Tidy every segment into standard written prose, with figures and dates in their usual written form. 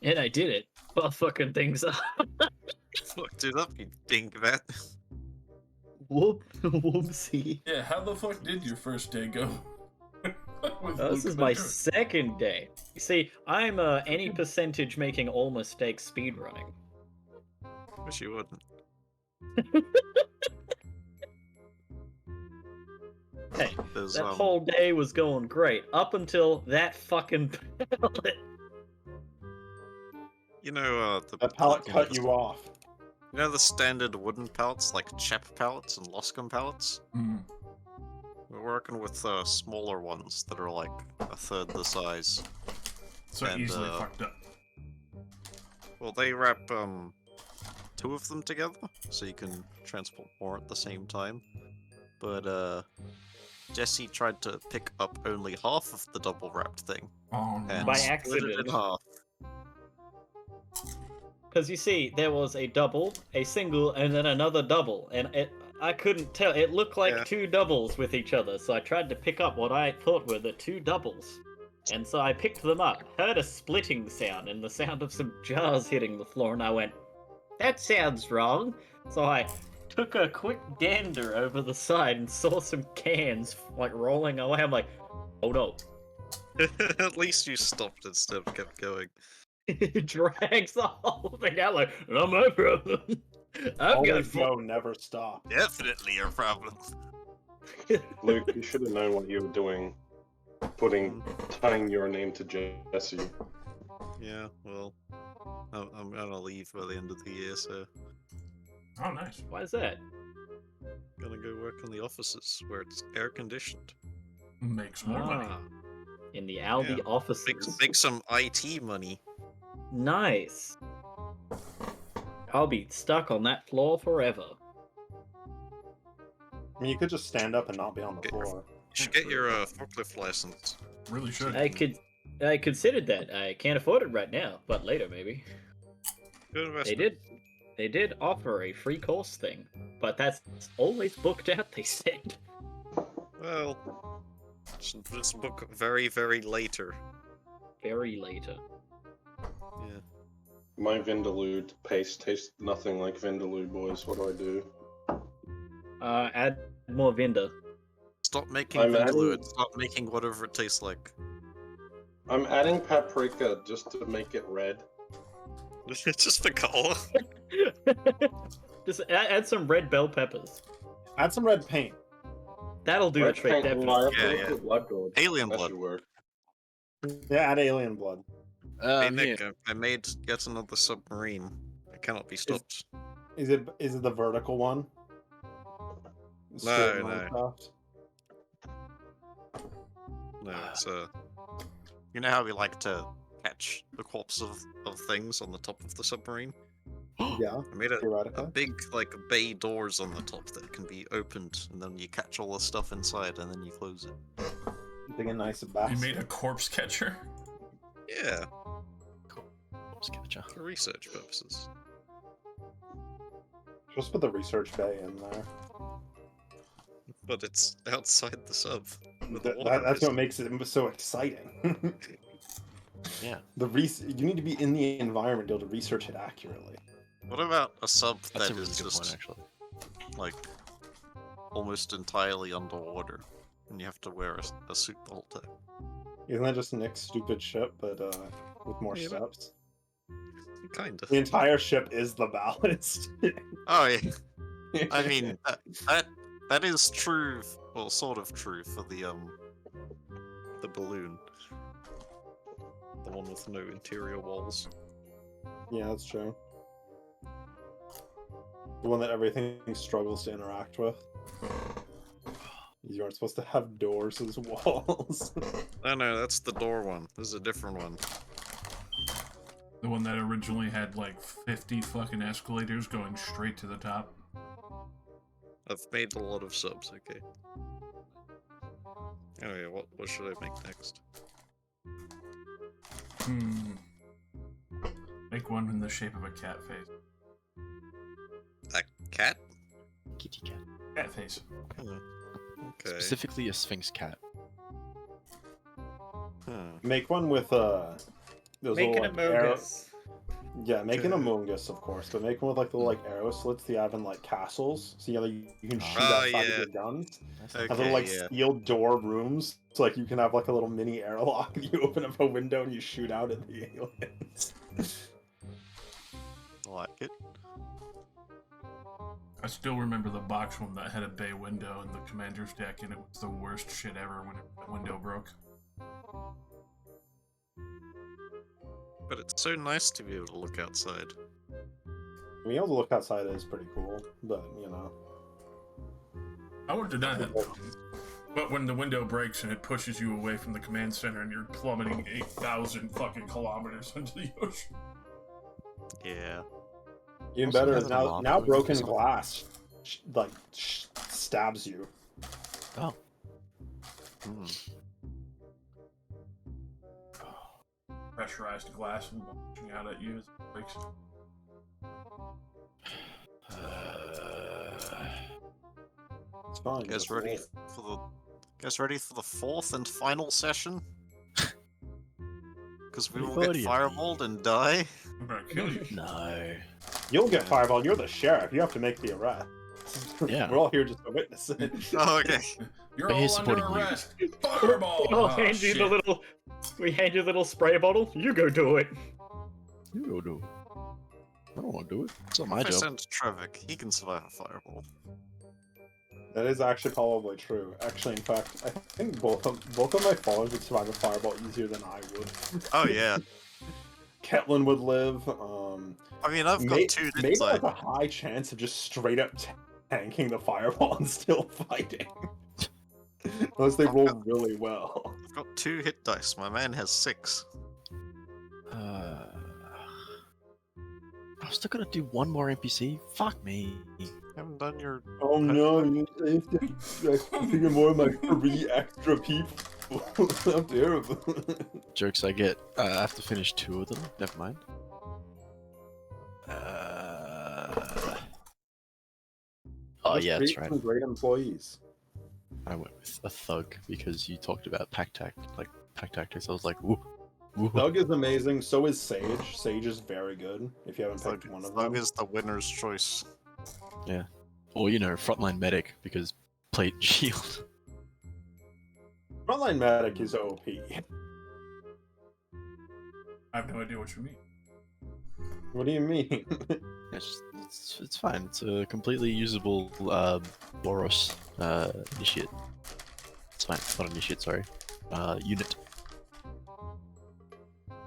And I did it while fucking things up. Fucked it up, you dingbat. Whoopsie. Yeah, how the fuck did your first day go? With This Luke is and my George? second day. You see, I'm any percentage making all mistakes speedrunning. Wish you wouldn't. Hey, There's, that whole day was going great up until that fucking pallet. you know, That pallet you cut know, you off. you know the standard wooden pallets, like Chep pallets and Loscom pallets? Mm. We're working with smaller ones that are like a third the size. So And, easily fucked up. Well, they wrap two of them together, so you can transport more at the same time. But Jesse tried to pick up only half of the double wrapped thing Oh no. and By split it in accident. half. Because you see, there was a double, a single, and then another double, and I couldn't tell. It looked like Yeah. two doubles with each other, so I tried to pick up what I thought were the two doubles. And so I picked them up, heard a splitting sound and the sound of some jars hitting the floor, and I went, that sounds wrong. So I took a quick gander over the side and saw some cans like rolling away. I'm like, oh no. At least you stopped instead of kept going. It drags the whole thing out like, not my problem. I've got Always go, never stop. Definitely your problem. Luke, you should have known what you were doing. Tying your name to Jesse. Yeah, well, I'm gonna leave by the end of the year, so Oh nice. Why is that? gonna go work in the offices where it's air conditioned. Makes more money. Ah, in the Aldi Yeah. offices. Make some IT money. Nice. I'll be stuck on that floor forever. I mean, you could just stand up and not be on the floor. You should get your forklift license. Really should. I considered that. I can't afford it right now, but later maybe. Good They investment. did offer a free course thing, but that's always booked out, they said. Well, just book very, very later. Very later. Yeah. My Vindaloo paste tastes nothing like Vindaloo, boys. What do I do? Add more Vinda. Stop making I'm Vindaloo adding- and stop making whatever it tastes like. I'm adding paprika just to make it red. It's just the color. Just add some red bell peppers. Add some red paint. That'll do Red the trick, paint, definitely. I have to Yeah, look yeah. at blood gold. Alien That blood. should work. Yeah, add alien blood. Hey Nick, I made yet another submarine. It cannot be stopped. Is it the vertical one? Straight No. Minecraft? No, it's you know how we like to catch the corpse of things on the top of the submarine? Yeah, I made a theoretically. big like bay doors on the top that can be opened, and then you catch all the stuff inside, and then you close it. Something nice and You fast. made a corpse catcher? Yeah, Sketcher. for research purposes. Just put the research bay in there. But it's outside the sub. With the That, water that's what is. makes it so exciting. Yeah. You need to be in the environment to be able to research it accurately. What about a sub That's that a really is good just point, actually. like almost entirely underwater, and you have to wear a suit the whole time? Isn't that just Nick's stupid ship, but with more Yeah, but- steps? Kind of. The entire ship is the ballast. Oh yeah. I mean, that is true. Well, sort of true for the balloon, the one with no interior walls. yeah, that's true. The one that everything struggles to interact with. You aren't supposed to have doors as walls. Oh no, that's the door one. This is a different one. The one that originally had like 50 fucking escalators going straight to the top. I've made a lot of subs. Okay. Anyway, what should I make next? Make one in the shape of a cat face. A cat? Kitty cat. Cat face. Oh, okay. Specifically a sphinx cat. Huh. Make one with those Make little an like, arrow... Amogus. Yeah, make an Among Us, of course, but make one with like the little like arrow slits that you have in like castles, so you can shoot Oh, outside yeah. with your guns. Okay, Have little like yeah. steel door rooms, so like you can have like a little mini airlock. You open up a window and you shoot out at the aliens. I like it. I still remember the box one that had a bay window in the commander's deck, and it was the worst shit ever when the window broke. But it's so nice to be able to look outside. Being able to look outside is pretty cool, but you know. I won't deny that. But when the window breaks and it pushes you away from the command center and you're plummeting 8,000 fucking kilometers into the ocean. Yeah. Even Also better have is a now lava broken or something. glass stabs you. Oh. Hmm. Pressurized glass and launching out at you as it breaks. It's fine. Guys it's ready cool. for the fourth and final session? Because we will What get do you fireballed and die. I'm gonna kill you. No. You'll get fireball. You're the sheriff. You have to make the arrest. Yeah. We're all here just to witness it. Oh, okay. You're But all he's under supporting you. arrest. Fireball! I'll Oh, hand you the shit. little. We hand you the little spray bottle. You go do it. You go do it. I don't want to do it. It's not my If I job. send Trevik, he can survive a fireball. That is actually probably true. Actually, in fact, I think both of my followers would survive a fireball easier than I would. Oh yeah. Ketlin would live. I mean, I've got two Maybe inside. like a high chance of just straight up tanking the fireball and still fighting. Unless they roll really well. I've got 2 hit dice. My man has 6. I'm still gonna do one more NPC. Fuck me. Haven't done your. Oh no, you have to figure more of my 3 extra people. How terrible. Jokes I get. I have to finish 2 of them. Never mind. Oh Let's yeah, that's create right. some great employees. I went with a thug because you talked about pack tactics. I was like, ooh. Ooh. Thug is amazing, so is Sage. Sage is very good, if you haven't Thug, picked one of Thug them. is the winner's choice. Or you know, frontline medic because plate and shield. Frontline Medic is OP. I have no idea what you mean. What do you mean? It's fine. It's a completely usable Boros initiate. It's fine. Not initiate, sorry. Unit.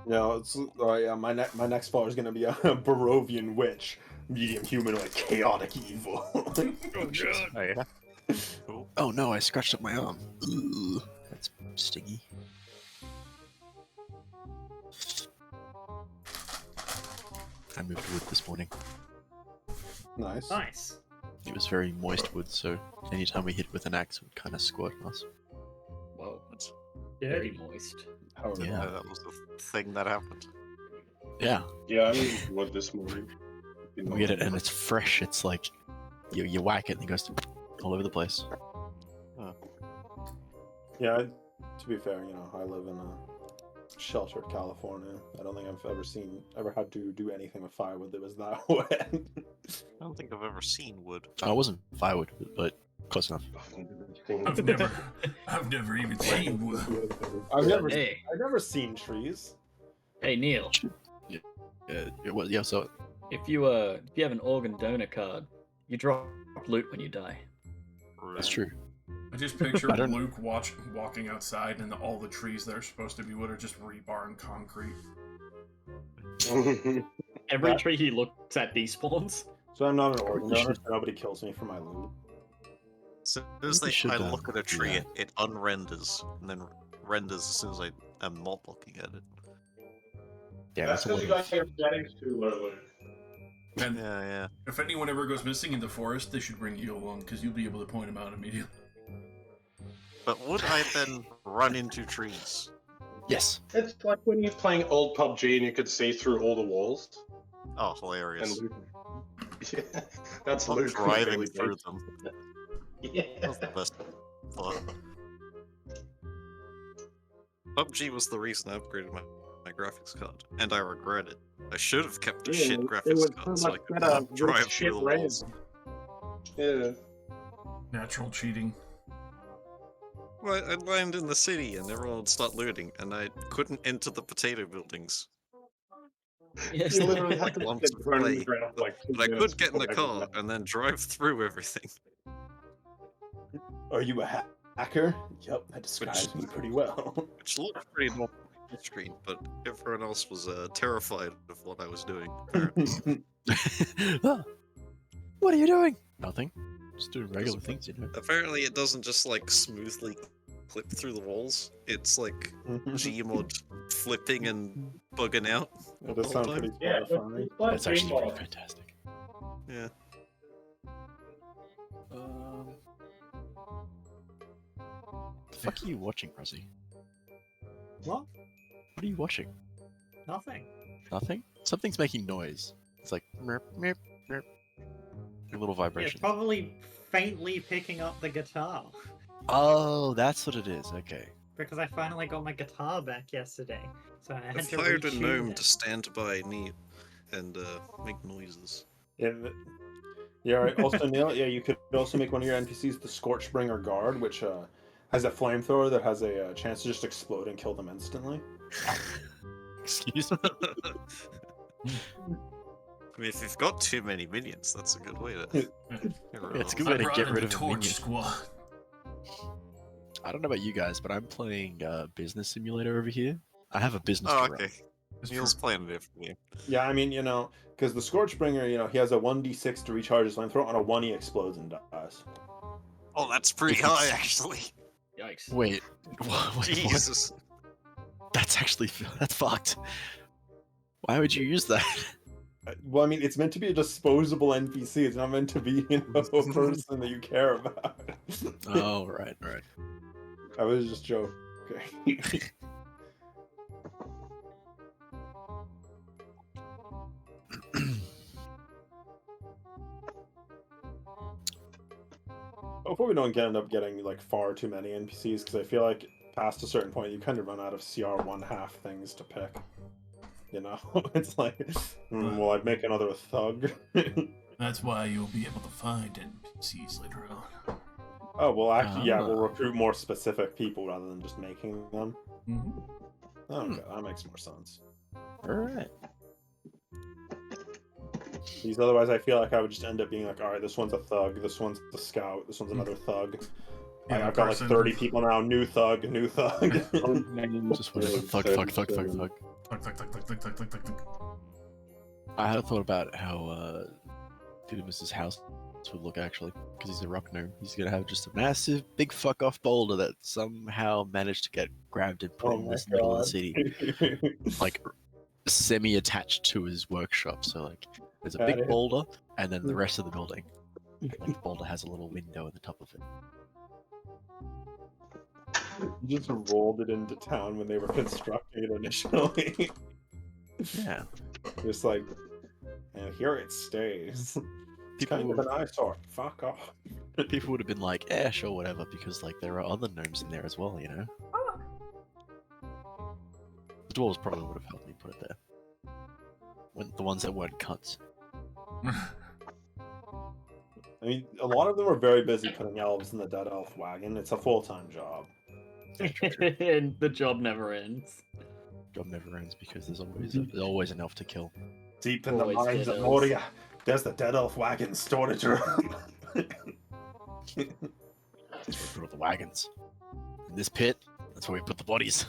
No, it's yeah. My next follower is gonna be a Barovian witch, medium humanoid, chaotic evil. Oh yeah. Cool. Oh no, I scratched up my arm. Ooh, that's stingy. I moved wood this morning. Nice. Nice. It was very moist wood, so anytime we hit with an axe, it would kind of squirt on us. Whoa. Very moist. However, Yeah. That was the thing that happened. Yeah, Yeah, I moved wood this morning. we get it, and it's fresh. It's like you whack it, and it goes all over the place. yeah. To be fair, you know, I live in a sheltered California. I don't think I've ever had to do anything with firewood that was that wet. I don't think I've ever seen wood. I wasn't firewood, but close enough. I've never even seen wood. I've never Hey, seen trees. hey Neil. It was, yeah. So If you have an organ donor card, you drop loot when you die. that's true. I just picture I don't- Luke walking outside and all the trees that are supposed to be wood are just rebar and concrete. Every That- tree he looks at despawns. So I'm not an organ We donor, should- so nobody kills me for my loot. As soon as We should, I look at a do tree, that. it unrenders and then renders as soon as I am not looking at it. Yeah, That's that's because you a got your settings too low, Luke. And Yeah. if anyone ever goes missing in the forest, they should bring you along because you'll be able to point them out immediately. But would I then run into trees? Yes. It's like when you're playing old PUBG and you could see through all the walls. Oh, hilarious. And Luke... Yeah, that's I'm Luke. driving through them. Yeah. That's the best fun. PUBG was the reason I upgraded my a graphics card, and I regret it. I should have kept a Yeah, shit it graphics was card so so I much could better with drive shit through the walls. Yeah. Natural cheating. Well, I land in the city and everyone would start looting, and I couldn't enter the potato buildings. Yes. You literally have Like to lumps get of thrown in the clay. ground for like 2 But I minutes could get in the before car everything- and then drive through everything. Are you a hacker? Yep, that describes me pretty well. Which looked pretty normal on the screen, but everyone else was terrified of what I was doing, apparently. Ah, what are you doing? Nothing. Just doing regular things, you know. Apparently it doesn't just like smoothly clip through the walls. It's like Gmod flipping and bugging out. It does sound pretty Yeah, terrifying. That's actually pretty fantastic. Yeah. The fuck are you watching, Rosie? What? What are you watching? Nothing. Nothing? Something's making noise. It's like merp, merp, merp. A little Yeah, vibration. probably faintly picking up the guitar. Oh, that's what it is. Okay. Because I finally got my guitar back yesterday. So I had I've to hired a retune gnome it. to stand by me and make noises. Yeah, yeah, right. Also, Neil, yeah, you could also make one of your NPCs the Scorchbringer Guard, which has a flamethrower that has a chance to just explode and kill them instantly. Excuse me. I mean, if you've got too many minions, that's a good way to. It's a good I way to brought get in rid the of a torch minion. squad. I don't know about you guys, but I'm playing Business Simulator over here. I have a business Oh, to okay. run. It's Neil's true. playing a different game. Yeah, I mean, because the Scorchbringer, he has a 1d6 to recharge his flamethrower, on a 1 he explodes and dies. Oh, that's pretty high, actually. Yikes. Wait, what? Jesus. That's fucked. Why would you use that? Well, I mean, it's meant to be a disposable NPC. It's not meant to be, a person that you care about. Oh, right. I was just joking. Hopefully we don't end up getting like far too many NPCs, because I feel like past a certain point you kind of run out of CR1 half things to pick. It's like, well, I'd make another thug. That's why you'll be able to find NPCs later on. Oh, well, actually, yeah, we'll Ah. recruit more specific people rather than just making them. Mm-hmm. Oh, okay, that makes more sense. Alright. Because otherwise, I feel like I would just end up being like, all right, this one's a thug, this one's the scout, this one's another thug. Yeah, I've got like person- 30 people now. New thug, new thug. Just whatever. Thug. Tuck. I had a thought about how Didymus's house would look actually, because he's a rock gnome. He's gonna have just a massive, big fuck off boulder that somehow managed to get grabbed and put Oh in my this middle of the God. city, like semi-attached to his workshop. So like, there's a Got big it. boulder, and then the rest of the building. Like the boulder has a little window at the top of it. You just rolled it into town when they were constructing it initially. Yeah. Just like, and here it stays. It's People kind of would, an eyesore. Fuck off. people would have been like, yeah, sure, whatever, because like there are other gnomes in there as well, The dwarves probably would have helped me put it there. When the ones that weren't cunts. I mean, a lot of them are very busy putting elves in the dead elf wagon. It's a full-time job. And the job never ends. Job never ends because there's always an elf to kill. Deep in Always the mines dead of elves. Moria, there's the dead elf wagon storage room. That's where we put all the wagons. In this pit, that's where we put the bodies.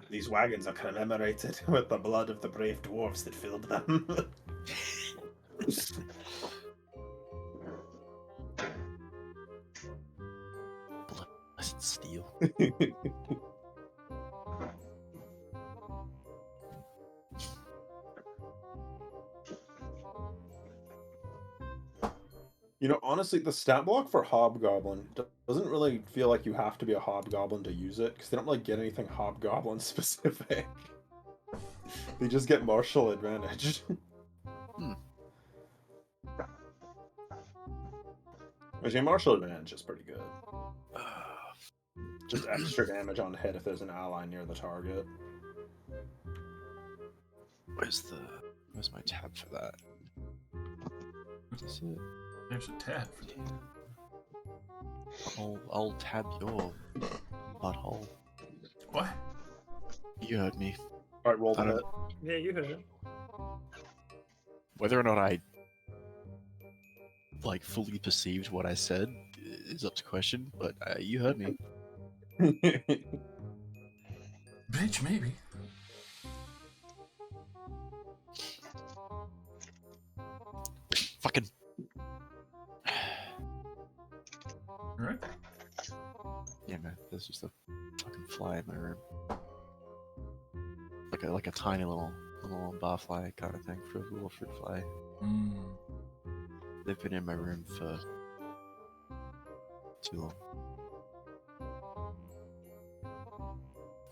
These wagons are commemorated with the blood of the brave dwarves that filled them. Blessed steel. Honestly, the stat block for Hobgoblin doesn't really feel like you have to be a Hobgoblin to use it, because they don't really get anything Hobgoblin specific. They just get martial advantage. Actually, martial advantage is pretty good. Just extra damage on hit if there's an ally near the target. Where's my tab for that? Is this it? There's a tab for that. I'll tab your butthole. What? You heard me. Alright, roll I the don't- hit. Yeah, you heard it. Whether or not I like fully perceived what I said is up to question, but you heard me. Bitch, maybe. Fucking. Alright. Yeah, man. There's just a fucking fly in my room. Like a tiny little barfly kind of thing for a little fruit fly. Mm. They've been in my room for too long.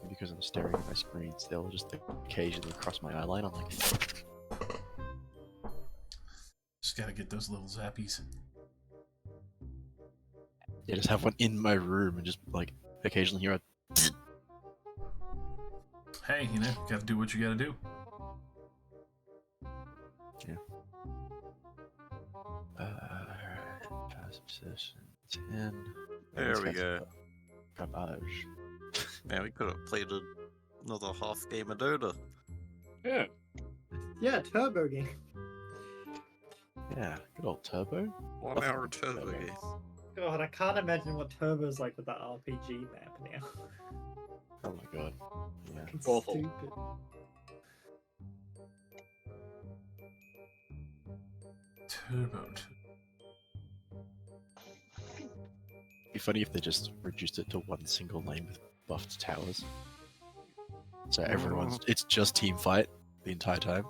And because I'm staring at my screens, they'll just occasionally cross my eye line. I'm like, Just gotta get those little zappies. yeah, just have one in my room and just like occasionally hear a. Hey, you know, gotta do what you gotta do. Pass obsession 10. There we go. Garbage. Man, we could have played another half game of Dota. Yeah. Yeah, Turbo game. Yeah, good old Turbo. 1 hour turbo game. God, I can't imagine what Turbo's like with that RPG map now. Oh my god. Yeah. It's Awful. stupid. Turbo. Be funny if they just reduced it to one single lane with buffed towers. So everyone's it's just team fight the entire time.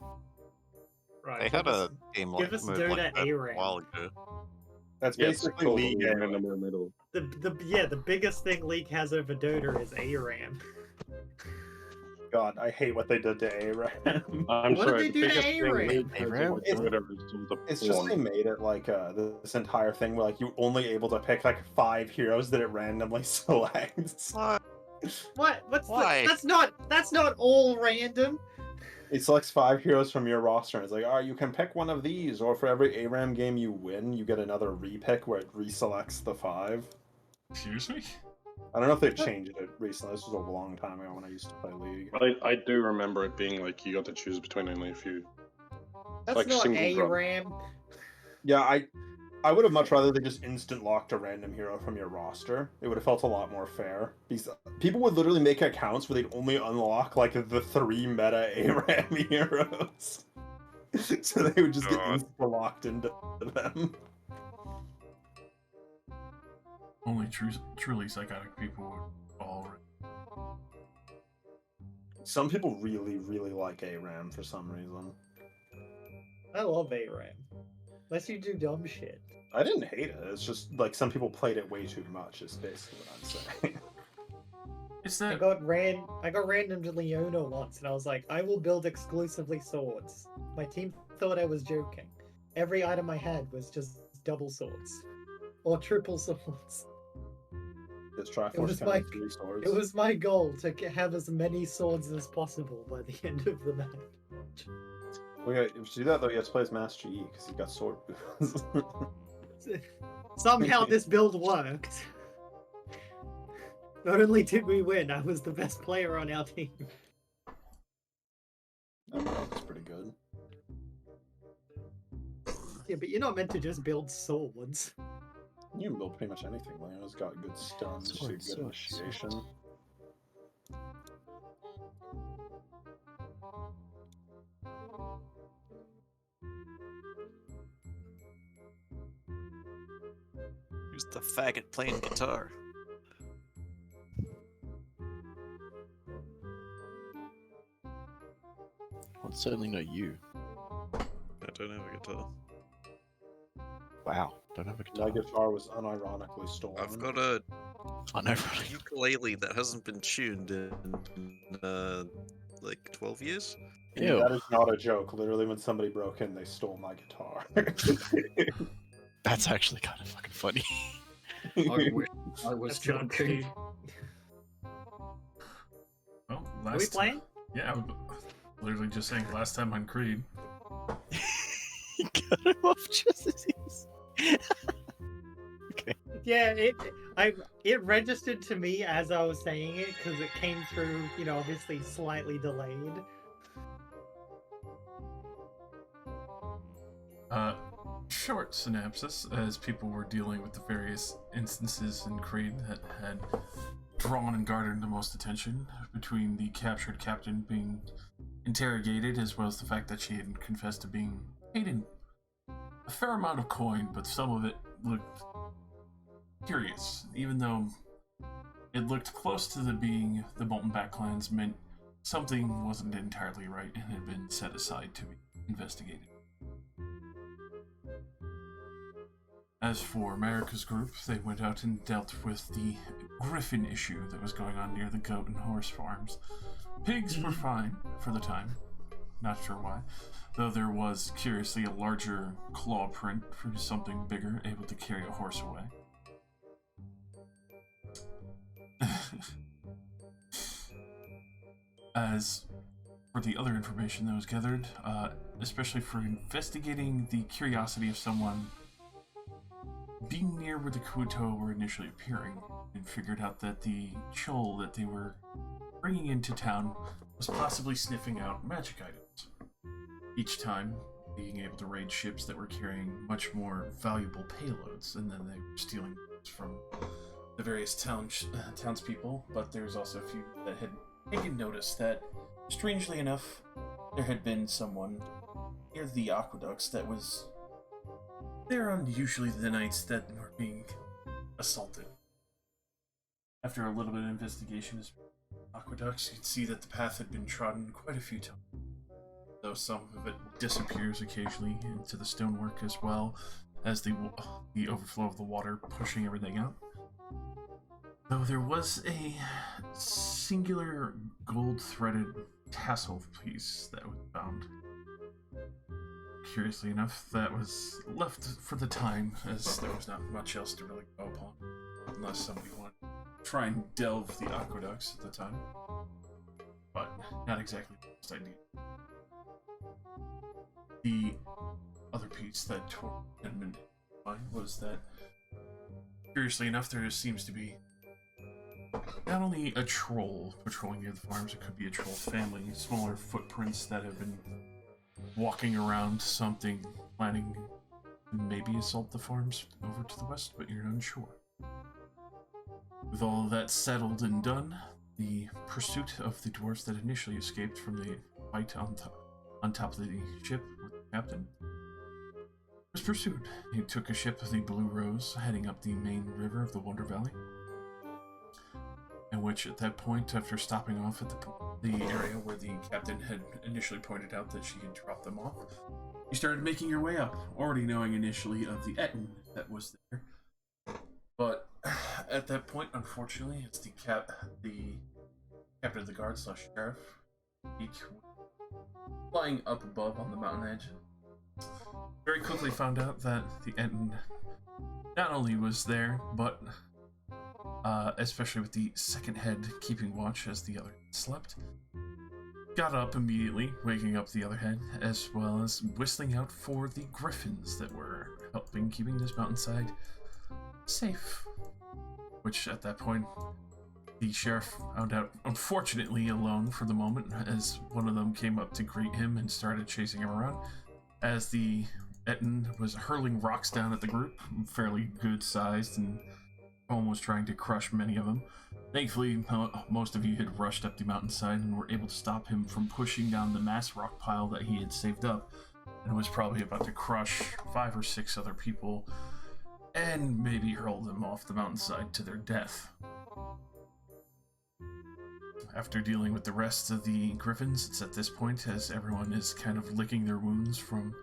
Right. They had a game like give us mode Dota like that a ARAM. while ago. That's Yeah, it's basically totally League. random in the middle. The biggest thing League has over Dota is ARAM. God, I hate what they did to ARAM. I'm What did sorry, they the do to biggest thing ARAM? League has ARAM? over Twitter is the It's just they porn. made it like this entire thing where like you only able to pick like 5 heroes that it randomly selects. What? What? What's Why? the, that's not all random. It selects 5 heroes from your roster and it's like, alright, you can pick one of these, or for every ARAM game you win, you get another repick where it reselects the 5. Excuse me? I don't know if they've changed it recently. This was a long time ago when I used to play League. I do remember it being like you got to choose between only a few. That's Like not single drop. ARAM. Yeah, I would have much rather they just instant locked a random hero from your roster. It would have felt a lot more fair. Because people would literally make accounts where they'd only unlock like the 3 meta ARAM heroes. So they would just get God. insta locked into them. Only truly psychotic people would all. Some people really, really like ARAM for some reason. I love ARAM. Unless you do dumb shit. I didn't hate it. It's just like some people played it way too much. Is basically what I'm saying. It's I that. got random to Leona once, and I was like, I will build exclusively swords. My team thought I was joking. Every item I had was just double swords. Or triple swords. This Triforce was kind my- of 3 swords. It was my goal to have as many swords as possible by the end of the match. To do that though, you have to play as Master Yi because he's got sword boots. Somehow this build worked. Not only did we win, I was the best player on our team. That's pretty good. Yeah, but you're not meant to just build swords. You can build pretty much anything. Leona's got good stuns, she's Swords, good swords, initiation. Who's the faggot playing guitar? Well, it's certainly not you. I don't have a guitar. Wow, don't have a guitar. My guitar was unironically stolen. I've got a Unironically. ukulele that hasn't been tuned in like 12 years. Ew. That is not a joke. Literally, when somebody broke in, they stole my guitar. That's actually kind of fucking funny. I wish I was That's not joking. good. Well, Are we last. playing? Yeah, literally just saying last time on Creed. You cut him off just as he was. Yeah, it registered to me as I was saying it because it came through, obviously slightly delayed. Short synopsis, as people were dealing with the various instances in Creed that had drawn and garnered the most attention, between the captured captain being interrogated, as well as the fact that she had confessed to being paid in a fair amount of coin, but some of it looked curious, even though it looked close to being the Molten Bat clans meant something wasn't entirely right and had been set aside to be investigated. As for America's group, they went out and dealt with the griffin issue that was going on near the goat and horse farms. Pigs were fine for the time, not sure why, though there was, curiously, a larger claw print for something bigger, able to carry a horse away. As for the other information that was gathered, especially for investigating the curiosity of someone being near where the Kuto were initially appearing, and figured out that the Chol that they were bringing into town was possibly sniffing out magic items. Each time, being able to raid ships that were carrying much more valuable payloads, and then they were stealing from the various townspeople. But there's also a few that had taken notice that, strangely enough, there had been someone near the aqueducts that was there on usually the nights that were being assaulted. After a little bit of investigation as aqueducts, you'd see that the path had been trodden quite a few times, though some of it disappears occasionally into the stonework, as well as the overflow of the water pushing everything out. Though there was a singular gold-threaded tassel piece that was found. Curiously enough, that was left for the time, as there was not much else to really go upon, unless somebody wanted to try and delve the aqueducts at the time. But not exactly the best idea. The other piece that had been mine was that, curiously enough, there seems to be not only a troll patrolling near the farms, it could be a troll family, smaller footprints that have been walking around something, planning to maybe assault the farms over to the west, but you're unsure. With all of that settled and done, the pursuit of the dwarves that initially escaped from the fight on top of the ship with the captain was pursued. He took a ship, the Blue Rose, heading up the main river of the Wonder Valley, in which at that point, after stopping off at the area where the captain had initially pointed out that she had dropped them off, you started making your way up, already knowing initially of the Etten that was there. But at that point, unfortunately, it's the captain of the guard / sheriff, flying up above on the mountain edge. Very quickly found out that the Etten not only was there, but especially with the second head keeping watch as the other slept, got up immediately, waking up the other head, as well as whistling out for the griffins that were helping keeping this mountainside safe. Which at that point, the sheriff found out, unfortunately alone for the moment, as one of them came up to greet him and started chasing him around, as the Etten was hurling rocks down at the group, fairly good sized, and was trying to crush many of them. Thankfully, most of you had rushed up the mountainside and were able to stop him from pushing down the mass rock pile that he had saved up, and was probably about to crush 5 or 6 other people and maybe hurl them off the mountainside to their death. After dealing with the rest of the griffins, it's at this point, as everyone is kind of licking their wounds from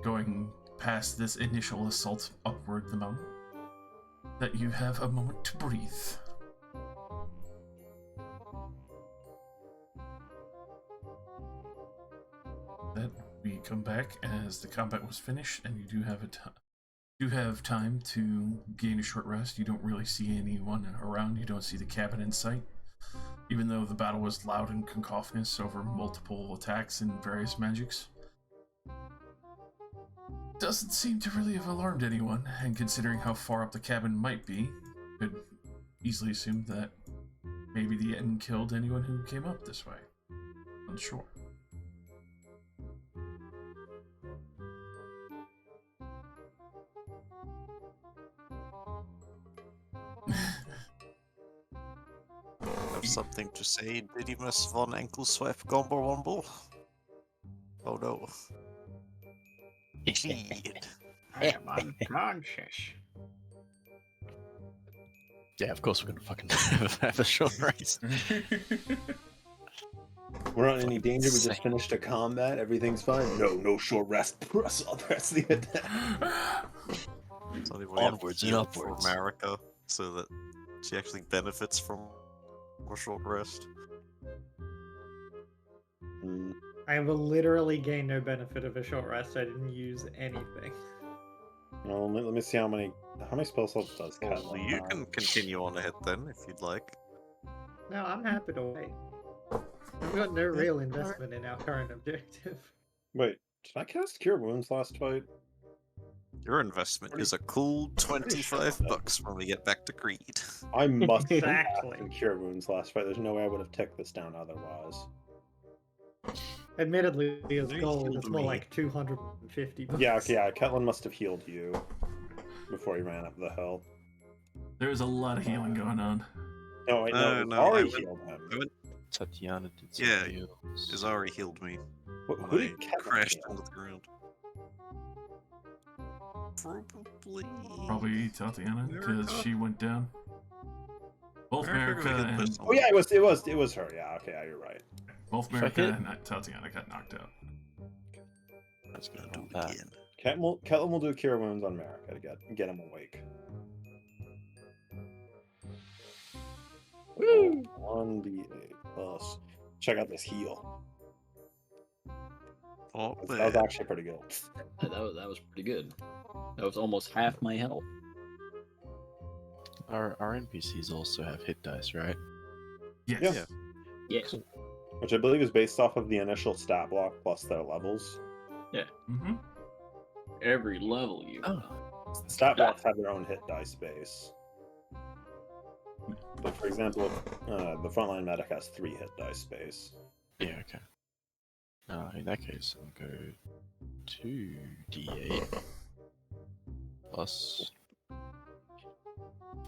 going past this initial assault upward the mountain, that you have a moment to breathe. Then we come back as the combat was finished, and you do have time to gain a short rest. You don't really see anyone around. You don't see the cabin in sight. even though the battle was loud and cacophonous over multiple attacks and various magics. Doesn't seem to really have alarmed anyone, and considering how far up the cabin might be, could easily assume that maybe the Etten killed anyone who came up this way. Unsure. Have something to say, Didymus von Enkelschweif Gombo? Oh no. Cheat. I am unconscious. Yeah, of course we're gonna fucking have a short race. We're not in any danger. We just finished a combat. Everything's fine. No short rest. Press all the rest of the attack. It's only way Onwards and healed for upwards. America, so that she actually benefits from a short rest. Mm. I will literally gain no benefit of a short rest. I didn't use anything. Well, let me see how many spell slots does Well, Catelyn you have. can continue on ahead then, if you'd like. No, I'm happy to wait. I've got no real investment in our current objective. Wait, did I cast Cure Wounds last fight? Your investment is a cool pretty sure 25 that- bucks when we get back to Creed. I must have Exactly. cast Cure Wounds last fight. There's no way I would have ticked this down otherwise. Admittedly, as You gold, healed it's more me. like 250 bucks. Yeah, Catelyn must have healed you before he ran up the hill. There's a lot of healing going on. No, wait, No, no, I Ari went- healed him. Tatiana did some Yeah, heals. Izari healed me Who when did I Catelyn crashed heal? into the ground. Probably Tatiana, because America. she went down. Both America America got hit and personally. Oh yeah, it was her. Yeah, okay, yeah, you're right. both If I America hit- and Tatiana got knocked out. That's gonna Do do it that. again. Catelyn will do Cure Wounds on Marika to get him awake. Woo! 1d8 plus. Check out this heal. Oh, That was there. actually pretty good. That was pretty good. That was almost half my health. Our NPCs also have hit dice, right? Yes. Yeah. Yeah. Yes. Which I believe is based off of the initial stat block plus their levels. Mm-hmm. Every level you. Oh. Stat blocks have their own hit dice base. But for example, the frontline medic has 3 hit dice base. Yeah, okay. In that case, I'll go 2d8 plus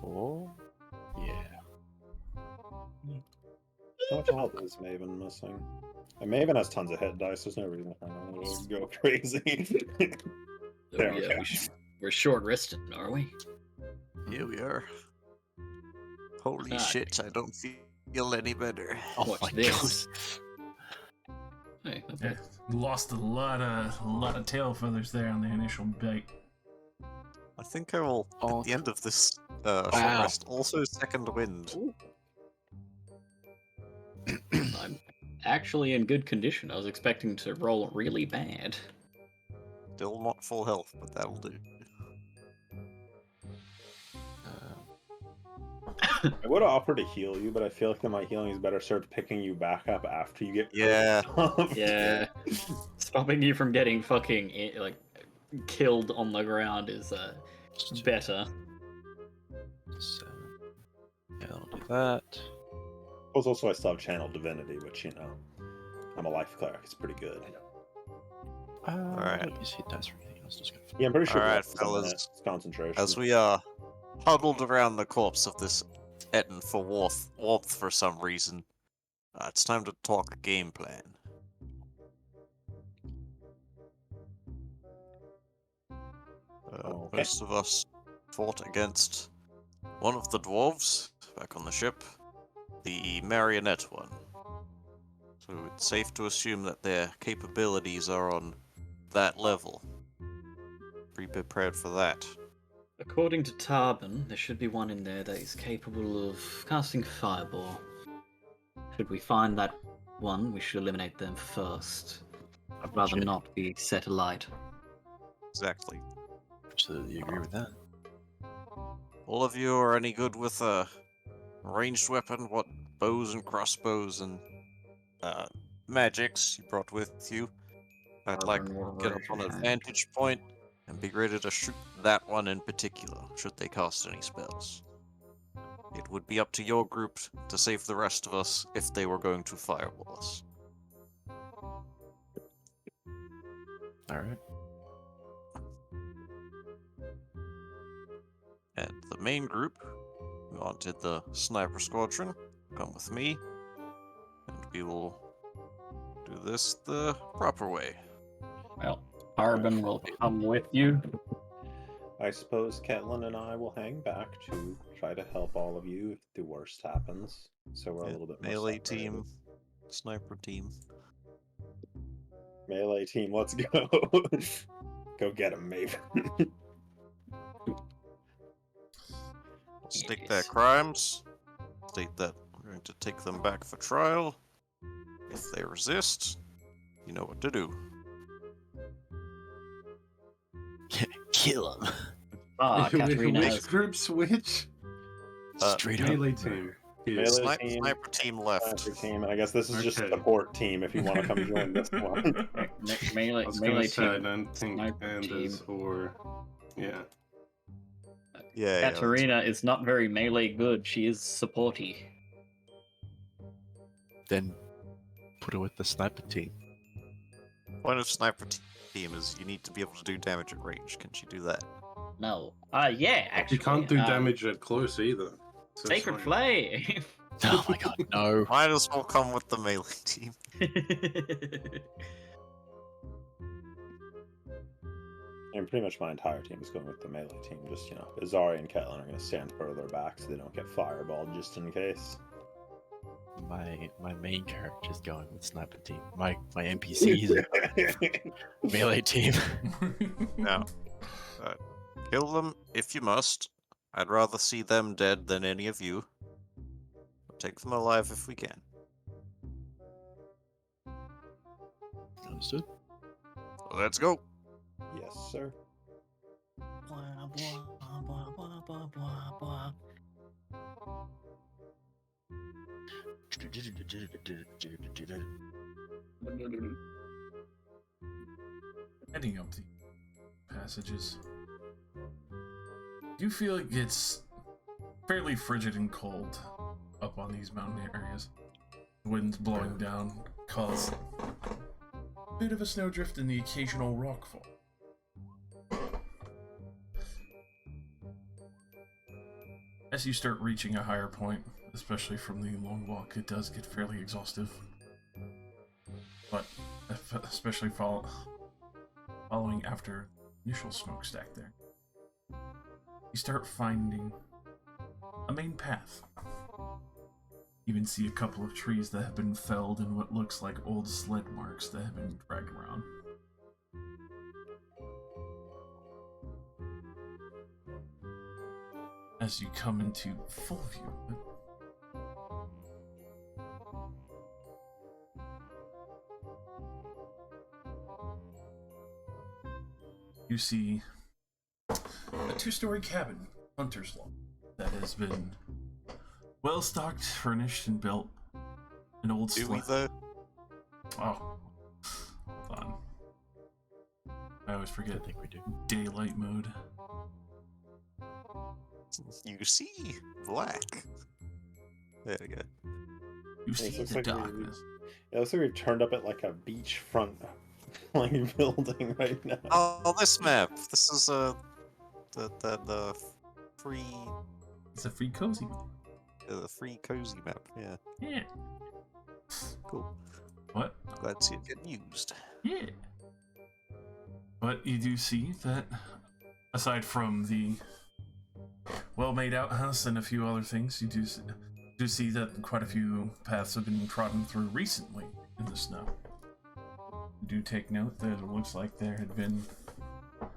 4. Yeah. How much health is Maven missing? And Maven has tons of hit dice. There's no reason for him to go crazy. There we go. We're short rested, are we? Here we are. Holy Ah. shit, I don't feel any better. Oh Watch my this. god. Hey, not Yeah. bad. Lost a lot of tail feathers there on the initial bite. I think I will, Oh. at the end of this short Wow. rest, also second wind. I'm actually in good condition. I was expecting to roll really bad. Still not full health, but that'll do. I would have offered to heal you, but I feel like that my healing is better served picking you back up after you get. Yeah. Yeah. Stopping you from getting fucking killed on the ground is better. 7. Yeah, I'll do that. Also, I still have Channel Divinity, which, you know, I'm a life cleric. It's pretty good. I don't use hit dice for anything else. Just gonna... Yeah, I'm pretty sure. Alright, that's the one fellas. that's concentration. As we are huddled around the corpse of this Etten for warmth for some reason, it's time to talk game plan. Okay. Most of us fought against one of the dwarves back on the ship, the marionette one. So it's safe to assume that their capabilities are on that level. Be prepared for that. According to Tarban, there should be one in there that is capable of casting Fireball. Should we find that one, we should eliminate them first. I'd rather Shit. not be set alight. Exactly. Absolutely agree with that. All of you are any good with a ranged weapon? What bows and crossbows and magics you brought with you. I'd like to get up on a vantage point and be ready to shoot that one in particular, should they cast any spells. It would be up to your group to save the rest of us if they were going to fireball us. Alright. And the main group, who wanted the sniper squadron, come with me, and we will do this the proper way. Well, Harbin will come with you. I suppose Catelyn and I will hang back to try to help all of you if the worst happens. So we're a Yeah, little bit more melee separated. team, sniper team. Melee team, let's go. Go get him, Maven. State their crimes. State that we're going to take them back for trial. If they resist, you know what to do. Kill him. Ah, Katarina Which has group's which? Straight up. Melee team. Melee team, Sniper team left. sniper team, and I guess this is just Okay. support team if you want to come join this one. melee, I was melee gonna say, I team. don't think Sniper Anders team. or... Yeah. Yeah, Katarina is not very melee good. She is supporty. Then put her with the sniper team. Point of sniper team is you need to be able to do damage at range. Can she do that? No. Yeah, actually. You can't do damage at close either. So it's Sacred fine. Flame. Oh my god, no. Might as well come with the melee team. And pretty much my entire team is going with the melee team. Just, Azari and Catelyn are going to stand further back so they don't get fireballed just in case. My main character is going with sniper team. My NPC is melee team. Now, kill them if you must. I'd rather see them dead than any of you. But take them alive if we can. Understood. Let's go. Yes, sir. Heading up the passages. You feel it gets fairly frigid and cold up on these mountain areas. The wind's blowing down, cause a bit of a snowdrift and the occasional rockfall. As you start reaching a higher point, especially from the long walk, it does get fairly exhaustive. But especially following after initial smokestack there, you start finding a main path. You even see a couple of trees that have been felled and what looks like old sled marks that have been dragged around. As you come into full view of it, you see a two-story cabin, Hunter's Lawn, that has been well stocked, furnished, and built. An old Do we sled. though? Oh, hold on. I always I forget think we do. daylight mode. You see black. There we go. You This see looks the like we- darkness. It looks like we've turned up at like a beachfront like building right now. Oh, this map. This is the free It's a free cozy. the free cozy map. Yeah, Yeah. cool. What? Glad to see it getting used. Yeah. But you do see that, aside from the well-made outhouse and a few other things, you do see that quite a few paths have been trodden through recently in the snow. You do take note that it looks like there had been a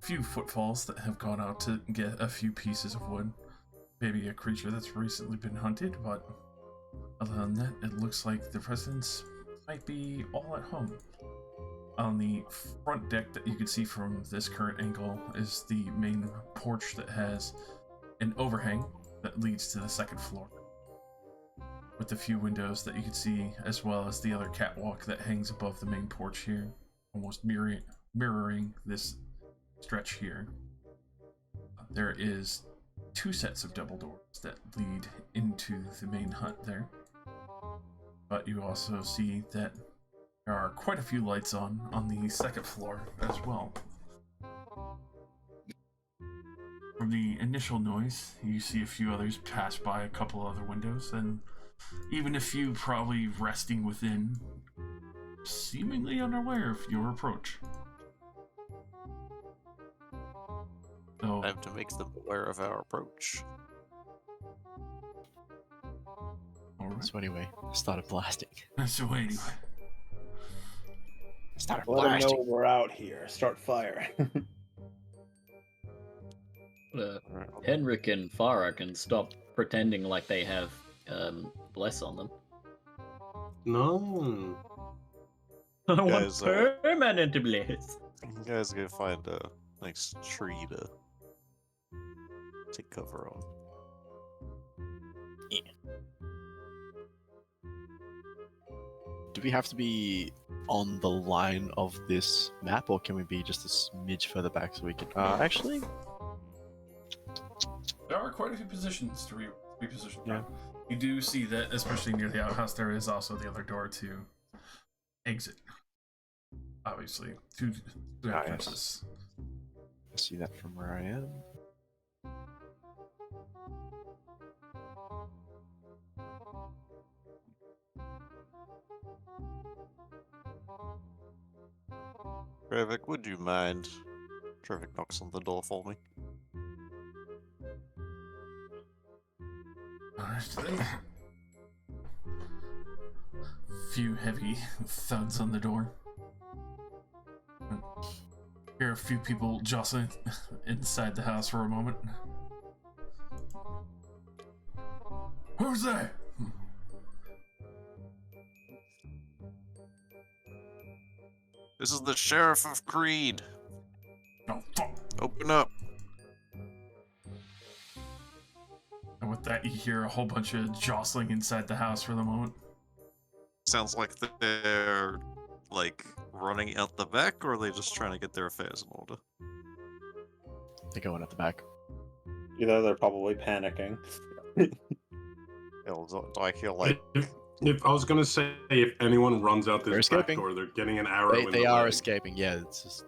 few footfalls that have gone out to get a few pieces of wood. Maybe a creature that's recently been hunted, but other than that, it looks like the residents might be all at home. On the front deck that you can see from this current angle is the main porch that has an overhang that leads to the second floor. with the few windows that you can see, as well as the other catwalk that hangs above the main porch here, almost mirroring this stretch here. There is 2 sets of double doors that lead into the main hut there. But you also see that there are quite a few lights on the second floor as well. From the initial noise, you see a few others pass by a couple other windows, and even a few probably resting within, seemingly unaware of your approach. So, Time to make them aware of our approach. alright. So anyway, I started blasting. So anyway, I started Let them know blasting. we're out here. Start firing. Henrik and Farah can stop pretending like they have bless on them. No. I want Guys, permanent bliss. You guys go find a nice tree to take cover on. Do we have to be on the line of this map, or can we be just a smidge further back so we can... actually, there are quite a few positions to reposition. Yeah. You do see that, especially near the outhouse, there is also the other door to exit. Obviously, two Ah, entrances. I see that from where I am. Trevik, would you mind? Trevik knocks on the door for me. Alright then. Few heavy thuds on the door. Hear a few people jostling inside the house for a moment. Who's there? This is the Sheriff of Creed. Oh, fuck. Open up. And with that, you hear a whole bunch of jostling inside the house for the moment. Sounds like they're like running out the back, or are they just trying to get their affairs in order? They're going at the back. Either they're probably panicking. Hell, do I feel like If I was gonna say, if anyone runs out They're this back escaping. door, they're getting an arrow in They the are leg. escaping, yeah, it's just...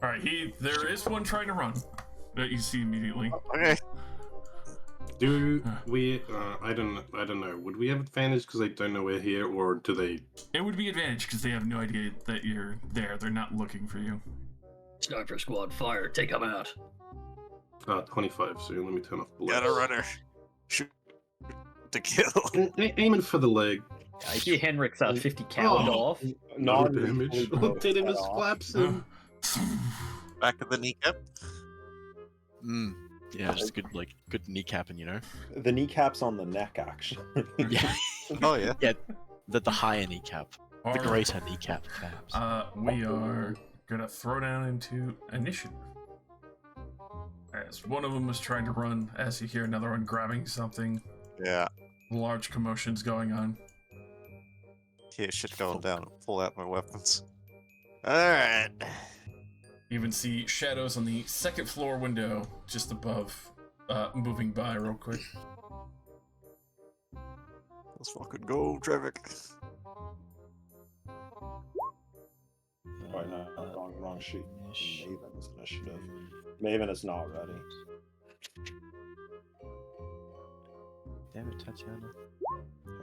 Alright, there is one trying to run that you see immediately. okay? Do we? I don't know. Would we have advantage because they don't know we're here, or do they? It would be advantage because they have no idea that you're there. They're not looking for you. Sniper squad, fire, take them out. 25 soon. Let me turn off the Got a lights. runner. Shoot to kill. Aiming for the leg. I hear Henrik's 50 cowed Oh. off. No Non- damage. What did him? Just flaps him. Back of the kneecap. Yeah, just good kneecapping, you know? The kneecaps on the neck, actually. Yeah. Oh yeah. Yeah, the higher kneecap. The Alright. greater kneecap, perhaps. We are gonna throw down into initiative. As one of them is trying to run, as you hear another one grabbing something, Yeah. large commotions going on. Hear shit going down. Pull out my weapons. Alright. You even see shadows on the second floor window just above, moving by real quick. Let's fucking go, Trevik. Right now, wrong sheet. Maven's initiative. Maven is not ready. Damn it, Tatiana.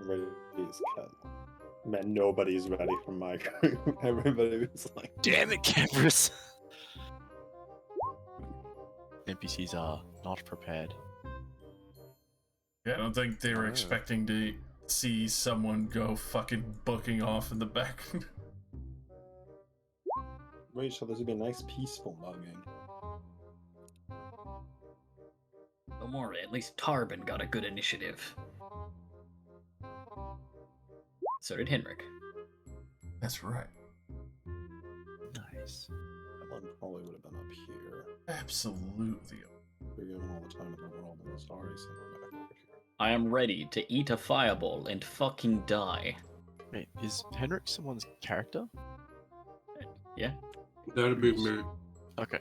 Ready is cut. Man, nobody's ready from my group. Everybody was like, Damn it, cameras! NPCs are not prepared. Yeah, I don't think they were Oh. expecting to see someone go fucking booking off in the back. wait, so this would be a nice peaceful mugging. Don't worry, at least Tarbin got a good initiative. So did Henrik. That's right. Nice. Ellen probably would have been up here. Absolutely. We're given all the time in the world, and it's already sent back over here. I am ready to eat a fireball and fucking die. Wait, is Henrik someone's character? That'd be me. Okay.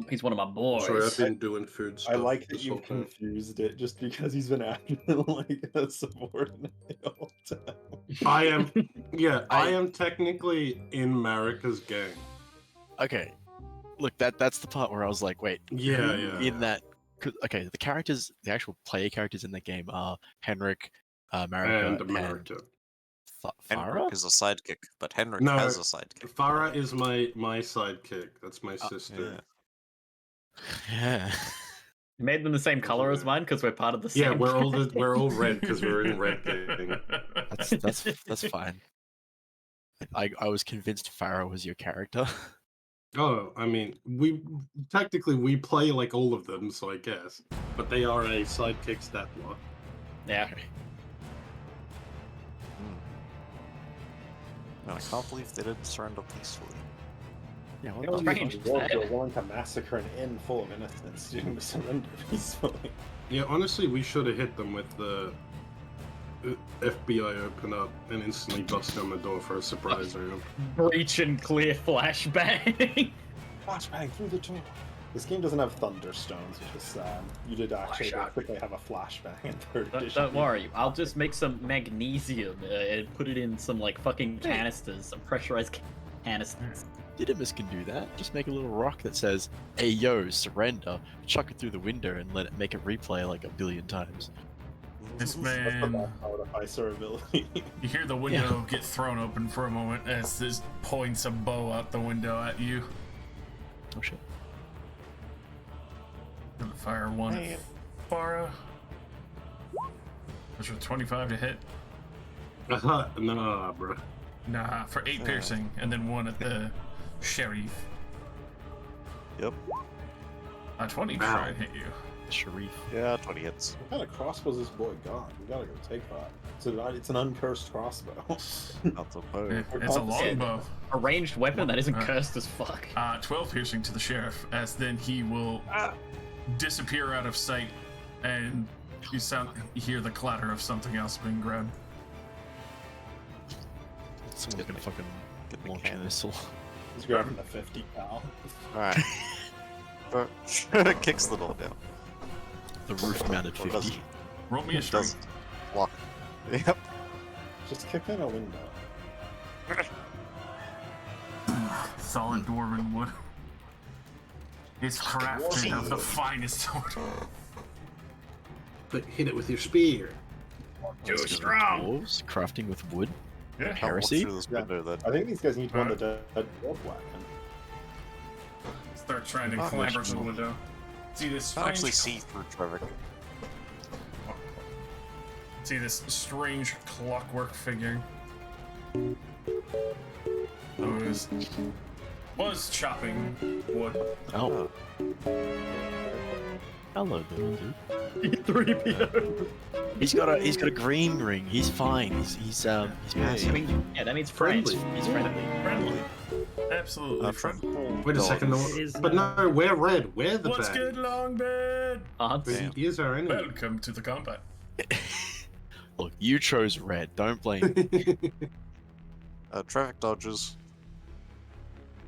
He's one of my boys. Sorry, I've been doing food stuff. I like that this whole you've time. confused it just because he's been acting like a subordinate the whole time. I am, I am technically in Marika's gang. Okay. Look, that's the part where I was like, wait. Yeah, who yeah. In that, okay, the characters, the actual player characters in the game are Henrik, Marika, And Marika. Farah. Henrik is a sidekick, but Henrik No, has a sidekick. Farah is my sidekick. That's my sister. Yeah. You made them the same color as mine because we're part of the same. Yeah, we're all red because we're in red gang. That's fine. I was convinced Farah was your character. Oh, I mean, we play like all of them, so I guess. But they are a sidekick stat block. Yeah. Man, I can't believe they didn't surrender peacefully. Yeah, It was strange. You're willing to massacre an inn full of innocents to surrender peacefully. Yeah, honestly, we should have hit them with the FBI open up and instantly bust down the door for a surprise round. Breach and clear flashbang. Flashbang through the door. This game doesn't have thunderstones, which is sad. You did actually quickly have a flashbang in third edition. Don't worry, I'll just make some magnesium and put it in some like fucking canisters, some pressurized canisters. Didymus can do that. Just make a little rock that says, "Hey yo, surrender." Chuck it through the window and let it make it replay like a billion times. This That's the man. best part of ISO ability. You hear the window get thrown open for a moment as this points a bow out the window at you. Oh shit. Gonna fire one at Farah. Which was 25 to hit. Nah, bro. Nah, for 8 piercing, and then one at the sheriff. Yep. 20 to Wow. try and hit you. Sharif. Yeah, 20 hits. What kind of crossbow's this boy got? We gotta go take that. It's an uncursed crossbow. Not the bow. It's a longbow. A ranged weapon that isn't Alright. cursed as fuck. 12 piercing to the sheriff, as then he will disappear out of sight, and you hear the clatter of something else being grabbed. Someone's gonna fucking Get the launch a cannon. missile. He's grabbing the 50 cal. Alright. Kicks the door down. The roof mounted Or 50. doesn't. Roll me a Doesn't. strength. Block. Yep. Just kick in a window. Solid dwarven wood. It's crafted of the finest wood. But hit it with your spear. Too Those strong. Dwarves crafting with wood. Yeah. I'll walk Heresy. through this window then. I think these guys need one to a dwarf weapon. Start trying to Not clamber much to the more. window. See this I actually strange... see through Trevor. See this strange clockwork figure. Who was chopping wood. Oh. Hello, little dude. 3PO. He's got a green ring. He's fine. He's passive. Yeah, that means friends. Friendly. He's friendly. Friendly. Absolutely Friend. friendly. Wait a second, no, It is, but no, we're red. We're the What's bad. good, Longbird? Aunts. He is our enemy. Welcome to the combat. Look, you chose red. Don't blame me. Traffic dodges.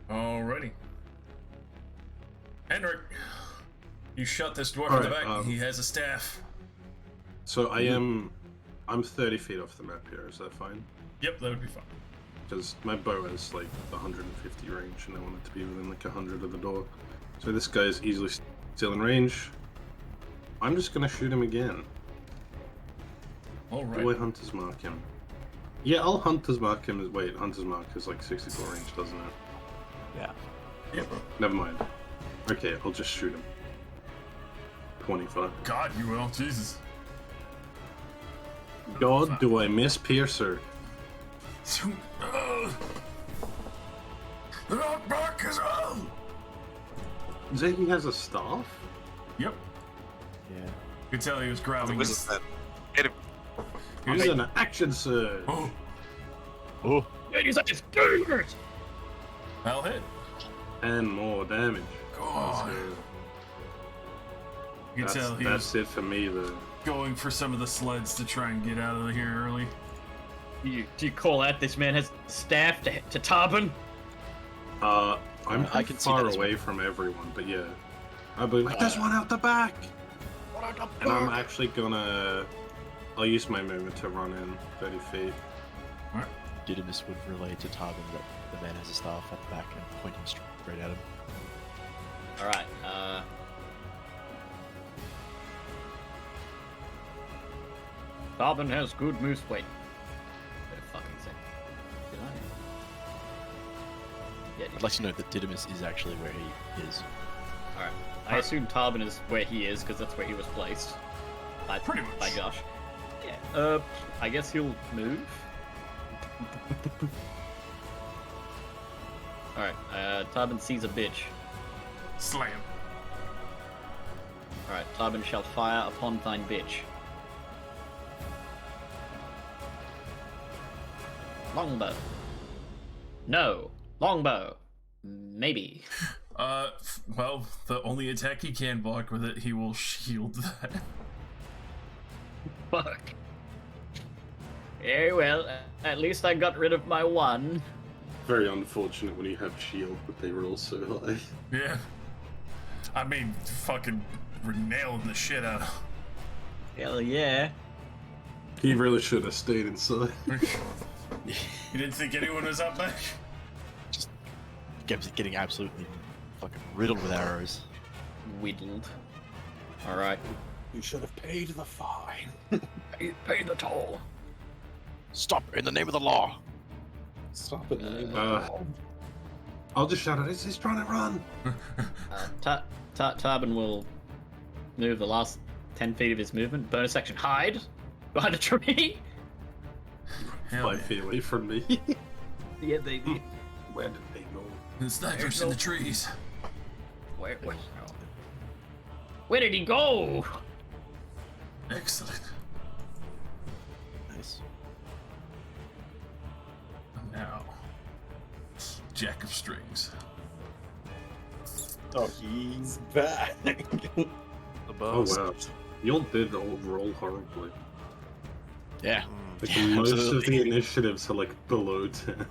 Alrighty. Henrik, you shot this dwarf in the Alright, back. He has a staff. So I'm 30 feet off the map here. Is that fine? Yep, that would be fine. Because my bow is like 150 range, and I want it to be within like 100 of the door. So this guy is easily still in range. I'm just gonna shoot him again. Do I Alright. Hunter's Mark him? Yeah, I'll Hunter's Mark him. Wait, Hunter's Mark is like 64 range, doesn't it? Yeah. Yep. Never mind. Okay, I'll just shoot him. 25. God, you will. Jesus. God, do I miss Piercer? Not back as well. Is that he has a staff? Yep. Yeah. You could tell he was The grabbing wizard his... said, hit him. He was He's an action surge. Oh, Oh. Yeah, he's like, "Dude!" I'll hit. And more damage. God. So You could tell he that's was it for me, though. going for some of the sleds to try and get out of here early. Do you call out this man has staff to Tarbin? I'm I pretty can see far that as away from everyone, but yeah. I believe there's one out the back! And I'm actually gonna... I'll use my movement to run in 30 feet. Didymus would relay to Tarbin that the man has a staff at the back and pointing straight at him. Alright, Tarbin has good moves. Wait a fucking second. Did I? Yeah, I'd like to know that Didymus is actually where he is. Alright. I assume Tarbin is where he is, because that's where he was placed. Pretty much. By Josh. Yeah. I guess he'll move. Alright, Tarbin sees a bitch. Slam. Alright, Tarbin shall fire upon thine bitch. Longbow. No. Longbow. Maybe. Well, the only attack he can block with it, he will shield that. Fuck. Very well. At least I got rid of my one. Very unfortunate when you have shield, but they roll so high. Yeah. I mean, fucking we're nailing the shit out of Hell yeah. He really should have stayed inside. You didn't think anyone was up back? Just getting absolutely fucking riddled with arrows. Whittled. Alright. You should have paid the fine. Pay the toll. Stop in the name of the law. Stop it. I'll just shout at it. He's trying to run. Tarbin will move the last 10 feet of his movement. Bonus action, hide behind a tree. 5 feet away from me. Yeah, they did. Where did they go? The snipers in the trees. Where did he go? Excellent. Nice. Now, Jack of Strings. Oh, he's back. Oh wow. Y'all did roll horribly. Yeah. Like most of the initiatives are like below 10.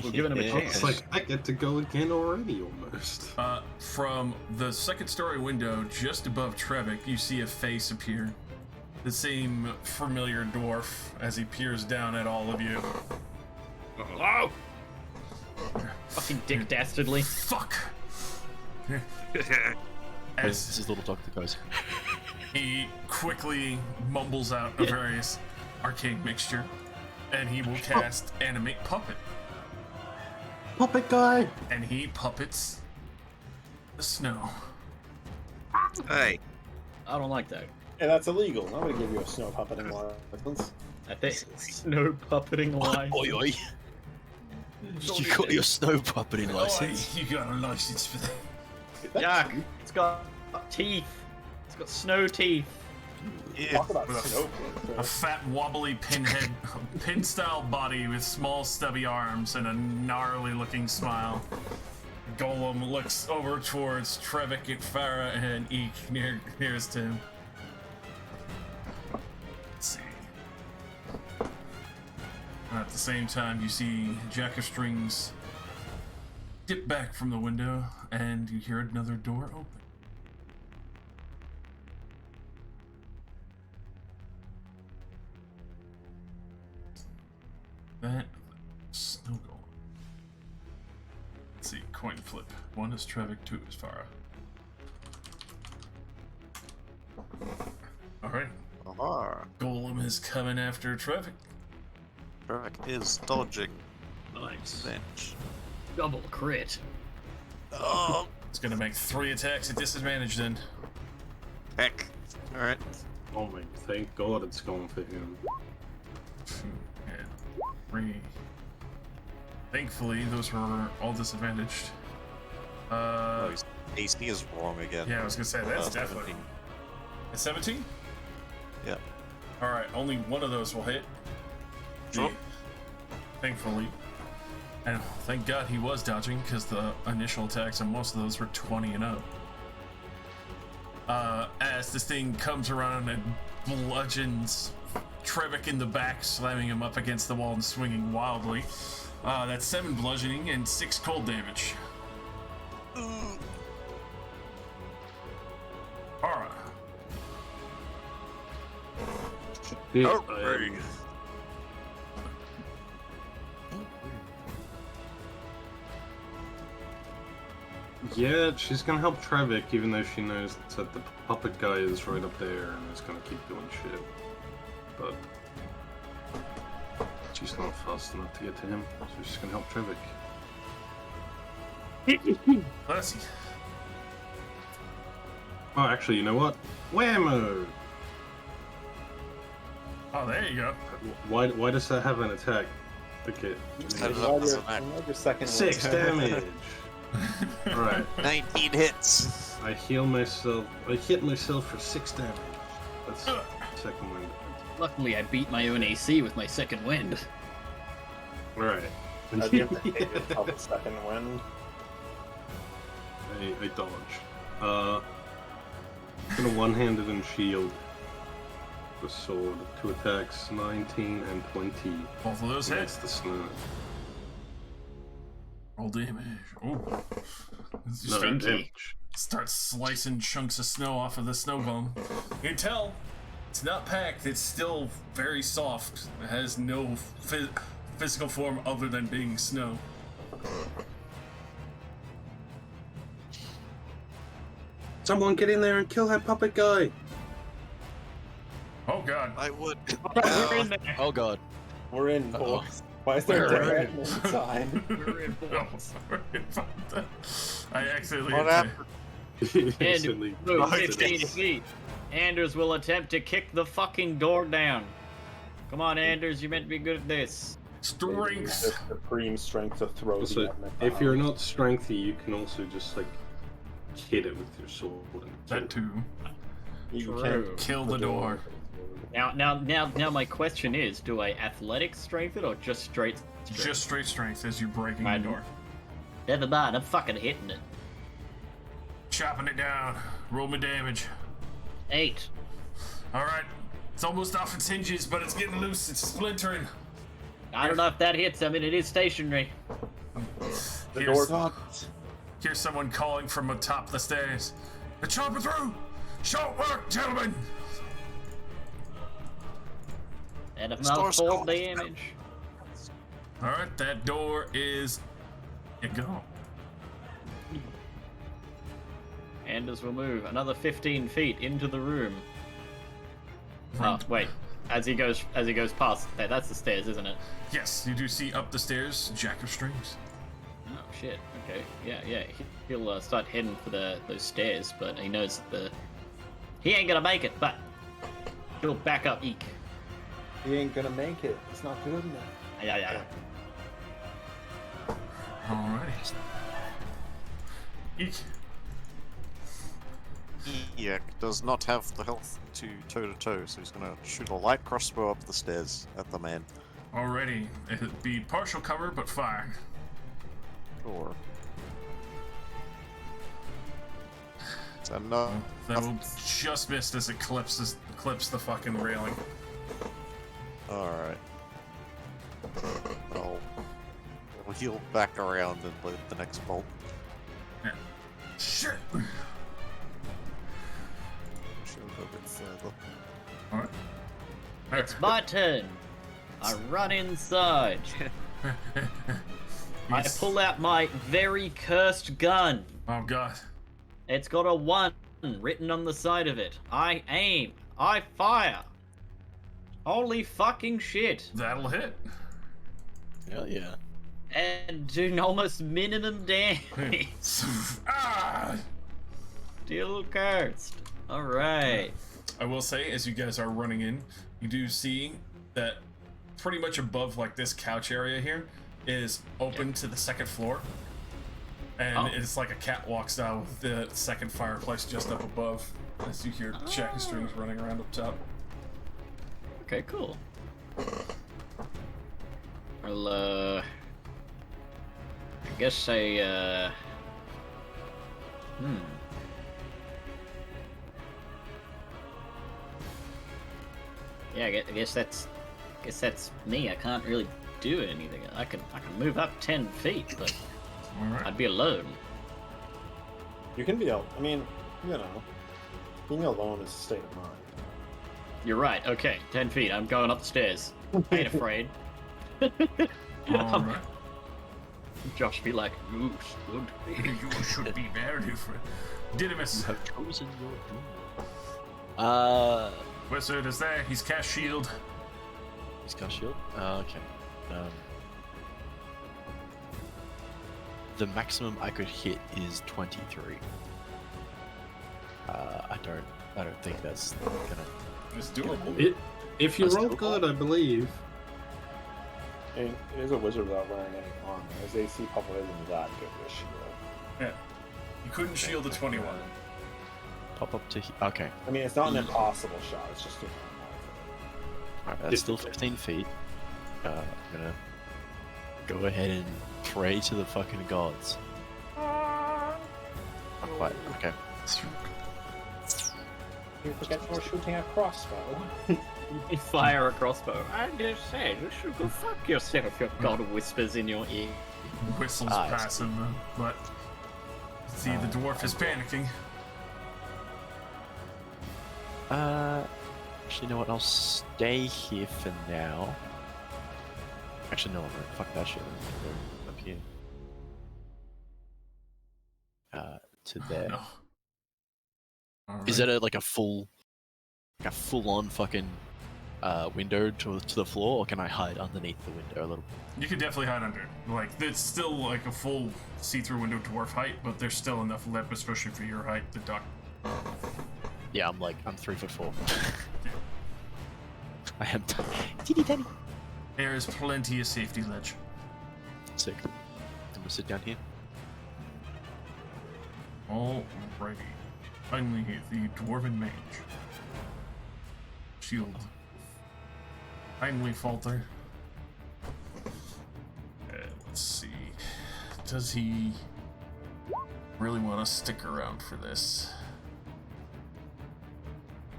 We're giving him a chance. It's like I get to go again already almost. From the second story window just above Trevik, you see a face appear. The same familiar dwarf as he peers down at all of you. Oh! Fucking dick dastardly. Fuck! This is little dog that goes. He quickly mumbles out a various arcane mixture, and he will cast Animate Puppet. Puppet guy! And he puppets the snow. Hey. I don't like that. And that's illegal. I'm gonna give you a snow puppeting license. I think snow puppeting line. Oi, oi. You got your snow puppeting license. You got a license for that. Yuck! It's got teeth. It's got snow teeth. Yeah. Talk about With a- snow. A fat, wobbly pinhead, pin-style body with small, stubby arms and a gnarly-looking smile. Golem looks over towards Trevik and Farah and Eek nearest him. Let's see. At the same time, you see Jack of Strings dip back from the window, and you hear another door open. That snow golem. Let's see, coin flip. One is Trevik, two is Farah. Alright, Aha. golem is coming after Trevik. Trevik is dodging. Nice. Bench. Double crit. Oh, It's gonna make 3 attacks at disadvantage then. heck. Alright. Oh my, thank God it's going for him. 2 and 3. Thankfully, those were all disadvantaged. Oh, his AC is wrong again. Yeah, I was gonna say, that's definitely... 17. It's 17? Yeah. Alright, only one of those will hit. Sure. Thankfully. And thank God he was dodging, because the initial attacks on most of those were 20 and up. as this thing comes around and bludgeons Trevik in the back, slamming him up against the wall and swinging wildly. That's 7 bludgeoning and 6 cold damage. Alright. Yeah, she's gonna help Trevik, even though she knows that the puppet guy is right up there and is gonna keep doing shit. But she's not fast enough to get to him, so she's gonna help Trevik. Let's see. Oh, actually, you know what? Whammo! Oh, there you go. Why does that have an attack? Okay. Set it up as an act. Your second 6 damage! Alright. 19 hits. I heal myself. I hit myself for 6 damage. That's second wind. Luckily, I beat my own AC with my second wind. Alright. As you have to hit yourself a second wind. I dodge. I'm gonna one-handed and shield the sword. 2 attacks, 19 and 20. Both of those That's hits. the snow. Roll damage. Oh. No, damage. Start slicing chunks of snow off of the snow bone. You can tell it's not packed, it's still very soft. It has no physical form other than being snow. Someone get in there and kill that puppet guy! Oh god. I would. We're in there. Oh god. We're in, Uh-oh. boys. Why is there We're a in. inside? We're in, Oh, boys. sorry about that. I accidentally What hit happened? Instantly Move busted 15 it. feet. Anders will attempt to kick the fucking door down. Come on, Anders, you meant to be good at this. Strength. The supreme strength to throw Also, the enemy if you're down. not strengthy, you can also just like hit it with your sword. That too. You True. can't Kill the door. Now, my question is: do I athletic strength it or just straight? Strength? Just straight strength as you're breaking My the door. Never mind. I'm fucking hitting it. Chopping it down. Roll me damage. 8. Alright. It's almost off its hinges, but it's getting loose. It's splintering. I don't know if that hits. I mean, it is stationary. The Here's- door knocked. Here's someone calling from atop the stairs. They're chopping through! Short work, gentlemen! And if This not door's full cold. damage. Alright, that door is... It go. Anders will move another 15 feet into the room. Oh, wait. As he goes past there, that's the stairs, isn't it? Yes, you do see up the stairs, Jack of Strings. Oh shit. Okay. Yeah. He'll start heading for those stairs, but he knows that he ain't gonna make it. But he'll back up. Eek. He ain't gonna make it. It's not good enough. Yeah. Alright. Eek. Eek does not have the health to toe-to-toe, so he's gonna shoot a light crossbow up the stairs at the man. Alrighty. It'd be partial cover, but fire. Sure. So no. That will just miss as it clips the fucking railing. Alright. I'll heal back around and load the next bolt. Shit! Should go a bit further. Alright. It's my turn. I run inside. I pull out my very cursed gun. Oh god. It's got a 1 written on the side of it. I aim. I fire. Holy fucking shit. That'll hit. Hell yeah. And do almost minimum damage. Ah! Still cursed. Alright. I will say, as you guys are running in, you do see that pretty much above like this couch area here is open to the second floor. And it's like a catwalk style with the second fireplace just up above as you hear Jack of Strings running around up top. Okay, cool. Well, I guess Yeah, I guess that's me. I can't really do anything. I can move up 10 feet, but All right. I'd be alone. You can be I mean, you know, being alone is a state of mind. You're right. Okay, 10 feet. I'm going up the stairs. I ain't afraid. All right. Josh be like, you should be. You should be very afraid. Didymus. have chosen your doom. Wizard is there. He's cast shield. He's got shield. Okay. The maximum I could hit is 23. I don't think that's gonna. It's doable. If you That's roll doable. good, I believe. I mean, it is a wizard without wearing any armor. His AC probably isn't that good with a shield. Yeah. You couldn't shield a 21. Pop up to. Okay. I mean, it's not an impossible shot. It's just too Alright, that's still 15 feet. I'm gonna go ahead and pray to the fucking gods. Not quite. Okay. You forget you're shooting a crossbow. You fire a crossbow. I just said, you should go fuck yourself. Your god whispers in your ear. Whistles Ah, I past him, but see, the dwarf is panicking. Actually, you know what? I'll stay here for now. Actually, no, I'm gonna fuck that shit. I'm gonna go up here. To there. No. Is that like a full on fucking window to the floor, or can I hide underneath the window a little? You could definitely hide under. Like, it's still like a full see-through window dwarf height, but there's still enough lip, especially for your height, to duck. Yeah, I'm 3'4". I am teeny tiny. There is plenty of safety ledge. Sick. I'm gonna sit down here. Alrighty. Finally, the dwarven mage. Shield. Finally falter. Let's see. Does he really want to stick around for this?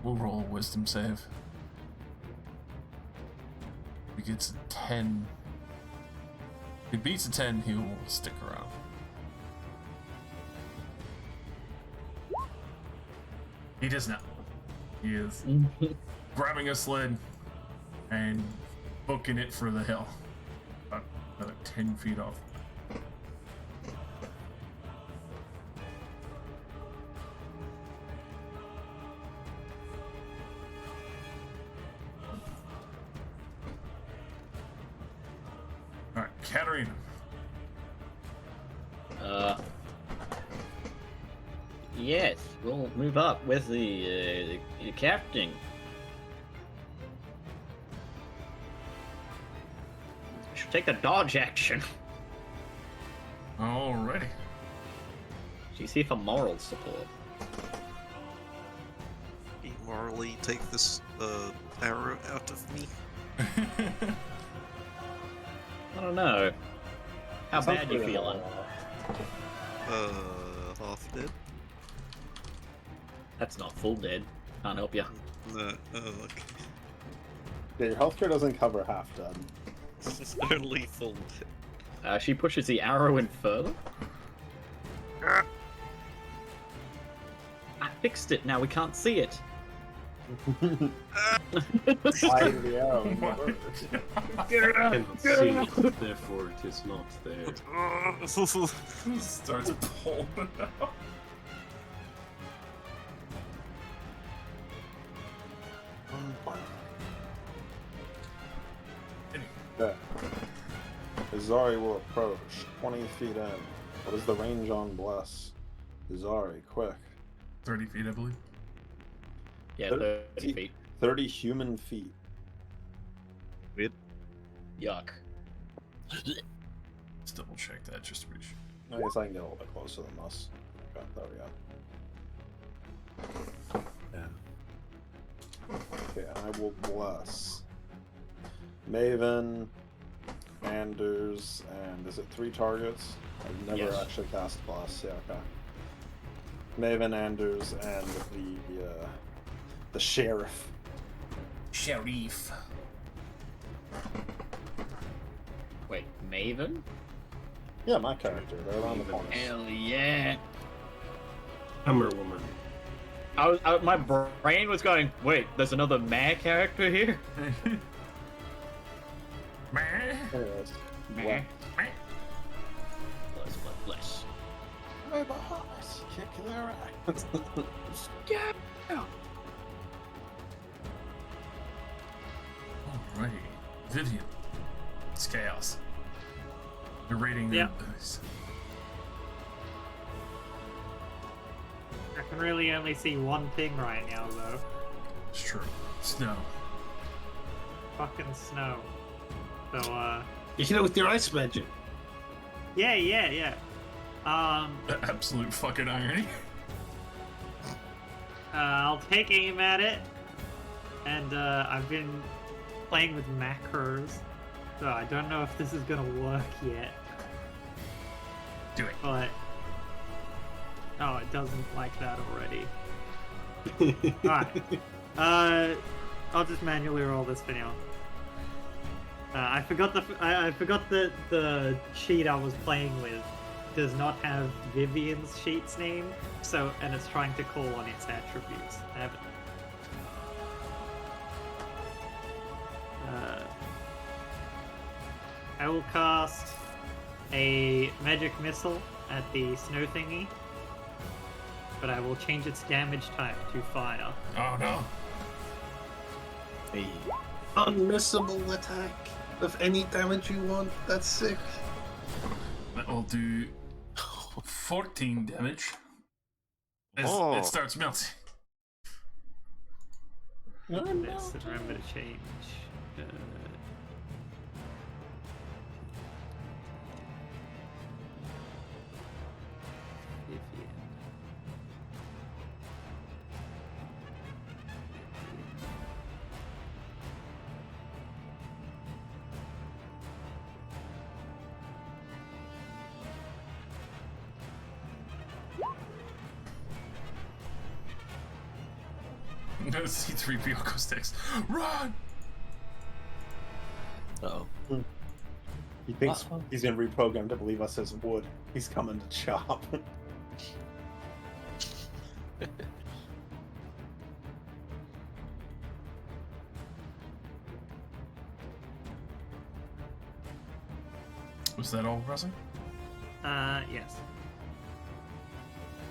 We'll roll a wisdom save. If he gets a 10. If he beats a 10, he will stick around. He does not. He is grabbing a sled and booking it for the hill. About another 10 feet off. Alright, Katarina. Yes, we'll move up with the captain. Should take the dodge action. Alrighty. She's here for moral support. Morally, take this arrow out of me. I don't know. How Sounds bad you pretty feeling? Half dead. That's not full dead. Can't help you. No, okay. Yeah, your healthcare doesn't cover half dead. It's only full dead. She pushes the arrow in further. I fixed it. Now we can't see it. Why the arrow? I cannot see it, therefore it is not there. Starts pulling out. Yeah. Izari will approach 20 feet in. What is the range on Bless? Izari, quick. 30 feet, I believe. Yeah, 30 feet. 30 human feet. Yuck. Let's double check that just to be sure. I guess I can get a little bit closer than this. Okay, there we go. Yeah. Okay, I will bless Maven, Anders, and is it 3 targets? I've never Yes. actually cast bless. Yeah, okay. Maven, Anders, and the sheriff. Sharif. Wait, Maven? Yeah, my character. They're around the corner. Hell yeah! Hammer Woman. My brain was going, wait, there's another Meh character here? Anyways, Meh. Bless. my Bahamas, kick their ass. Alrighty. Vivian. It's chaos. You're rating Yeah. those. I can really only see one thing right now, though. It's true. Snow. Fucking snow. So, You hit it with your ice magic. yeah. Absolute fucking irony. I'll take aim at it, and I've been playing with macros, so I don't know if this is gonna work yet. Do it. But it doesn't like that already. Alright. I'll just manually roll this for now. I forgot the sheet I was playing with does not have Vivian's sheet's name, and it's trying to call on its attributes. I haven't. I will cast a magic missile at the snow thingy, but I will change its damage type to fire. Oh no. Hey. Unmissable attack of any damage you want. That's sick. That will do 14 damage. As Oh. it starts melting. This, and remember to change. Vivian. No, C3PO goes next. Run! Uh-oh. He thinks he's been reprogrammed to believe us as wood. He's coming to chop. Was that all, Russell? Yes.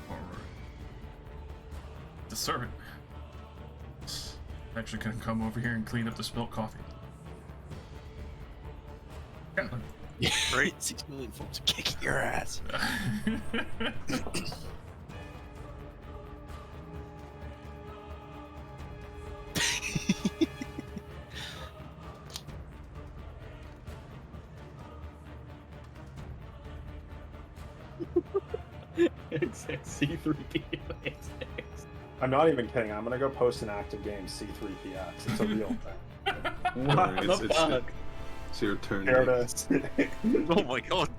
Alright. The servant. Actually gonna come over here and clean up the spilt coffee. Catlin. Yeah, right. 6 million folks kicking your ass. C3PO. I'm not even kidding. I'm gonna go post an active game C3PX. It's a real thing. What It's- the it's- fuck? It's your turn. There it is. Oh my god.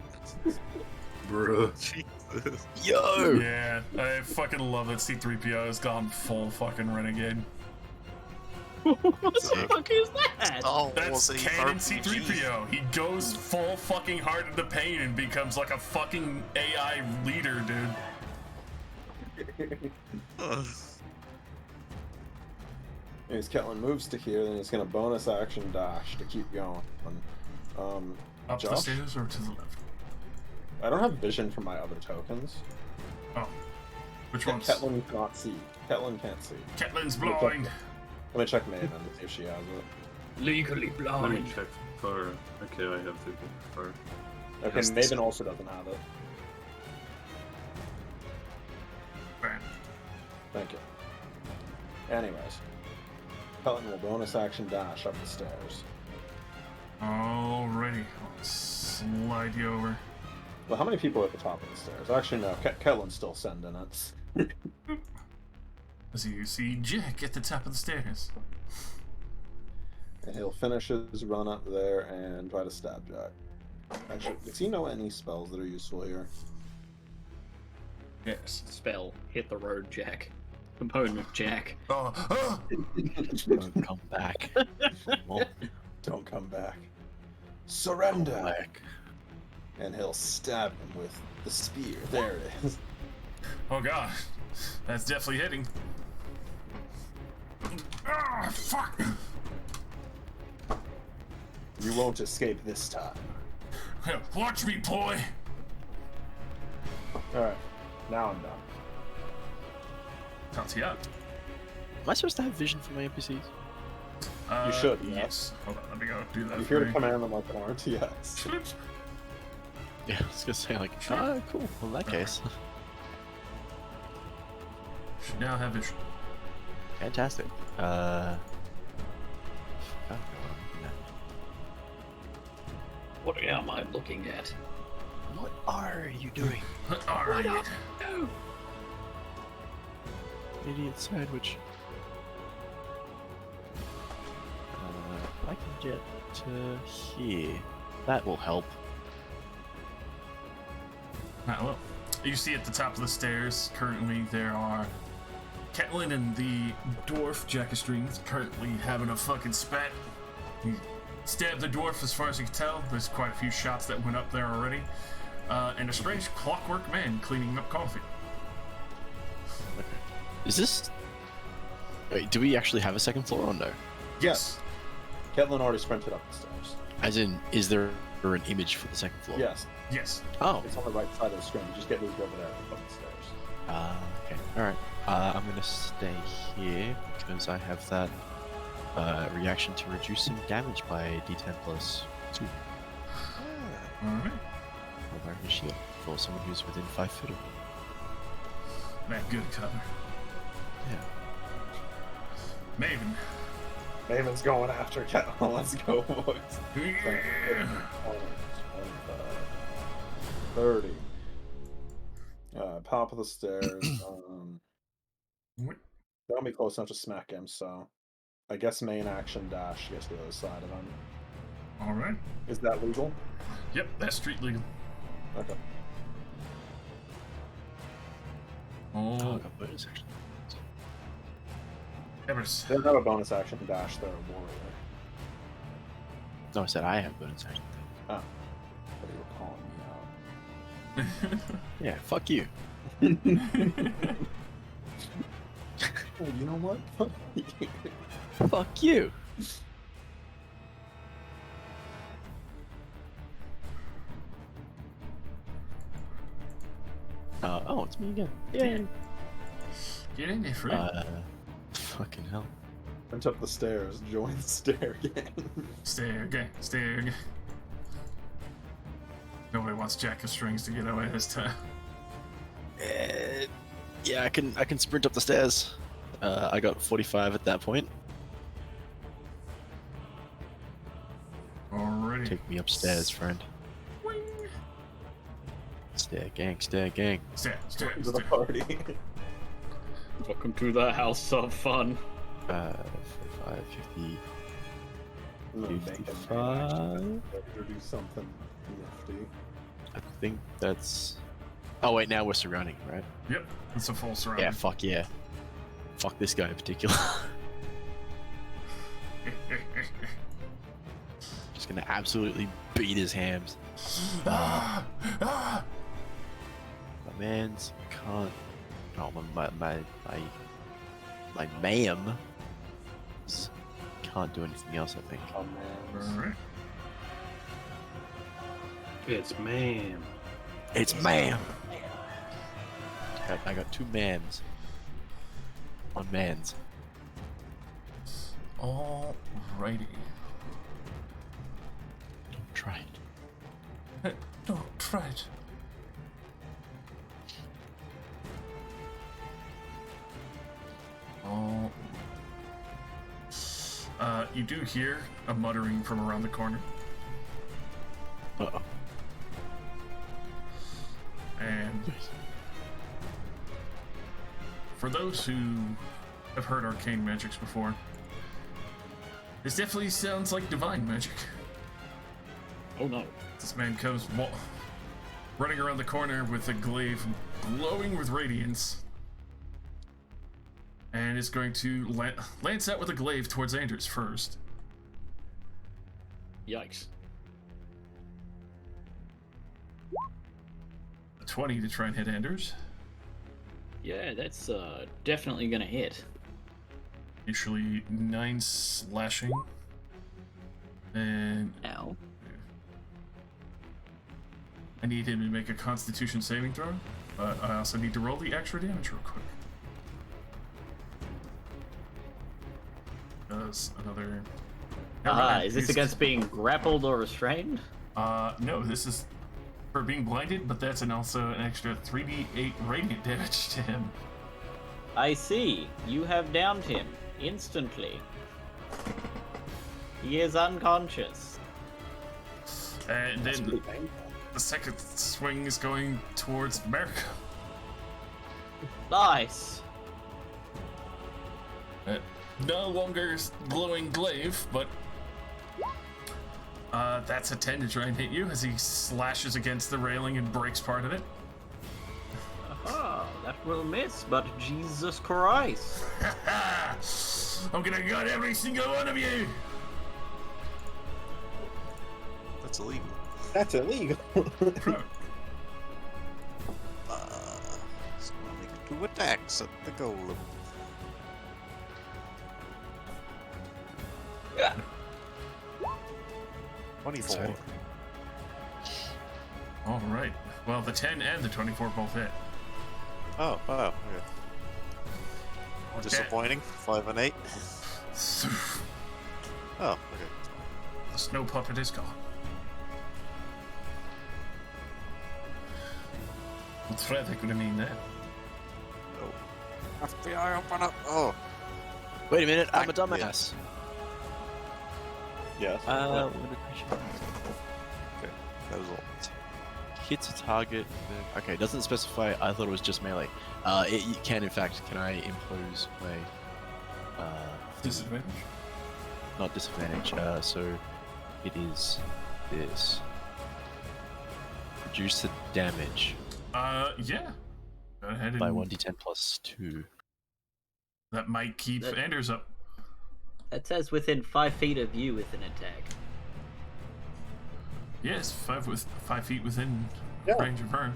Bruh. Jesus. Yo! Yeah, I fucking love that C3PO has gone full fucking renegade. What the fuck is that? Oh, That's was a canon RPG. C3PO. He goes full fucking hard into pain and becomes like a fucking AI leader, dude. Ugh. Anyways, Ketlin moves to here, then he's gonna bonus action dash to keep going. Up the Josh? stairs or to the left? I don't have vision for my other tokens. Oh. Which Yeah, one's? Ketlin cannot see. Ketlin can't see. Ketlin's blind. Let me check Maven to see if she has it. Legally Let me blind. check for. Okay, I have the for. Okay, Yes, Maven also doesn't have it. Bam. Thank you. Anyways, Ketlin will bonus action dash up the stairs. Alrighty. I'll slide you over. Well, how many people are at the top of the stairs? Actually, no. Ketlin's still sending it. As you see Jack at the top of the stairs. And he'll finish his run up there and try to stab Jack. Actually, does he know any spells that are useful here? Yes. Spell. Hit the road, Jack. opponent, Jack. Don't come back. Well, Don't come back. come Surrender. back. And he'll stab him with the spear. There it is. Oh god, that's definitely hitting. Ah, fuck! You won't escape this time. Watch me, boy! Alright, now I'm done. Tatsuya. Am I supposed to have vision for my NPCs? You should, Yes. Hold on, let me go do that If for you're to you. command them like an art, yes. Yeah, I was gonna say like, ah, cool. Well, in that case, Should now have vision. fantastic. I don't know what I'm looking What am I looking at? at. What are you doing, Alright. idiot sandwich? If I can get to here, that will help. Well, you see at the top of the stairs, currently there are Catelyn and the dwarf Jack of Strings currently having a fucking spat. He stabbed the dwarf as far as you can tell. There's quite a few shots that went up there already. And a strange clockwork man cleaning up coffee. Is this? Wait, do we actually have a second floor or no? Yes. Ketlin already sprinted up the stairs. As in, is there an image for the second floor? Yes. Yes. Oh. It's on the right side of the screen. You just get moved over there up the stairs. Okay. All right. I'm gonna stay here because I have that reaction to reduce some damage by D10 plus 2. Alright. While wearing a shield for someone who's within 5 feet of me. That good cover. Yeah. Maven. Maven's going after Ketlin. Let's go, boys. Yeah. 30. Top of the stairs. That'll be close enough to smack him, so I guess main action dash gets to the other side of him. Alright. Is that legal? Yep, that's street legal. Okay. Oh, I Oh, got bonus action. Evers. They don't have a bonus action dash, they're a warrior. No, I said I have bonus action. Oh. But you were calling me out. Yeah, fuck you. Oh, you know what? Fuck you. Oh, it's me again. Yay. Get in there, friend. Fucking hell. Went up the stairs, join the stair again. Stare again. Stare again. Nobody wants Jack of Strings to get away this time. Yeah, I can sprint up the stairs. I got 45 at that point. Alrighty. Take me upstairs, friend. Wing. Stair gang, stair gang. Stare, stare, To the stare. party. Welcome to the house of fun. 45, 50. I'm gonna make a main 55. action to do something nifty. I think that's. Oh wait, now we're surrounding, right? Yep, it's a full surround. Yeah, fuck yeah. Fuck this guy in particular. Just gonna absolutely beat his hams. Ah, ah. My man's can't. Oh, my ma'am can't do anything else, I think. Oh man. Alright. It's ma'am. It's ma'am! I got 2 mams. 1 man's. Alrighty. Don't try it. Don't try it. Oh. You do hear a muttering from around the corner, Uh-oh. and for those who have heard arcane magics before, this definitely sounds like divine magic. Oh no. This man comes running around the corner with a glaive glowing with radiance. and is going to lance out with a glaive towards Anders first. Yikes. A 20 to try and hit Anders. Yeah, that's definitely gonna hit. Initially 9 slashing. And Ow. I need him to make a Constitution saving throw, but I also need to roll the extra damage real quick. Does another... Is this against being grappled or restrained? No, this is for being blinded, but that's also an extra 3d8 radiant damage to him. I see. You have downed him instantly. He is unconscious. And then the second swing is going towards America. Nice. No longer glowing glaive, but that's a 10 to try and hit you as he slashes against the railing and breaks part of it. Aha, that will miss, but Jesus Christ. I'm gonna gut every single one of you! That's illegal. That's illegal. So I'll make 2 attacks at the golem. Yeah. 24. Sorry. Alright. Well, the 10 and the 24 both hit. Oh, wow. Okay. Disappointing. 5 and 8. Oh, okay. The snow puppet is gone. What's Frederick gonna mean there? Oh. FBI, open up. Oh. Wait a minute, I'm a Yeah. dumbass. Yes. Okay. That was all. Hits a target. Okay, it doesn't specify. I thought it was just melee. It can, in fact, can I impose my Disadvantage? not disadvantage? So it is this. Reduce the damage Yeah. Go ahead and by 1d10 plus 2. that might keep That- Anders up. That says within 5 feet of you with an attack. Yes, 5 feet within Yeah. range of her.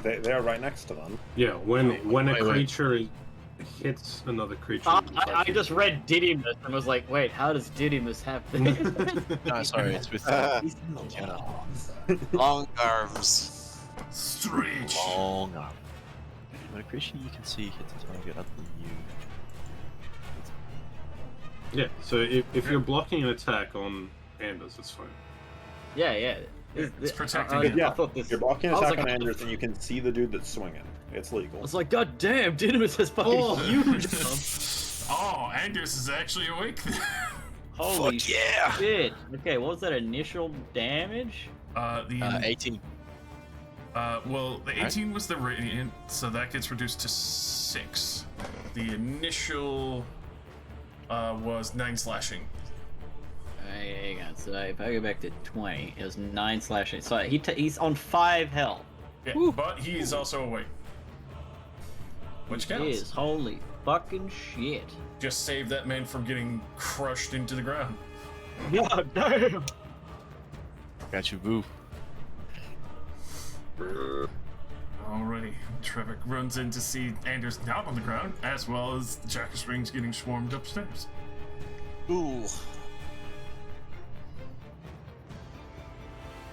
They're right next to them. Yeah, when a wait. creature hits another creature. I just read Didymus and was like, wait, how does Didymus have this? No, sorry, it's with counter. Long arms. Stretch! Long arm. When a creature you can see hits a target other than you. Yeah, so if you're blocking an attack on Anders, it's fine. yeah. It's protecting I him. Yeah, thought this. You're blocking an I was attack like, on Anders, and you can see the dude that's swinging. It's I legal. was like, God damn, Didymus has fucking huge. Oh, Anders is actually awake. Holy Fuck yeah! shit. Okay, what was that initial damage? The 18. well, the 18 was the radiant, so that gets reduced to 6. The initial was 9 slashing. Hang on, so if I go back to 20, it was 9 slashing. So he's on 5 health. Yeah, Woo. but he is also awake. Which He counts. is. Holy fucking shit. Just save that man from getting crushed into the ground. God damn. Got you, boo. Alrighty, Trevor runs in to see Anders not on the ground, as well as the Jack of Springs getting swarmed upstairs. Ooh.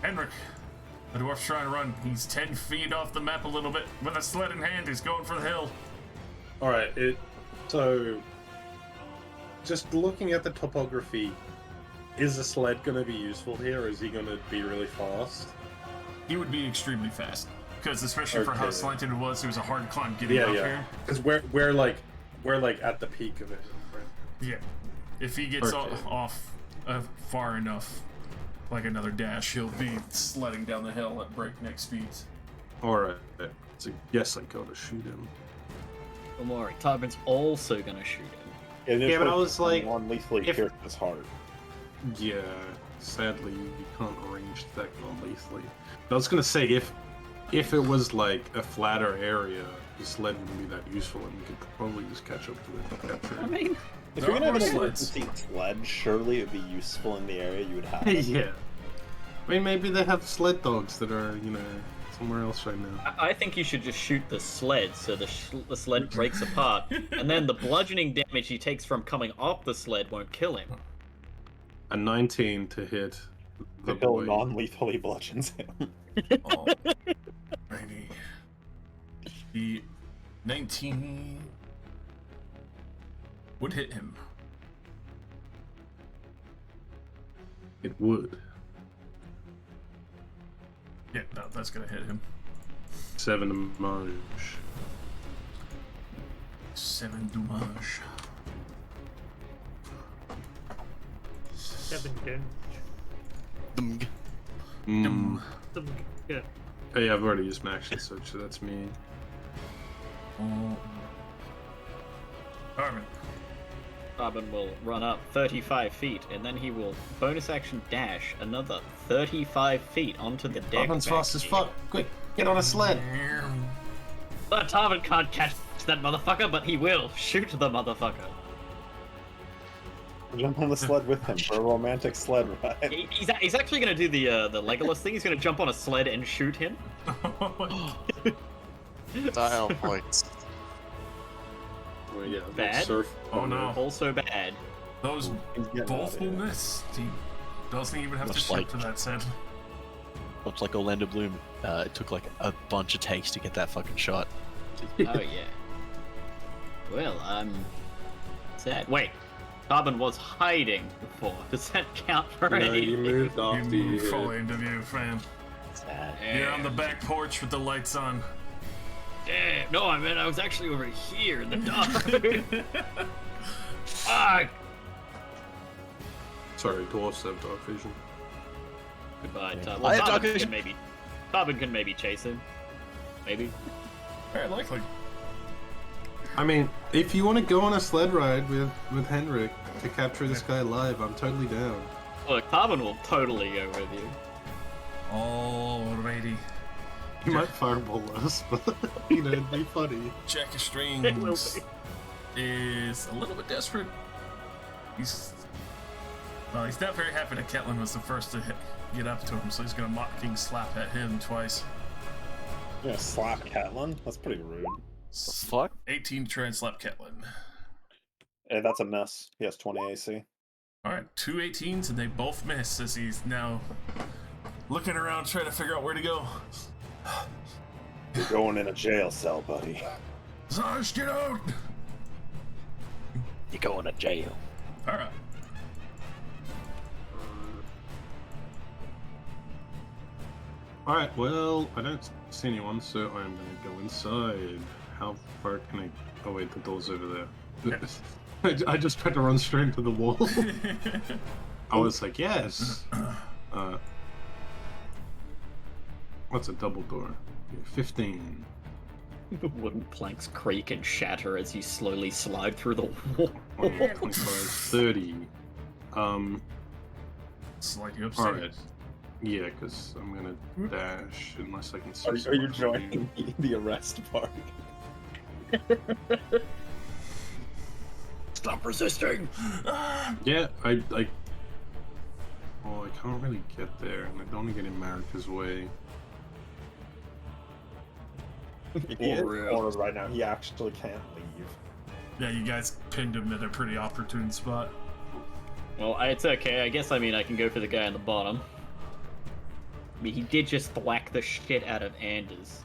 Henrik, the dwarf's trying to run. He's 10 feet off the map a little bit. With a sled in hand, he's going for the hill. Alright, so just looking at the topography, is a sled going to be useful here, or is he going to be really fast? He would be extremely fast. Because especially for how Okay. slanted it was a hard climb getting Yeah, up yeah. here. Because we're like at the peak of it. Right? Yeah. If he gets Okay. off far enough, like another dash, he'll be sledding down the hill at breakneck speeds. Alright, so yes, I gotta shoot him. Don't worry, Tyburn's also gonna shoot him. Yeah, but I was like, non-lethally if- pierce his heart. Yeah, sadly you can't range that non-lethally. I was gonna say, if if it was like a flatter area, the sled wouldn't be that useful, and you could probably just catch up to it and capture it. I mean, If There you're are gonna have an more emergency sled, surely it'd be useful in the area you would have. Yeah. I mean, maybe they have sled dogs that are, somewhere else right now. I think you should just shoot the sled so the sled breaks apart, and then the bludgeoning damage he takes from coming off the sled won't kill him. A 19 to hit the The bill boy. non-lethally bludgeons him. Alrighty. The 19 would hit him. It would. Yeah, that's gonna hit him. 7 damage. 7 damage. 7 damage. Mm. Yeah. Hey, I've already used my action search, so that's me. Armin. Carbon will run up 35 feet, and then he will bonus action dash another 35 feet onto the deck. Robin's back fast as here. fuck. Quick, get on a sled. But Tarvin can't catch that motherfucker, but he will shoot the motherfucker. Jump on the sled with him for a romantic sled ride. He's actually gonna do the Legolas thing. He's gonna jump on a sled and shoot him. Style points. Well, yeah, Bad? surf. Oh no. Also bad. Those He's getting both out will of here. miss. He doesn't even have to Much shoot like- to that set. Much like Orlando Bloom, it took like a bunch of takes to get that fucking shot. Oh yeah. Well, I'm sad. Wait, Carbon was hiding before. Does that count for No, anything? you moved You off move the. fully into view, fam. Sad. You're on the back porch with the lights on. Damn, no, I meant I was actually over here in the dark. Fuck. Sorry, dwarfs have dark vision. Goodbye, Yeah. Carbon. I have dark Carbon vision. can Carbon can maybe chase him. Maybe. Very likely. I mean, if you want to go on a sled ride with Henrik to capture this guy live, I'm totally down. Look, Carbon will totally go with you. Alrighty. He might fireball us, but it'd be funny. Jack of It will Strings is a little bit desperate. He's not very happy that Ketlin was the first to get up to him, so he's gonna mocking slap at him twice. You're gonna slap Catelyn? That's pretty rude. Fuck? 18 to try and slap Ketlin. Hey, that's a miss. He has 20 AC. Alright, 2 18s and they both miss as he's now looking around trying to figure out where to go. You're going in a jail cell, buddy. Zarsh, get out! You're going to jail. Alright. Alright, well, I don't see anyone, so I'm gonna go inside. How far can I... Oh wait, the door's over there. I just tried to run straight into the wall. I was like, yes! What's a double door? 15. Wooden planks creak and shatter as you slowly slide through the wall. 20, 25, 30. Slightly upset. Alright. Yeah, because I'm gonna dash unless I can see Are you someone. joining the arrest party? Stop resisting! Yeah, I can't really get there, and I don't want to get in Marika's way. He is real. cornered right now. He actually can't leave. Yeah, you guys pinned him at a pretty opportune spot. Well, it's okay. I guess, I can go for the guy on the bottom. I mean, he did just thwack the shit out of Anders.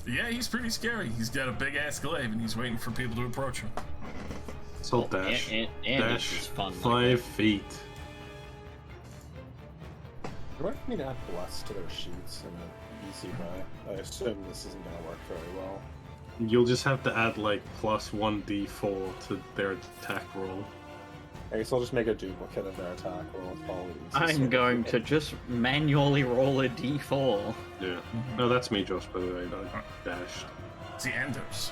Yeah, he's pretty scary. He's got a big ass glaive and he's waiting for people to approach him. So dash. Anders Dash is fun. 5 feet. Do I need to add bless to their sheets in an easy way? I assume this isn't going to work very well. You'll just have to add like plus 1d4 to their attack roll. I guess I'll just make a duplicate of their attack roll. It's probably the easiest way I'm to going do to it. just manually roll a d4. Yeah. No, that's me, Josh, by the way. I dashed. It's the Anders.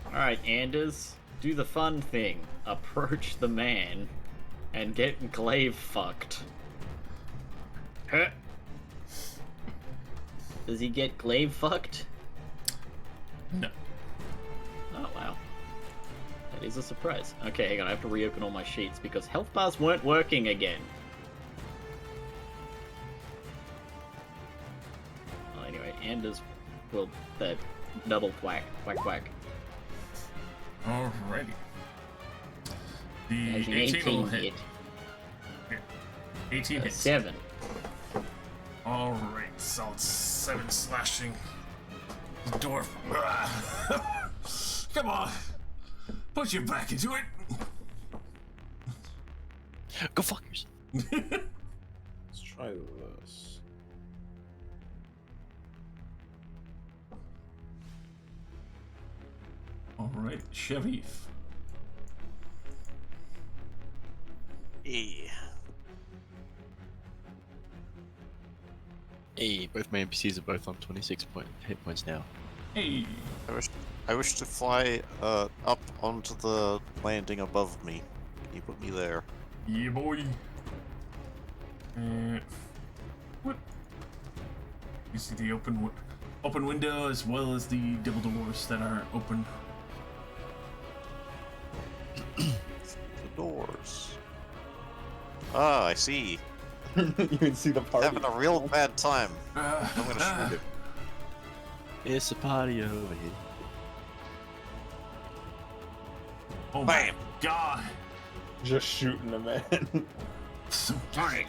Alright, Anders, do the fun thing. Approach the man and get glaive fucked. Huh. Does he get glaive fucked? No. Oh, wow. That is a surprise. Okay, hang on, I have to reopen all my sheets because health bars weren't working again. Well, anyway, Anders will the double whack, whack, whack. Alrighty. The Has an 18 will hit. hit. 18 hits. 7. Alright, so it's 7 slashing. The dwarf. Come on. Put your back into it. Go fuck yourself. Let's try this. Alright, Chevy. Hey, both my NPCs are both on 26 hit points now. Hey. I wish to fly up onto the landing above me. Can you put me there? Yeah, boy. What? You see the open window as well as the double doors that are open. The doors. Ah, I see. You can see the party. Having a real bad time. I'm gonna shoot him. It's a party over here. Oh Bam! my god! Just shooting a man. So darn.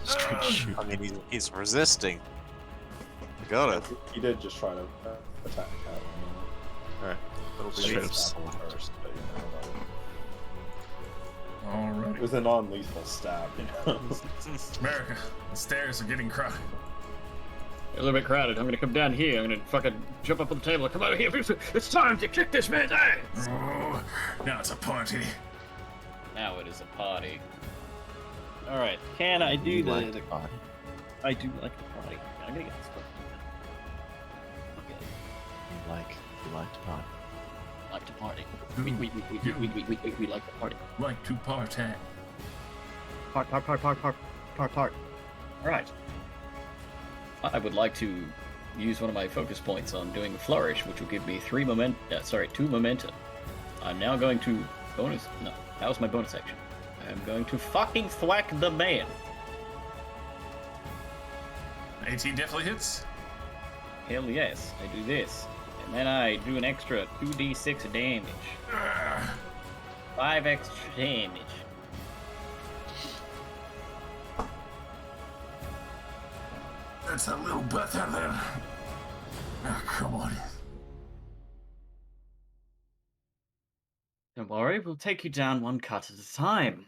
Straight shoot. I mean, he's resisting. I got it. He did just try to attack Alright. That'll be Straight it. up slam. first, but you know, Alright. it was a non-lethal stab, you know. America, the stairs are getting crowded. A little bit crowded. I'm gonna come down here. I'm gonna fucking jump up on the table. Come over here. It's time to kick this man's ass. Oh, now it's a party. Now it is a party. All right. Can I do the? Like the party. I do like the party. I'm gonna get this book. Okay. You like to party. Like to party. We like to party. Like to party. Part. All right. I would like to use one of my focus points on doing a flourish, which will give me 2 momentum. I'm now going to bonus. No, that was my bonus action. I'm going to fucking thwack the man. 18 definitely hits. Hell yes, I do this, and then I do an extra 2d6 damage. 5 extra damage. That's a little better than. Oh, come on. Don't worry, we'll take you down one cut at a time.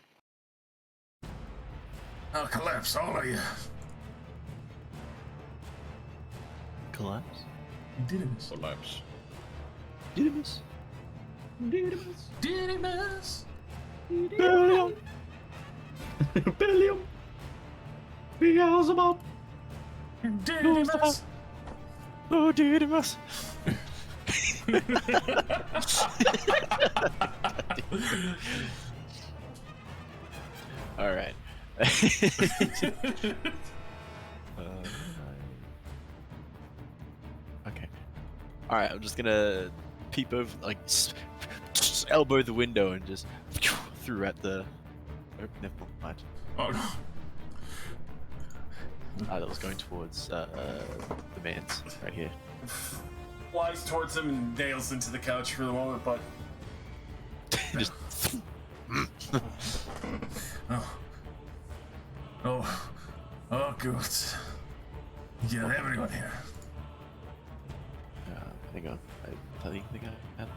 I'll collapse all of you. Collapse? Didymus. Collapse. Didymus? Didymus. Didymus! Bellium. Bellium. Beelzebub. Didymus! Oh, Didymus! Alright. Okay. Alright, I'm just gonna peep over, like, elbow the window and just through at the. Oh, never mind. Oh no. That was going towards the man's right here. Flies towards him and nails into the couch for the moment, but. Just. Oh, good. Yeah, everyone here. Hang on. I think I have.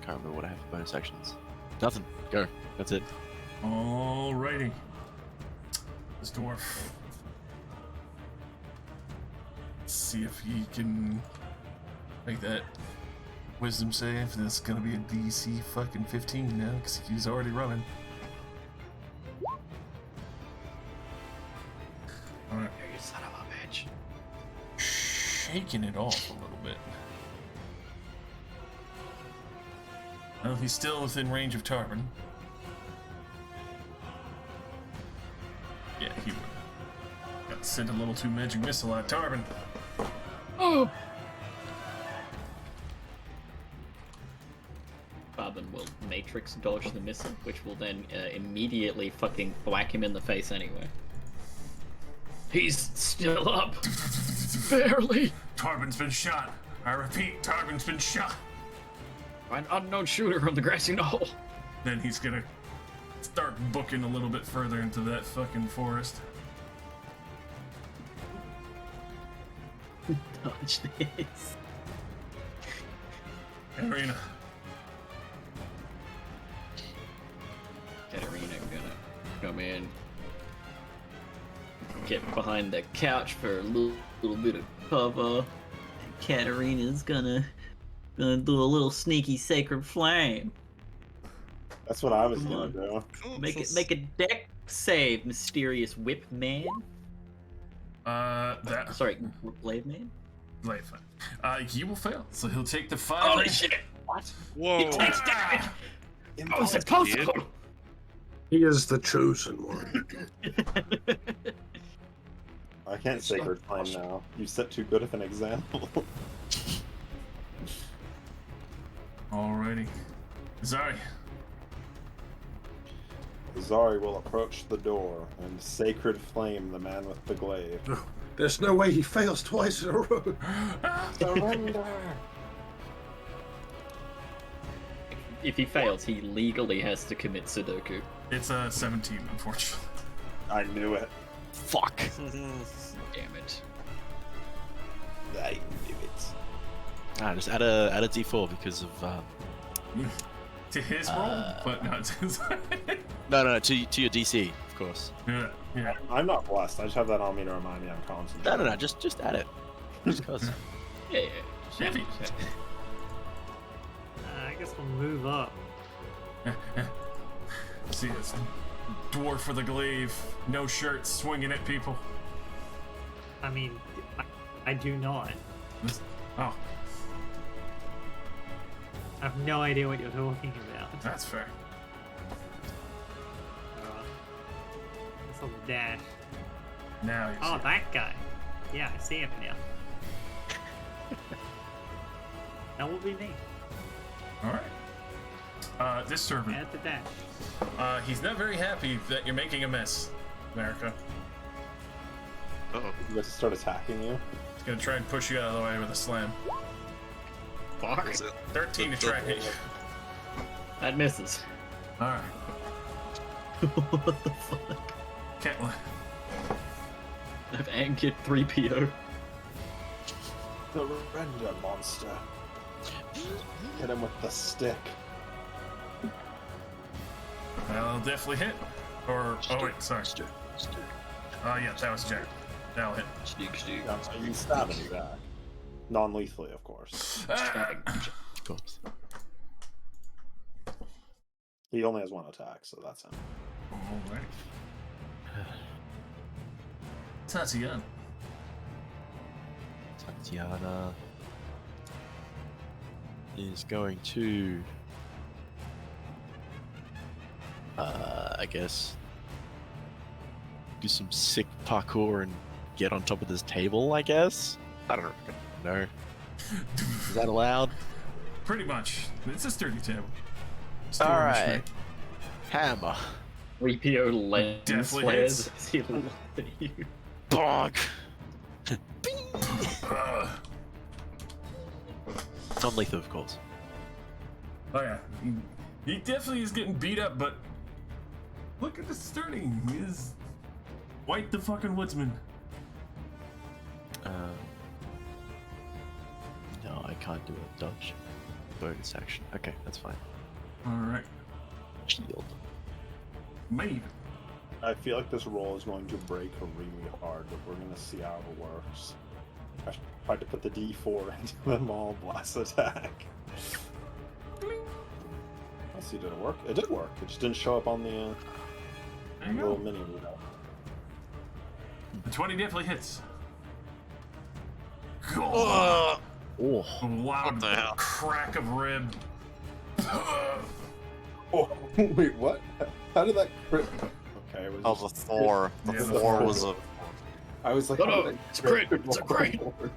Can't remember what I have for bonus actions. Nothing. Go. That's it. Alrighty. This dwarf. Let's see if he can make that wisdom save. That's gonna be a DC fucking 15 now, because he's already running. Alright. You son of a bitch. Shaking it off a little bit. Well, he's still within range of Tarvin. Yeah, he would. Got sent a little too magic missile at Tarbin. Oh! Barbin will matrix dodge the missile, which will then immediately fucking whack him in the face anyway. He's still up. Barely. Tarbin's been shot. I repeat, Tarbin's been shot. By an unknown shooter on the grassy knoll. Then he's gonna start booking a little bit further into that fucking forest. Dodge this. Katarina. Katarina gonna come in, get behind the couch for a little bit of cover. Katarina's gonna do a little sneaky sacred flame. That's what I was gonna do. Make a deck save, mysterious whip man. Sorry, blade man. Blade fine. He will fail, so he'll take the 5. Holy shit! What? Whoa! He takes damage. How is it possible? He is the chosen one. I can't sacred flame now. You set too good of an example. Alrighty. Zari. Zari will approach the door and sacred flame the man with the glaive. There's no way he fails twice in a row. Surrender! If he fails, he legally has to commit Sudoku. It's a 17, unfortunately. I knew it. Fuck. Damn it. I knew it. Just add a D4 because of To his roll, but not to his. no, to your DC, of course. Yeah. I'm not blessed. I just have that on me to remind me I'm concentrating. No, just add it. Just cause. Yeah. I guess we'll move up. See this dwarf with a glaive, no shirt, swinging at people. I mean, I do not. Oh, I have no idea what you're talking about. that's fair. It's on the dash. Now you Oh, see. that guy. Yeah, I see him now. That will be me. All right. This servant. At the dash. He's not very happy that you're making a mess, America. Uh-oh. You guys start attacking you. He's gonna try and push you out of the way with a slam. Fuck. Is it 13 to try and hit you. That misses. All right. What the fuck? Can't lie. I've anchored 3PO. Surrender, monster. Hit him with the stick. Well, I'll definitely hit. Or, oh wait, sorry. Yeah, that was Jack. That'll hit. Yeah, so you stab him back. Non-lethally, of course. Of course. He only has one attack, so that's him. Alright. Tatiana. Tatiana is going to, I guess, do some sick parkour and get on top of this table, I guess? I don't know. Is that allowed? Pretty much. It's a sturdy table. Alright. Hammer. 3PO lens Definitely flares hits. as he looks at you. Bonk! Non-lethal, of course. Oh yeah. He definitely is getting beat up, but look at the sturdy. He is White the fucking woodsman. No, I can't do a dodge. Bonus action. Okay, that's fine. Alright. Shield. Maybe. I feel like this roll is going to break really hard, but we're gonna see how it works. I tried to put the D4 into them all blast attack. Let's see, did it work? It did work. It just didn't show up on the There you little go. mini readout. The 20 definitely hits. Oh, Oh, Loud What the hell? crack of rib. Oh, wait, what? How did that crit? Okay, it was oh, the Thor. The Yeah, the Thor Thor. was a. I was like, No, how no, did I it's a crit, roll it's a crit. lower number?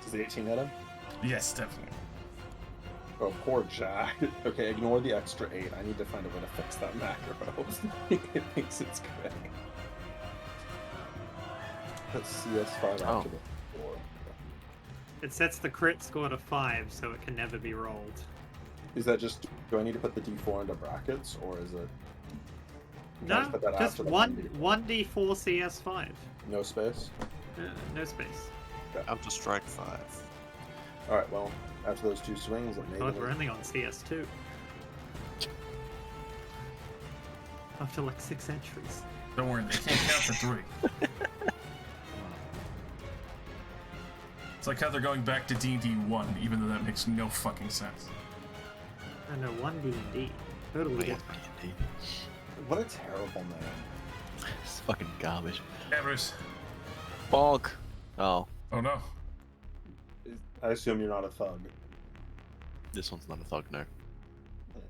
Does the 18 hit him? Yes, definitely. Oh, poor Jack. Okay, ignore the extra 8. I need to find a way to fix that macro. It thinks it's crit. That's CS5 Oh. after the 4. It sets the crit score to 5, so it can never be rolled. Is that just, do I need to put the D4 into brackets, or is it... Can I No, put that just after the 1d4 CS5. No space? No space. I'm to strike 5. Alright, well, after those 2 swings, it may... God, we're only on CS2. After like 6 entries. Don't worry, they can't count to 3. It's like how they're going back to D&D 1, even though that makes no fucking sense. I know, 1D&D. Totally different. What a terrible name. It's fucking garbage. Everest. Bonk. Oh, Oh no. I assume you're not a thug. this one's not a thug, no.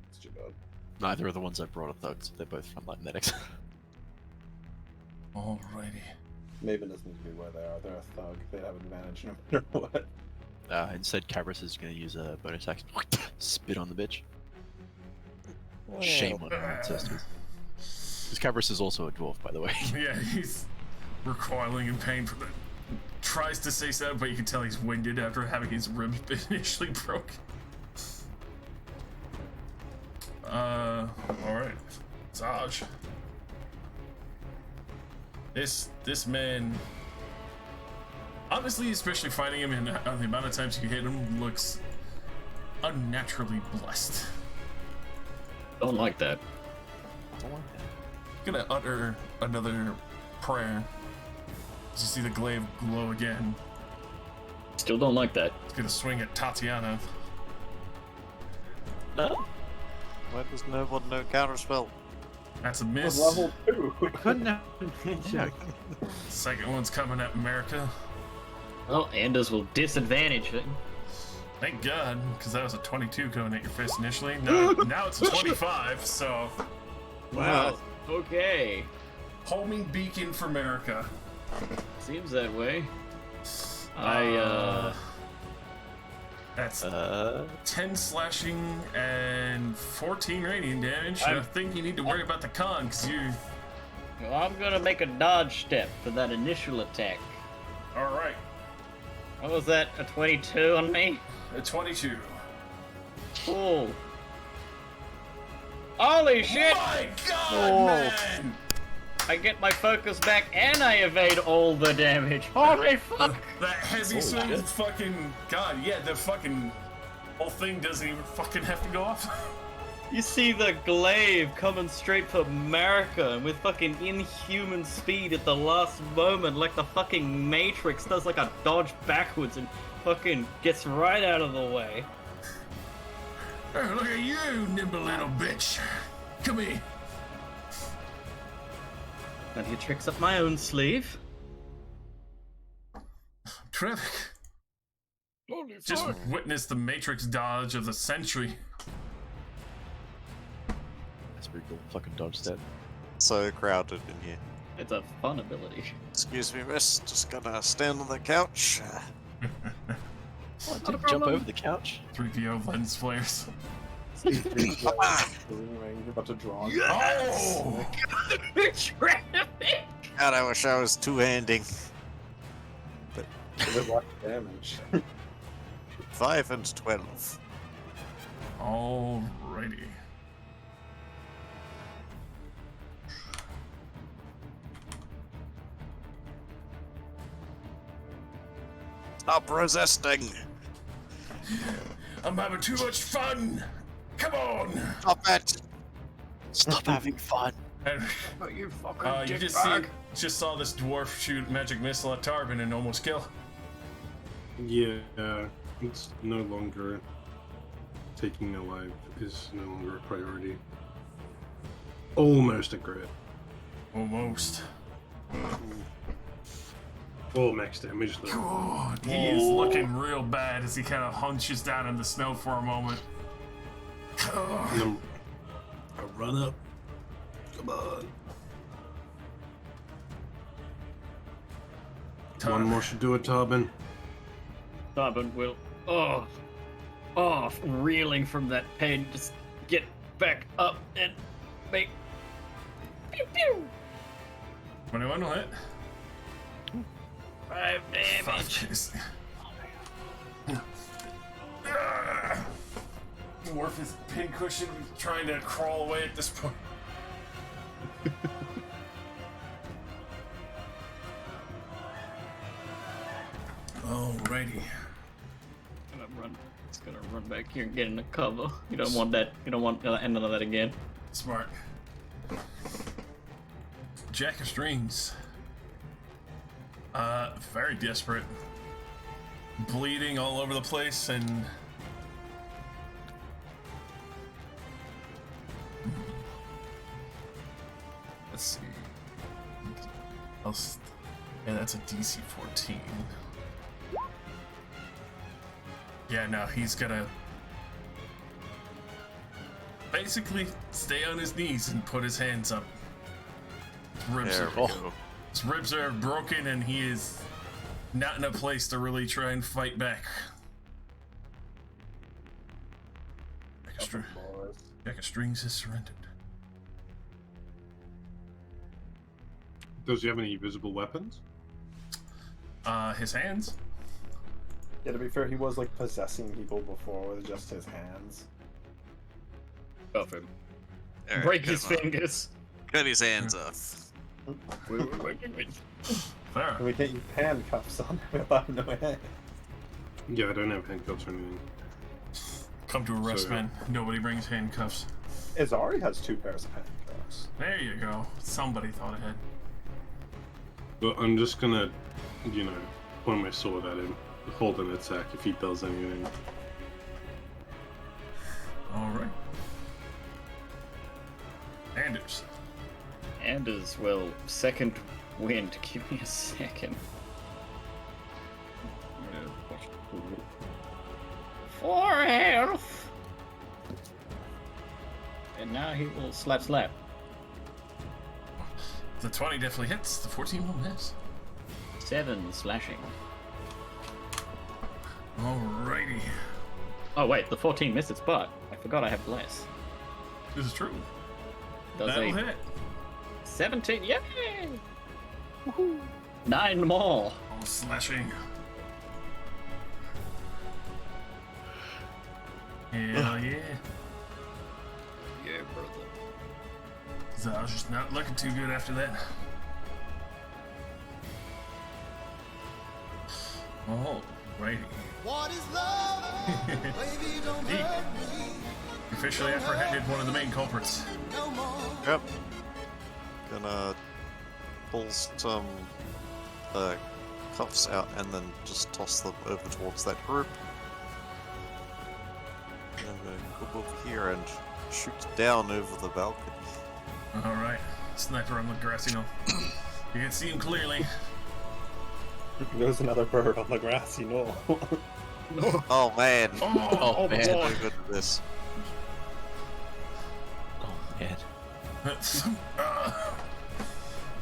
It's too bad. Neither of the ones I brought are thugs. They're both frontline medics. Alrighty. Maven doesn't need to be where they are. They're a thug. They have advantage no matter what. Instead, Cabras is going to use a bonus action. Spit on the bitch. Shame on our ancestors. Because Cabras is also a dwarf, by the way. Yeah, he's recoiling in pain from the... Tries to say so, but you can tell he's winded after having his ribs initially broken. Alright. Zaj. This man... Honestly, especially fighting him and the amount of times you hit him, looks unnaturally blessed. Don't like that. Gonna utter another prayer. As you see the glaive glow again. Still don't like that. He's gonna swing at Tatiana. No? Why does no one know counterspell? That's a miss. Level 2. Couldn't have mentioned. Second one's coming at America. Well, Anders will disadvantage it. Thank God, because that was a 22 coming at your face initially. No, now it's a 25, so... Wow. Okay. Homing beacon for America. Seems that way. That's 10 slashing and 14 radiant damage. I think you need to worry about the con, because you... Well, I'm gonna make a dodge step for that initial attack. Alright, What was that? A 22 on me? a 22. Cool. Holy shit! My God, man! I get my focus back and I evade all the damage. Holy fuck! That hezzy swing fucking... God, yeah, the fucking... whole thing doesn't even fucking have to go off. You see the glaive coming straight for America and with fucking inhuman speed at the last moment, like the fucking Matrix does like a dodge backwards and fucking gets right out of the way. Oh, look at you, nimble little bitch. Come here. Got a few tricks up my own sleeve. Terrific. Just witnessed the Matrix dodge of the century. That's pretty cool. Fucking dodge step. So crowded in here. It's a fun ability. Excuse me, miss. Just gonna stand on the couch. What, did he jump over the couch? 3PO lens flares. You're about to draw. Oh! God, I wish I was two-handing. With what damage? 5 and 12. Alrighty. Stop resisting. I'm having too much fun. Come on. Stop it. Stop having fun. And, You fucking you just saw this dwarf shoot magic missile at Tarvin and almost kill. Yeah, it's no longer taking a life is no longer a priority. Almost a crit. Almost. Full max damage though. God, he is looking real bad as he kind of hunches down in the snow for a moment. And then I run up, got Come on. Tar- One more should do it, Tarbin. Tarbin will, reeling from that pain, just get back up and make pew pew. 21 will hit. 5 damage. Dwarf is pincushion, trying to crawl away at this point. Alrighty. It's gonna run back here and get in the cover. You don't want that. You don't want none of that again. Smart. Jack of Strings. Very desperate. Bleeding all over the place and... Let's see. Yeah, that's a DC 14. Yeah, no, he's gonna basically stay on his knees and put his hands up. There we go. His ribs are broken and he is not in a place to really try and fight back. Jack of Strings has surrendered. Does he have any visible weapons? His hands? Yeah, to be fair, he was like possessing people before with just his hands. Off him. Alright, Break come his on. fingers. Cut his hands off. Fair. And we can't use handcuffs on him without no hands. Yeah, I don't have handcuffs or anything. Come to arrest, So- man. Nobody brings handcuffs. Izari has 2 pairs of handcuffs. There you go. Somebody thought ahead. But I'm just gonna, point my sword at him, hold an attack if he does anything. Alright. Anders. Anders will second wind. Give me a second. 4 health. And now he will slap. The 20 definitely hits. The 14 will miss. 7 slashing. Alrighty. Oh wait, the 14 misses, but I forgot I have less. This is true. Does That'll a hit. 17? Yay! Woohoo! 9 more. Oh, slashing. Hell yeah. Yeah, brother. Zal's just not looking too good after that. Alrighty. What is love? Baby, don't He hurt me officially apprehended one of the main culprits. no more. Yep. Gonna pull some cuffs out and then just toss them over towards that group. And I'm gonna go over here and shoot down over the balcony. Alright. Sniper on the grassy knoll. You can see him clearly. There's another bird on the grassy knoll. Oh man! Oh, man. I'm good at this. Oh man.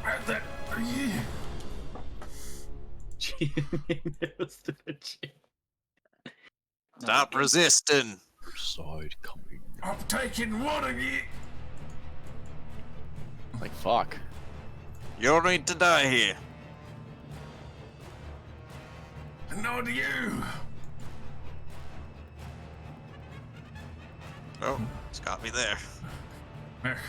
Right there. Yeah. Jimmy knows the shit. Stop resisting! Side coming. I'm taking one of you. Like fuck. You don't need to die here. No to you. Oh, it's got me there. There.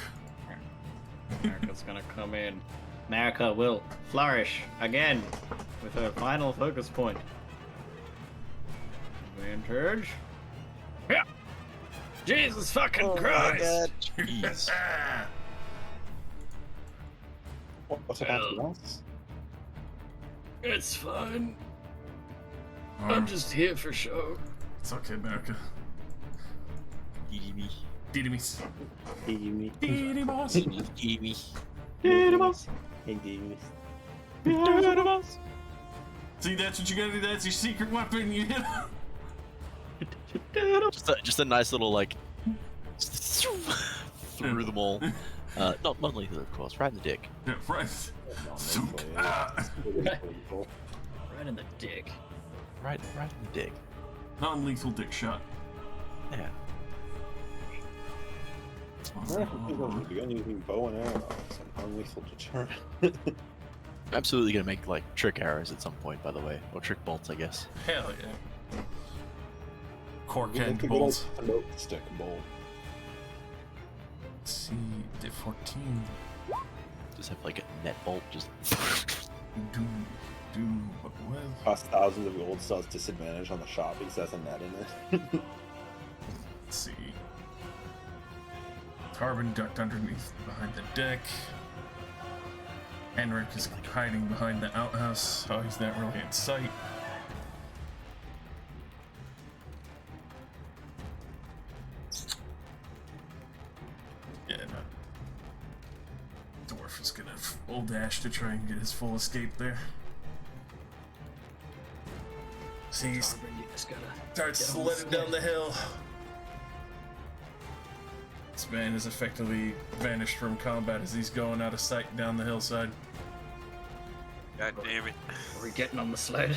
America's gonna come in. America will flourish again with her final focus point. Advantage. Yeah. Jesus fucking Christ! Jeez. What's happening else? It's fine. I'm Alright. just here for show. It's okay, America. Gimme. Didimis. Gimme. Didimos. Gimme. See, that's what you gotta do. That's your secret weapon. You hit. Just a nice little like through them all. Not non-lethal, of course. Right in the dick. Yeah, right. Zook. Ah. Right in the dick. Right in the dick. Non-lethal dick shot. Yeah. You're using bow and arrows and non-lethal deterrent. Absolutely gonna make like trick arrows at some point, by the way, or trick bolts, I guess. Hell yeah. Cork end Make a bolts. good smoke stick bolt. Let's see, did 14. Just have like a net bolt, just. Do what with? Cost thousands of gold, still has disadvantage on the shot because that's a net in it. Let's see. Carbon ducked underneath behind the deck. Henrik is hiding behind the outhouse, so he's not really in sight. Yeah, no. Dwarf is gonna full dash to try and get his full escape there. See, he's starts sledding down the hill. This man is effectively vanished from combat as he's going out of sight down the hillside. God damn it. Are we getting on the sled?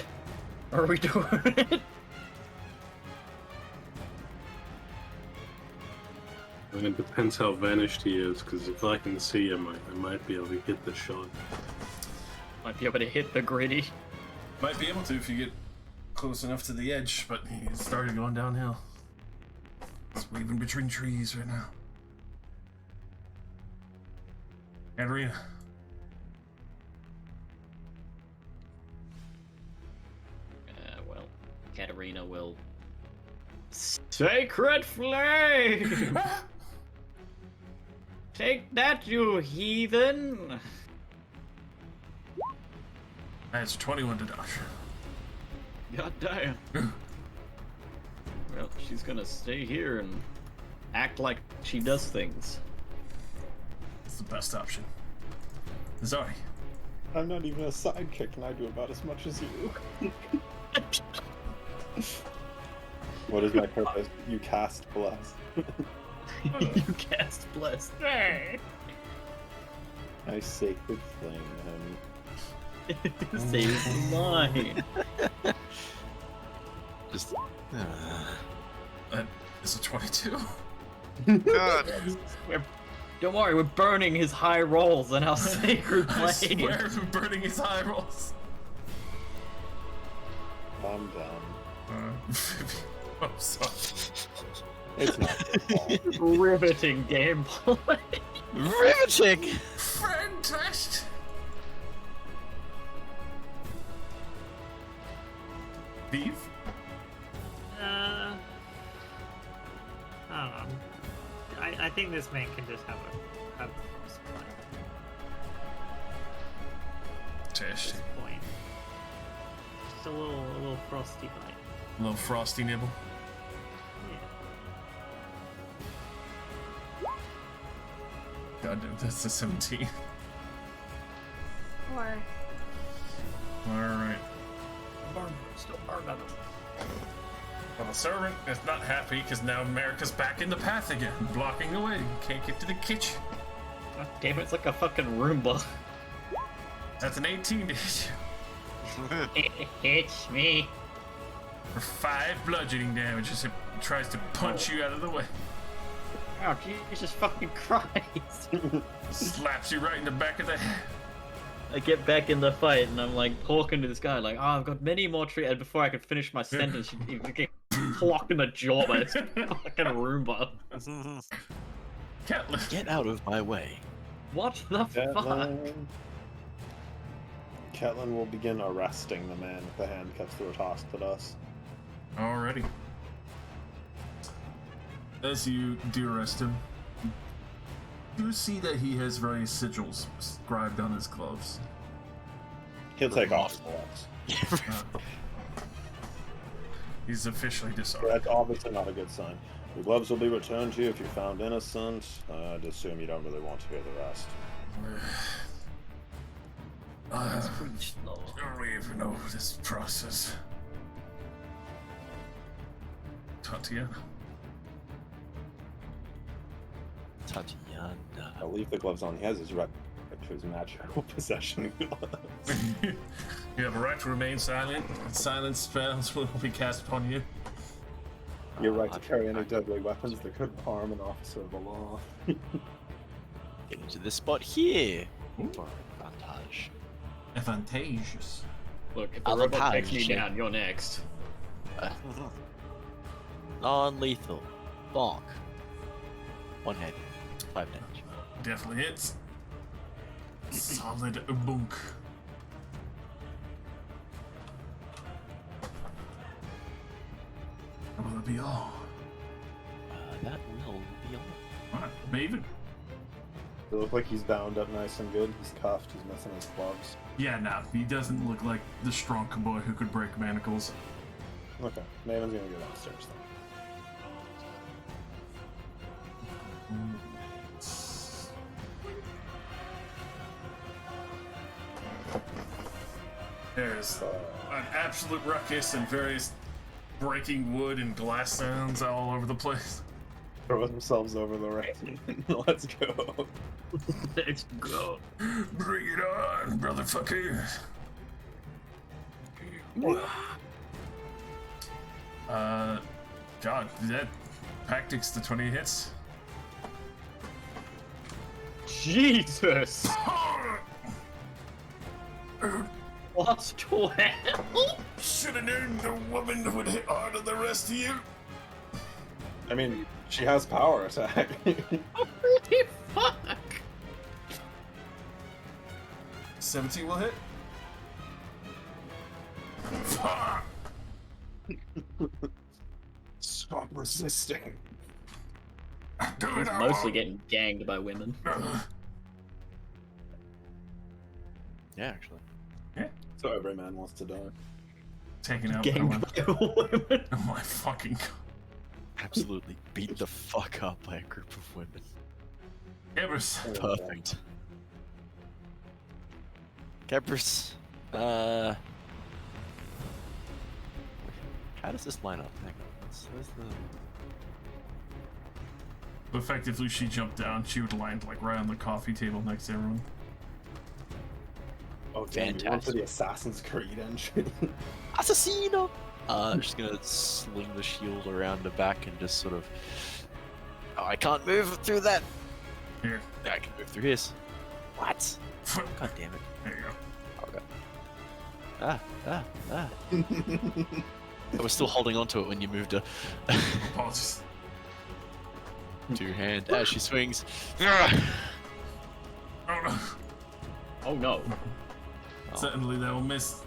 Are we doing it? I mean, it depends how vanished he is, because if I can see him, I might be able to hit the shot. Might be able to hit the gritty. Might be able to if you get close enough to the edge, but he started going downhill. He's weaving between trees right now. Katarina. Well, Katarina will... Sacred flame! Take that, you heathen! That's 21 to dodge. God damn. Well, she's gonna stay here and act like she does things. It's the best option. Zari. I'm not even a sidekick and I do about as much as you. What is my purpose? You cast bless. You cast bless. Nice sacred flame, Save mine. Just. That is a 22. God. Don't worry, we're burning his high rolls in our sacred I flame. swear we're burning his eye rolls. Calm down. Oh, sorry. It's not your fault. Riveting gameplay. Riveting! Friend test! Beef? I don't know. I think this man can just have a supply at Test. this point. Just a little frosty bite. A little frosty nibble. God damn, that's a 17. Or Alright. Still burning. Well, the servant is not happy because now America's back in the path again, blocking the way. Can't get to the kitchen. God damn it, it's like a fucking Roomba. That's an 18 to hit you. It hits me. For 5 bludgeoning damage as it tries to punch you out of the way. Oh, Jesus fucking Christ. Slaps you right in the back of the head. I get back in the fight and I'm like talking to this guy like, oh, I've got many more trees. And before I could finish my sentence, you get clocked in the jaw by this fucking Roomba. Catelyn. Get out of my way. What the fuck? Catelyn will begin arresting the man with the handcuffs that were tossed at us. Alrighty. As you do arrest him, you see that he has various sigils scribed on his gloves. He'll take off the gloves. He's officially disarmed. That's obviously not a good sign. Your gloves will be returned to you if you're found innocent. I'd assume you don't really want to hear the rest. That's pretty slow. Don't we even know this process? Tatiana. Tatiana. I'll leave the gloves on. He has his right to his magical possession gloves. You have a right to remain silent. Silence spells will be cast upon you. Your right to carry any deadly weapons that could harm an officer of the law. Get into this spot here for advantage. Advantageous. Look, if the robot takes me Advantage. down, you're next. Non-lethal. Bonk. One head. 5 damage. Definitely hits. Solid bunk. That will be all. That will be all. Alright, Maven. It look like he's bound up nice and good. He's cuffed. He's missing his gloves. Yeah, no, he doesn't look like the strong boy who could break manacles. Okay, Maven's gonna go downstairs then. There's an absolute ruckus and various breaking wood and glass sounds all over the place. Throw themselves over the rail. Let's go. Let's go. Bring it on, brotherfucker. God, that tactics to 20 hits. Jesus! Plus 12? Should have known the woman would hit harder than the rest of you. I mean, she has power attack. Holy fuck! 17 will hit. Stop resisting. He's mostly getting ganged by women. Yeah, actually. So every man wants to die. Taken out Ganged by by women. Oh my fucking god. Absolutely beat the fuck up by a group of women. Gabrus. Perfect. Gabrus, how does this line up? Hang on. Where's the... Effectively, she jumped down. She would land like right on the coffee table next to everyone. Oh, damn, you went for the Assassin's Creed engine. Assassino! Just gonna sling the shield around the back and just sort of... Oh, I can't move through that! Here. Yeah, I can move through his. What? God damn it. There you go. Okay. I was still holding on to it when you moved her. Apologies. Two-hand as she swings. Oh no. Oh no. Suddenly that will miss.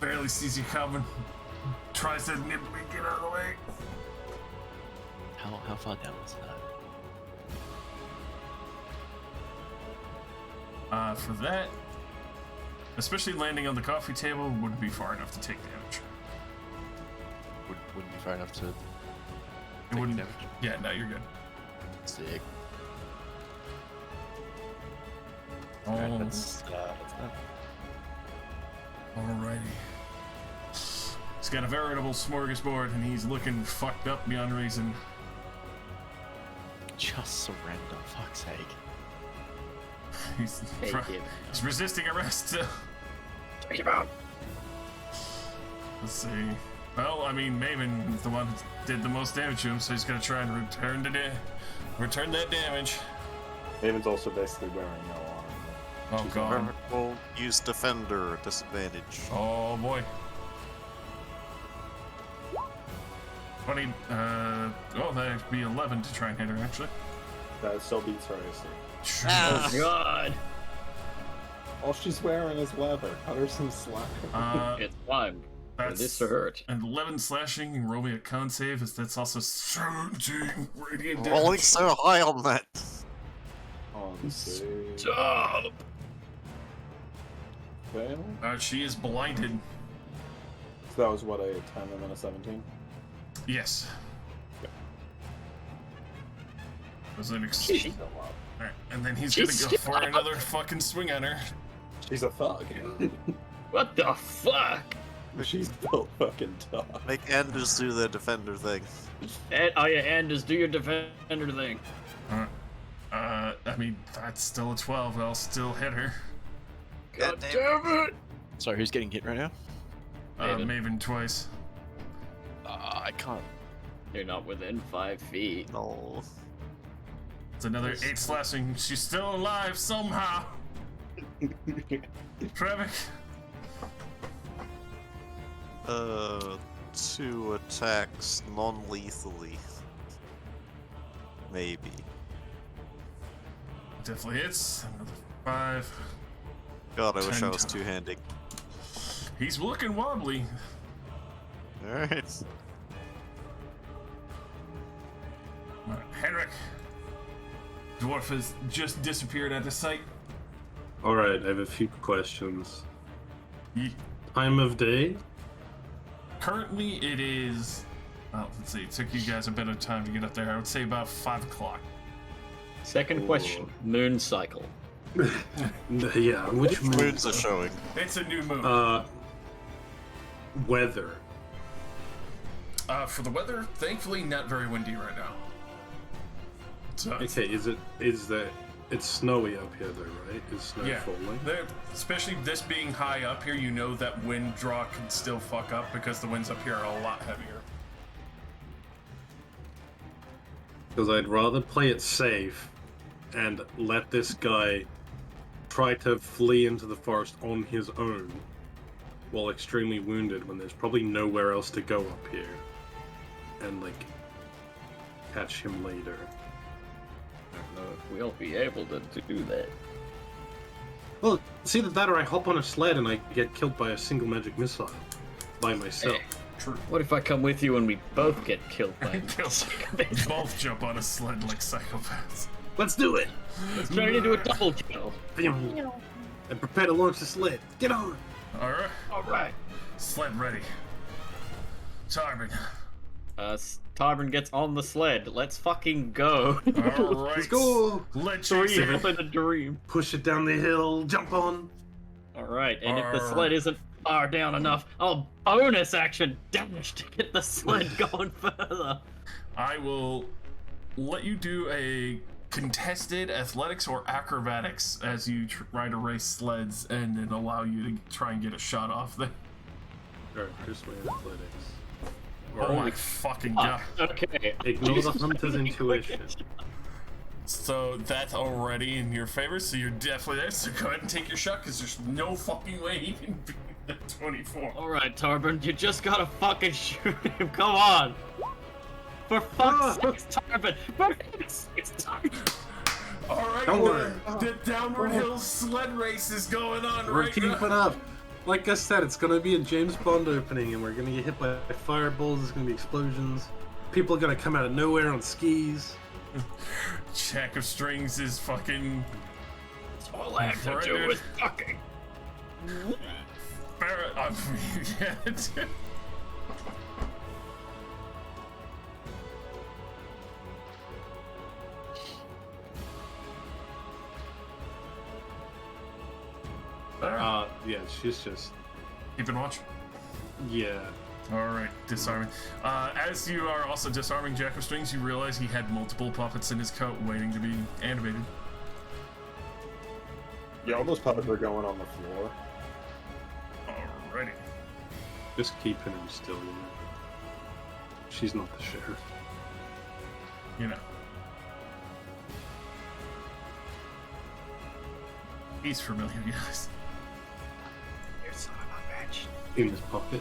Barely sees you coming. Tries to nimbly get out of the way. How far down was that? For that, especially landing on the coffee table, wouldn't be far enough to take damage. Wouldn't be far enough to It take wouldn't. damage. Yeah, no, you're good. Sick. Oh, Alright, that's that. Alrighty. He's got a veritable smorgasbord, and he's looking fucked up beyond reason. Just surrender, fuck's sake. He's, Take it. he's resisting arrest. Take him out. Let's see. Well, I mean, Maven is the one who did the most damage to him, so he's gonna try and return that damage. Maven's also basically wearing no armor. Oh god. We'll use defender disadvantage. Oh boy. 20. Oh, that'd be 11 to try and hit her, actually. That still beats her, I see. Oh god. All she's wearing is leather. Cut her some slack. It's time for this to hurt. And 11 slashing, and roll me a con save, as that's also 17 radiant Rolling damage. so high on that. On save. Stop! Fail. She is blinded. So that was what, a 10 and then a 17? Yes. Okay. Was an She's Alright, and then he's She's gonna go for still up. another fucking swing on her. She's a thug. What the fuck? She's still fucking tough. Make Anders do the defender thing. And, oh yeah, and just do your defender thing. mean, that's still a 12. I'll still hit her. God damn it! Sorry, who's getting hit right now? Maven twice. I can't. You're not within 5 feet. No. It's another 8 slashing. She's still alive somehow. Trevik. 2 attacks non-lethally. Maybe. Definitely hits. Another 5. God, I wish I 10 was times. two-handed. He's looking wobbly. Alright. Henrik. Dwarf has just disappeared out of sight. Alright, I have a few questions. Ye- Time of day? Currently, it is. Well, let's see. It took you guys a bit of time to get up there. I would say about 5 o'clock. Second question, moon cycle. Yeah, which Moons are showing. It's a new moon. Weather. For the weather, thankfully, not very windy right now. So, Okay, it's snowy up here though, right? Is snow yeah, falling? especially this being high up here, you know that wind draw can still fuck up because the winds up here are a lot heavier. Because I'd rather play it safe and let this guy try to flee into the forest on his own while extremely wounded when there's probably nowhere else to go up here. And, like, catch him later. I don't know if we'll be able to do that. Well, it's either that or I hop on a sled and I get killed by a single magic missile by myself. True. What if I come with you and we both get killed by Both jump on a sled like psychopaths. Let's do it! Let's try to do a double kill. And prepare to launch the sled. Get on! Alright. Alright. Sled ready. Tarvin. Tarbin gets on the sled. Let's fucking go. Alright. Let's go! Let's Three chase it. in a dream. Push it down the hill, jump on! Alright, and if the sled isn't far down enough, I'll bonus action dash to get the sled going further. I will let you do a contested athletics or acrobatics as you try to race sleds and then allow you to try and get a shot off there. Alright, Persuade Athletics. Oh my fucking god. Okay. Ignore the hunter's intuition. So that's already in your favor, so you're definitely there. So go ahead and take your shot, because there's no fucking way he can beat the 24. Alright, Tarbin, you just gotta fucking shoot him. Come on. For fuck's sake, Tarbin. For fuck's sake, Tarbin. Alright, Downward. the downward hill sled race is going on We're right keeping now. up. Like I said, it's gonna be a James Bond opening, and we're gonna get hit by fireballs. There's gonna be explosions. People are gonna come out of nowhere on skis. Jack of Strings is fucking. All I have to do is fucking. Barrett, yeah. Yeah, she's just. Keep and watch. Yeah. Alright, disarming. As you are also disarming Jack of Strings, you realize he had multiple puppets in his coat waiting to be animated. Yeah, all those puppets were going on the floor. Alrighty. Just keeping him still, you know. She's not the sheriff. You know. He's familiar, guys. You son of a bitch. In his pocket.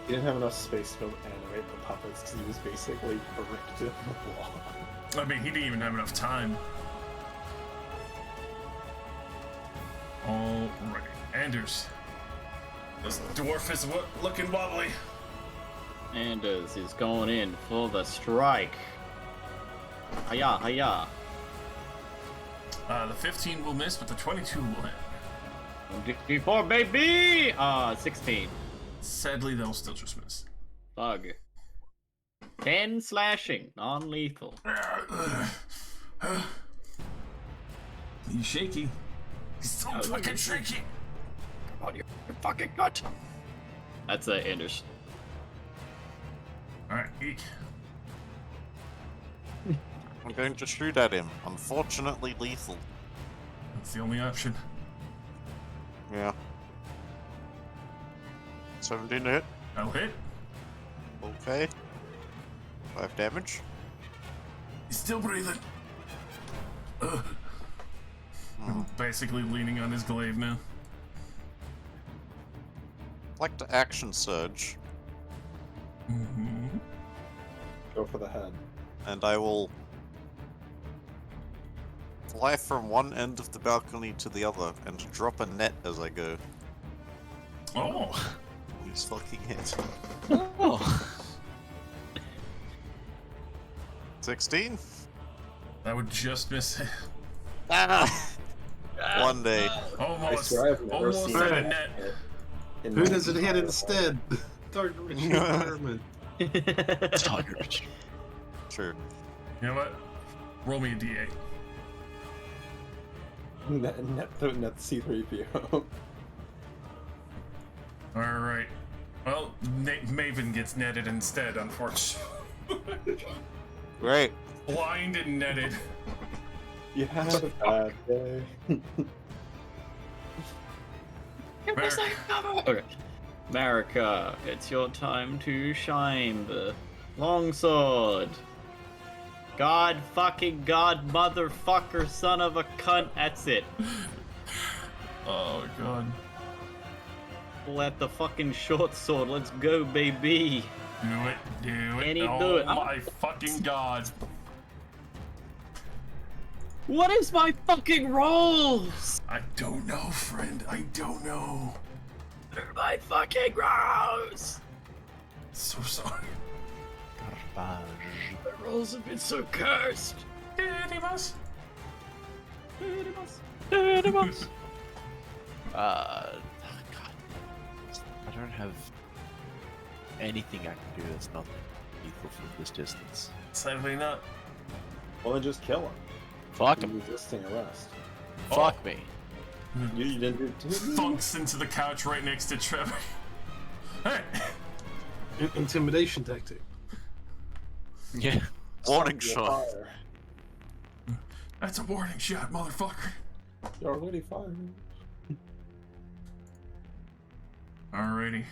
He didn't have enough space to animate the puppets because he was basically bricked in the wall. I mean, he didn't even have enough time. Alrighty. Anders. This dwarf is looking wobbly. Anders is going in for the strike. Hiya, hiya. The 15 will miss, but the 22 will hit. D4, baby! 16. Sadly, they'll still just miss. Bug. 10 slashing, non-lethal. He's shaky. He's so fucking shaky. Come on, you fucking gut. That's Anders. Alright, eek. I'm going to shoot at him. Unfortunately, lethal. That's the only option. Yeah. 17 to hit. I'll hit. Okay. 5 damage. He's still breathing. Ugh. I'm basically leaning on his glaive now. Like to action surge, Mm-hmm. Go for the head. and I will fly from one end of the balcony to the other and drop a net as I go. Oh! He's fucking hit. Oh. 16? That would just miss it. Ah! One day. I Almost. swear I've never Almost seen at a that net. hit in Who my does it hit entire instead? Target environment. Target. True. You know what? Roll me a d8. life. Net C3PO. Alright. Well, Maven gets netted instead, unfortunately. Great. Blind and netted. You had a bad day. Okay. Marika, it's your time to shine the longsword. God fucking God motherfucker son of a cunt, that's it. Oh god. Pull out the fucking short sword, let's go baby. Do it, do it. Can he oh do it? my fucking god. What is my fucking rolls? I don't know, friend. I don't know. They're my fucking rolls. So sorry. Garbage. My rolls have been so cursed. Animus. Animus. God. I don't have anything I can do that's not lethal from this distance. Sadly not. Well, then just kill him. Fuck I'm him. resisting arrest. Fuck me. You didn't do Thunks into the couch right next to Trevor. Hey! Intimidation tactic. Yeah. Warning shot. Fire. That's a warning shot, motherfucker. You're already fired. Alrighty.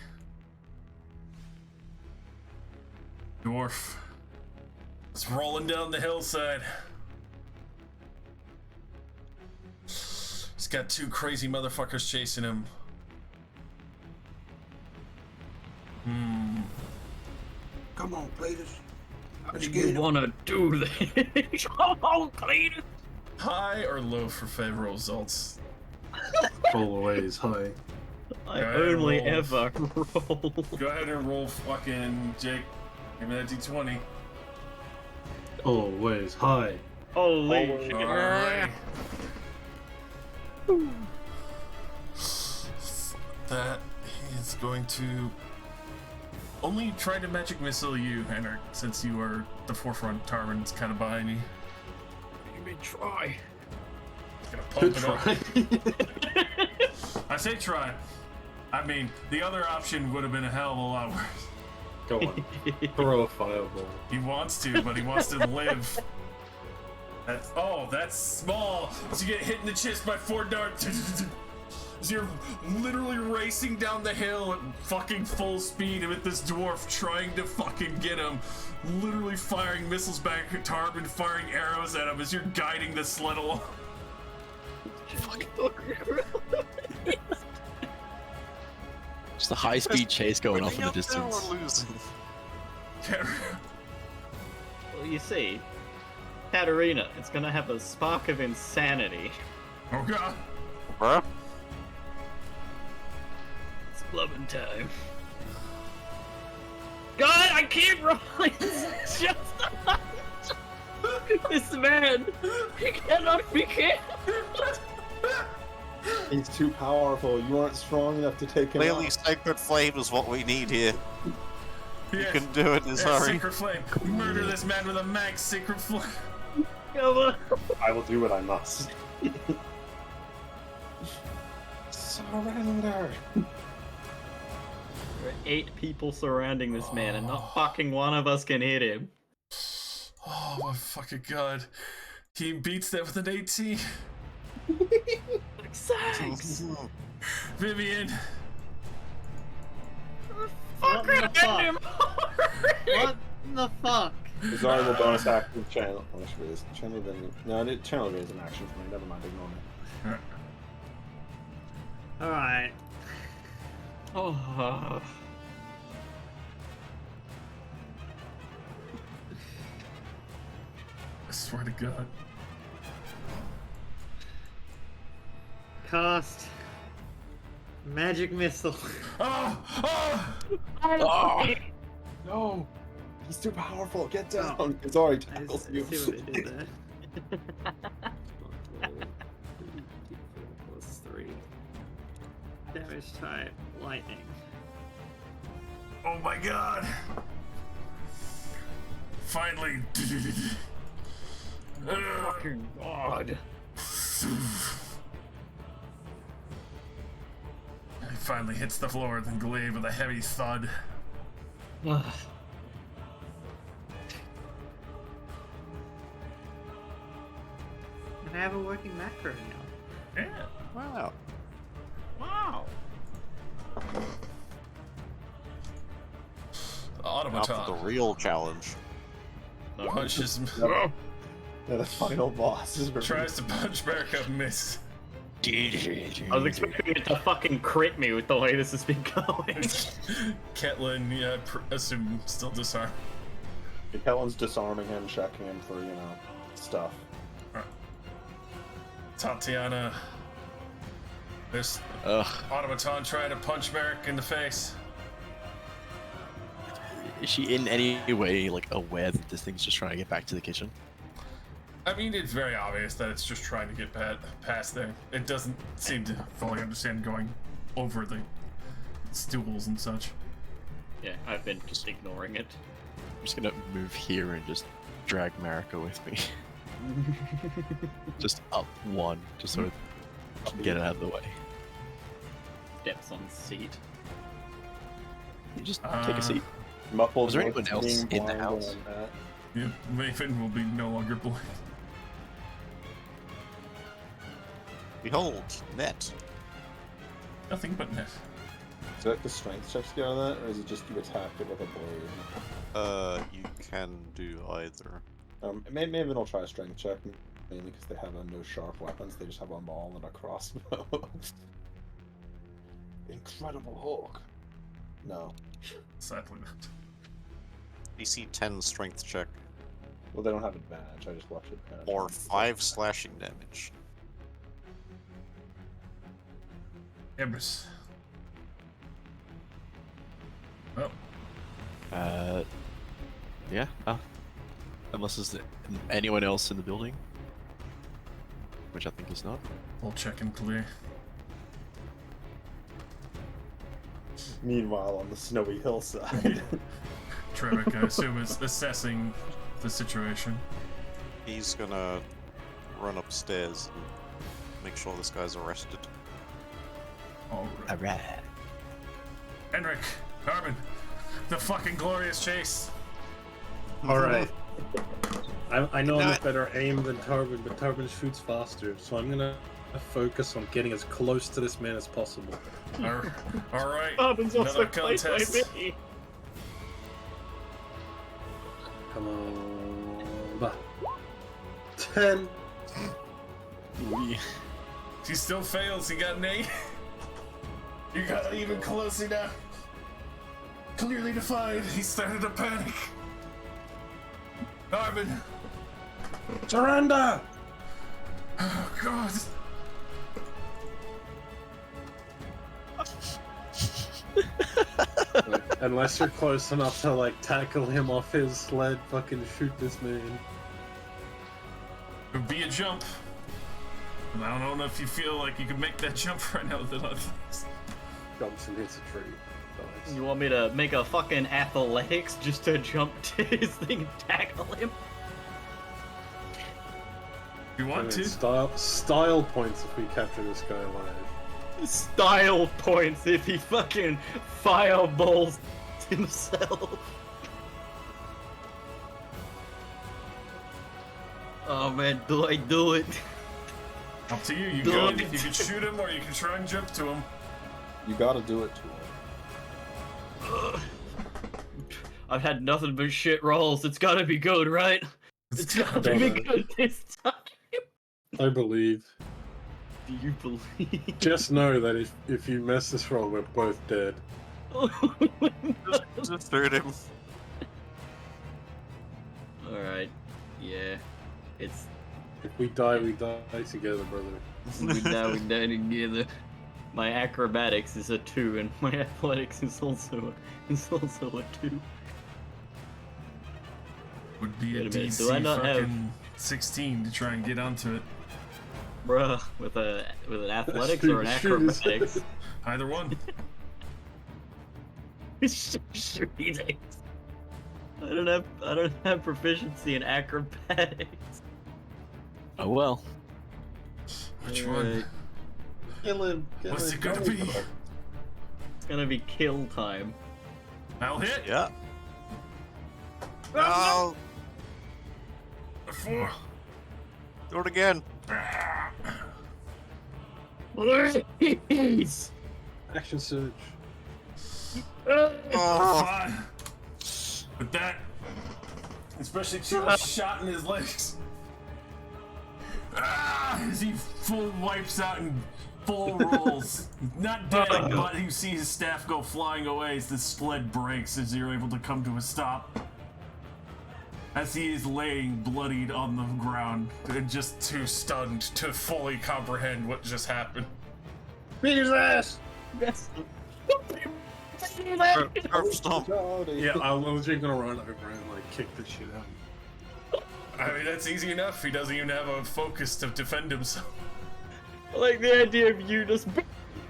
Dwarf. It's rolling down the hillside. He's got two crazy motherfuckers chasing him. Come on, Cletus. What do you wanna do this? Come on, Cletus. High or low for favorable results? Always high. I Go ahead, only roll. ever roll. Go ahead and roll fucking Jake. Give me that d20. Always high. Holy Always. shit. Alright. That is going to only try to magic missile you, Henrik, since you are the forefront. Tarwin's kind of behind you. You may try. It's gonna Good pump it up. try. I say try. I mean, the other option would have been a hell of a lot worse. Go on. Throw a fireball. He wants to, but he wants to live. That's small. So you get hit in the chest by 4 darts. So you're literally racing down the hill at fucking full speed with this dwarf trying to fucking get him. Literally firing missiles back at Tarvin, firing arrows at him as you're guiding the sled along. Just a high-speed chase going off in the We're distance. losing. Well, you see, Katarina, it's gonna have a spark of insanity. Oh god. Bruh? It's blubbing time. God, I keep rolling! It's just this man, he cannot be killed. He's too powerful. You aren't strong enough to take him Clearly, out. Sacred Flame is what we need here. You Yeah. can do it, Yeah, Isari. Sacred Flame. Murder this man with a max Sacred Flame. Come on. I will do what I must. Surrender. There are 8 people surrounding this man, and not fucking one of us can hit him. Oh Oh my fucking god. He beats that with an 18. Thanks. Vivian. Fucking Fucking him! What the fuck? Desirable bonus action channel. Oh, actually, is channel then? No, channel is an action for me. Never mind, ignore me. Alright. Oh. I swear to God. Cast magic missile. Oh! Oh! Oh! No! He's too powerful. Get down. It's already I tackles see you. what I did there. Plus 3. Damage type, lightning. Oh my god! Finally! Fucking god. He finally hits the floor with the glaive with a heavy thud. Ugh. And I have a working macro now. Yeah. Wow. Wow. The Now for the automaton real challenge. punches him. Yeah, the final boss is Tries to punch back up, miss. I was expecting it to fucking crit me with the way this has been going. Ketlin, yeah, assume still disarmed. Kellen's disarming him, checking him for, stuff. Tatiana. This automaton trying to punch Merrick in the face. Is she in any way like aware that this thing's just trying to get back to the kitchen? I mean, it's very obvious that it's just trying to get past there. It doesn't seem to fully understand going over the stools and such. Yeah, I've been just ignoring it. I'm just gonna move here and just drag Marika with me. Just up one, just sort of get it out of the way. Steps on seat. You just take a seat. Muffled. Was there anyone else in the house? Yeah, Maven will be no longer blind. Behold, net. Nothing but net. Is that the strength checks get on that, or is it just you attack it with a blade? You can do either. Maybe I'll try a strength check, mainly because they have no sharp weapons. They just have a maul and a crossbow. Incredible Hulk. No. Sadly not. DC 10 strength check. Well, they don't have advantage. I just watched it. Or 5 slashing damage. Empress. Oh. Yeah. Unless there's anyone else in the building, which I think is not. We'll check and clear. Meanwhile, on the snowy hillside. Trevik, I assume, is assessing the situation. He's gonna run upstairs and make sure this guy's arrested. Alright. Henrik, Carbon, the fucking glorious chase. Alright. I know I'm a better aim than Tarbin, but Tarbin shoots faster, so I'm gonna focus on getting as close to this man as possible. Alright, Carbon's also another played by contest. me. Come on. Bah. 10. He still fails, he got an 8. You got even closer now. Clearly defined, he started to panic. Carbon. Surrender! Oh god. Unless you're close enough to like tackle him off his sled, fucking shoot this man. It would be a jump. And I don't know if you feel like you can make that jump right now with it on. Jumps and hits a tree. Nice. You want me to make a fucking athletics just to jump to his thing and tackle him? You want to? Style points if we capture this guy alive. Style points if he fucking fireballs himself. Oh man, do I do it? Up to you. You Do go. it. You can shoot him, or you can try and jump to him. You gotta do it to him. I've had nothing but shit rolls. It's gotta be good, right? It's gotta be good this time. I believe. Do you believe? Just know that if you mess this roll, we're both dead. Just shoot him. Alright. Yeah. It's. If we die, we die together, brother. We die together. My acrobatics is a 2, and my athletics is also a 2. Would be a Wait a minute, DC do I not have- fucking 16 to try and get onto it. Bruh, with an athletics or an acrobatics? Either one. Shooting. I don't have proficiency in acrobatics. Oh well. Which one? Kill him. What's it gonna be? It's gonna be kill time. I'll hit. Yeah. No. 4. Do it again. Please. Action surge. Oh. 5. With that, especially too shot in his legs. As he full wipes out and full rolls. Not dead, but you see his staff go flying away as the sled breaks as you're able to come to a stop. As he is laying bloodied on the ground and just too stunned to fully comprehend what just happened. Beat his ass! Yes. Stomp. Yeah, I'm legit gonna run over and like kick the shit out. I mean, that's easy enough. He doesn't even have a focus to defend himself. I like the idea of you just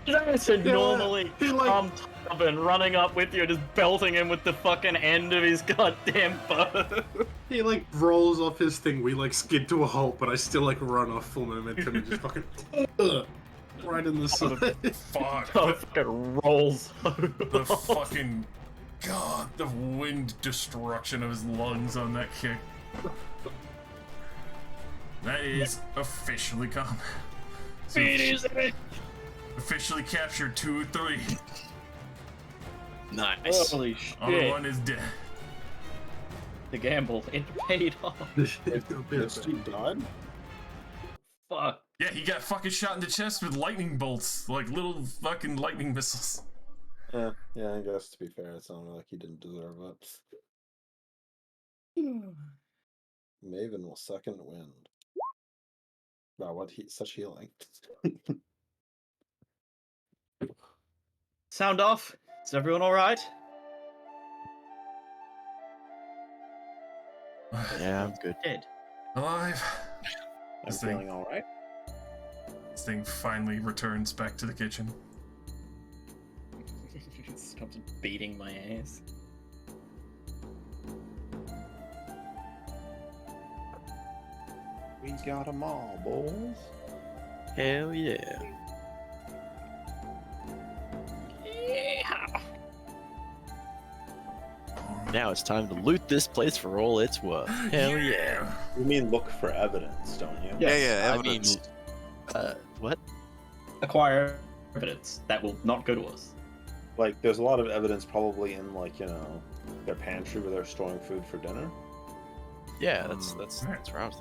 and normally on top and running up with you, just belting him with the fucking end of his goddamn bow. He like rolls off his thing, we like skid to a halt, but I still like run off full momentum and just fucking right in the side. Fuck. Oh, it fucking rolls. The fucking god, the wind destruction of his lungs on that kick. That is officially combat. So officially captured 2 of 3. Nice. Holy Other shit. one is dead. The gamble, it paid off. It's too died? Fuck. Yeah, he got fucking shot in the chest with lightning bolts, like little fucking lightning missiles. Yeah, I guess to be fair, it sounded like he didn't deserve it. Maven will second wind. Wow, what such healing. Sound off? Is everyone alright? Yeah, I'm good. Dead. Alive. I'm This thing- feeling all right. This thing finally returns back to the kitchen. Stops beating my ass. We got them all, boys. Hell yeah. Now it's time to loot this place for all it's worth. Hell yeah. You mean look for evidence, don't you? Yeah, I mean, evidence. what? Acquire evidence that will not go to us. Like, there's a lot of evidence probably in, like, you know, their pantry where they're storing food for dinner. Yeah, that's what I was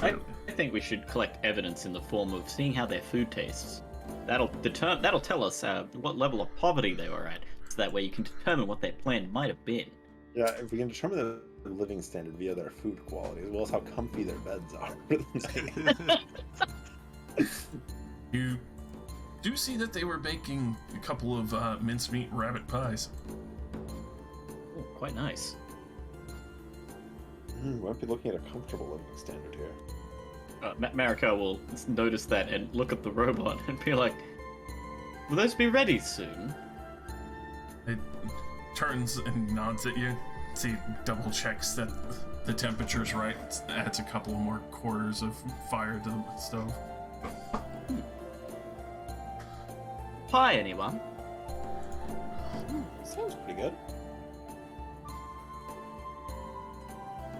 thinking. I think we should collect evidence in the form of seeing how their food tastes. That'll tell us what level of poverty they were at, so that way you can determine what their plan might have been. Yeah, if we can determine their living standard via their food quality, as well as how comfy their beds are. You do see that they were baking a couple of mincemeat rabbit pies. Oh, quite nice. We might be looking at a comfortable living standard here. Mariko will notice that and look at the robot and be like, "Will those be ready soon?" It turns and nods at you. See, double checks that the temperature's right. Adds a couple of more quarters of fire to the stove. Pie, anyone? Sounds pretty good.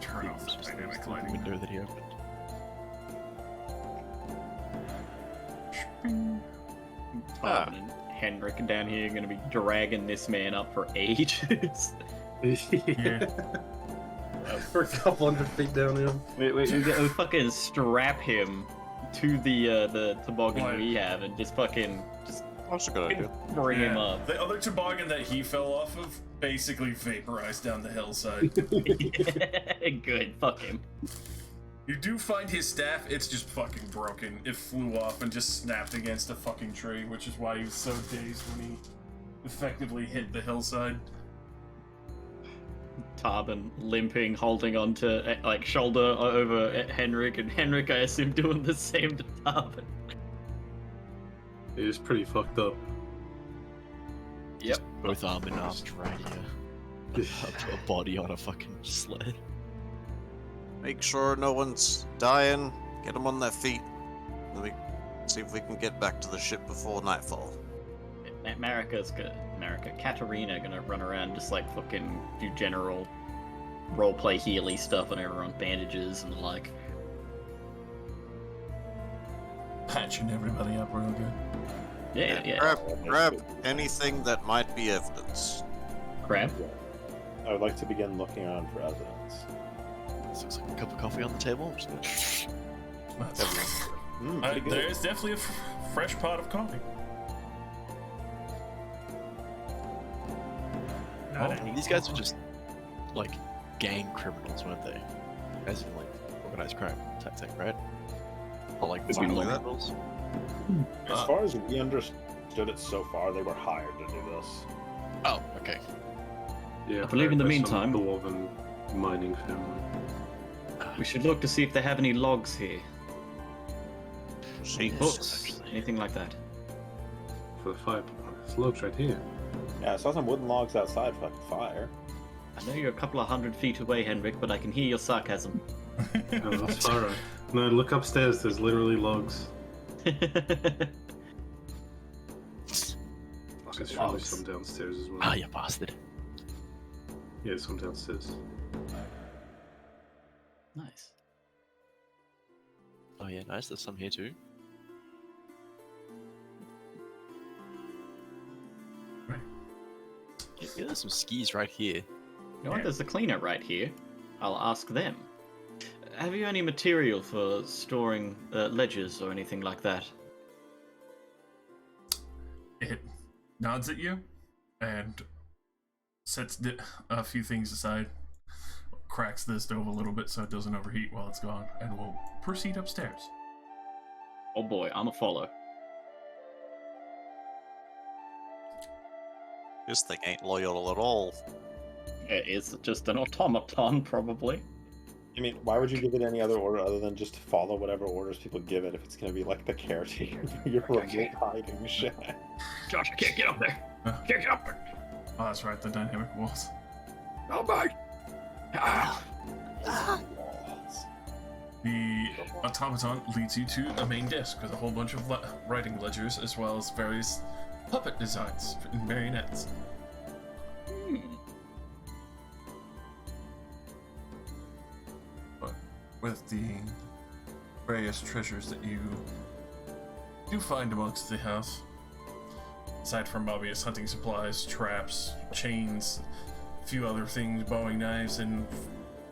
Turn off the dynamic lighting. Window that he opened. Tarvin and Henrik down here are going to be dragging this man up for ages. Yeah. For a couple hundred feet down him. we fucking strap him to the toboggan Right. we have and just fucking That's a good idea. bring him up. The other toboggan that he fell off of basically vaporized down the hillside. Good, fuck him. You do find his staff, it's just fucking broken. It flew off and just snapped against a fucking tree, which is why he was so dazed when he effectively hit the hillside. Tarvin limping, holding on to like shoulder over Henrik, and Henrik, I assume, doing the same to Tarvin. He was pretty fucked up. Yep. Both arm in arm dragging a body on a fucking sled. Make sure no one's dying. Get them on their feet. Let me see if we can get back to the ship before nightfall. Katarina gonna run around just like fucking do general roleplay Healy stuff on everyone, bandages and the like. Patching everybody up real good. Yeah. Grab anything that might be evidence. Grab. I would like to begin looking around for evidence. This looks like a cup of coffee on the table. I'm just gonna... That's Pretty good. there's definitely a fresh pot of coffee. These guys are just like gang criminals, weren't they? As in like organized crime type thing, right? Or like Could be violent like that. criminals. As far as we understood it so far, they were hired to do this. Oh, okay. Yeah, I believe in the by some meantime- dwarven mining family. We should look to see if they have any logs here. Any Jeez. books, anything like that. For the fire. It's logs right here. Yeah, I saw some wooden logs outside for like a fire. I know you're a couple of hundred feet away, Henrik, but I can hear your sarcasm. Oh, that's alright. No, look upstairs. There's literally logs. There's probably Logs. some downstairs as well. Ah, you bastard. Yeah, some downstairs. Nice. Oh yeah, nice. There's some here too. Right. Yeah, there's some skis right here. You know what? There's a cleaner right here. I'll ask them. Have you any material for storing ledgers or anything like that? It nods at you and sets a few things aside, cracks the stove a little bit so it doesn't overheat while it's gone, and we'll proceed upstairs. Oh boy, I'm a follow. This thing ain't loyal at all. It's just an automaton, probably. I mean, why would you give it any other order other than just to follow whatever orders people give it if it's going to be like the caretaker for your remote hiding shit? Josh, I can't get up there. Can't get up there. Oh, that's right, the dynamic walls. Oh my! The automaton leads you to a main desk with a whole bunch of writing ledgers as well as various puppet designs and marionettes. But with the various treasures that you do find amongst the house, aside from obvious hunting supplies, traps, chains, a few other things, bowie knives, and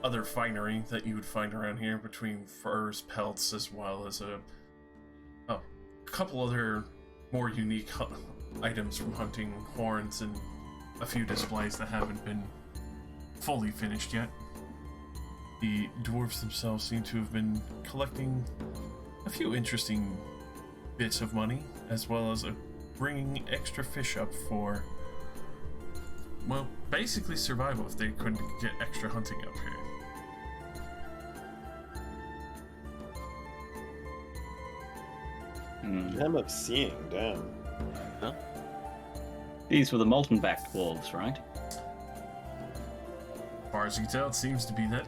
other finery that you would find around here between furs, pelts, as well as a couple other more unique items from hunting, horns, and a few displays that haven't been fully finished yet. The dwarves themselves seem to have been collecting a few interesting bits of money, as well as bringing extra fish up for, well, basically survival if they couldn't get extra hunting up here. Gem of seeing, damn. These were the molten-backed wolves, right? As far as you can tell, it seems to be that.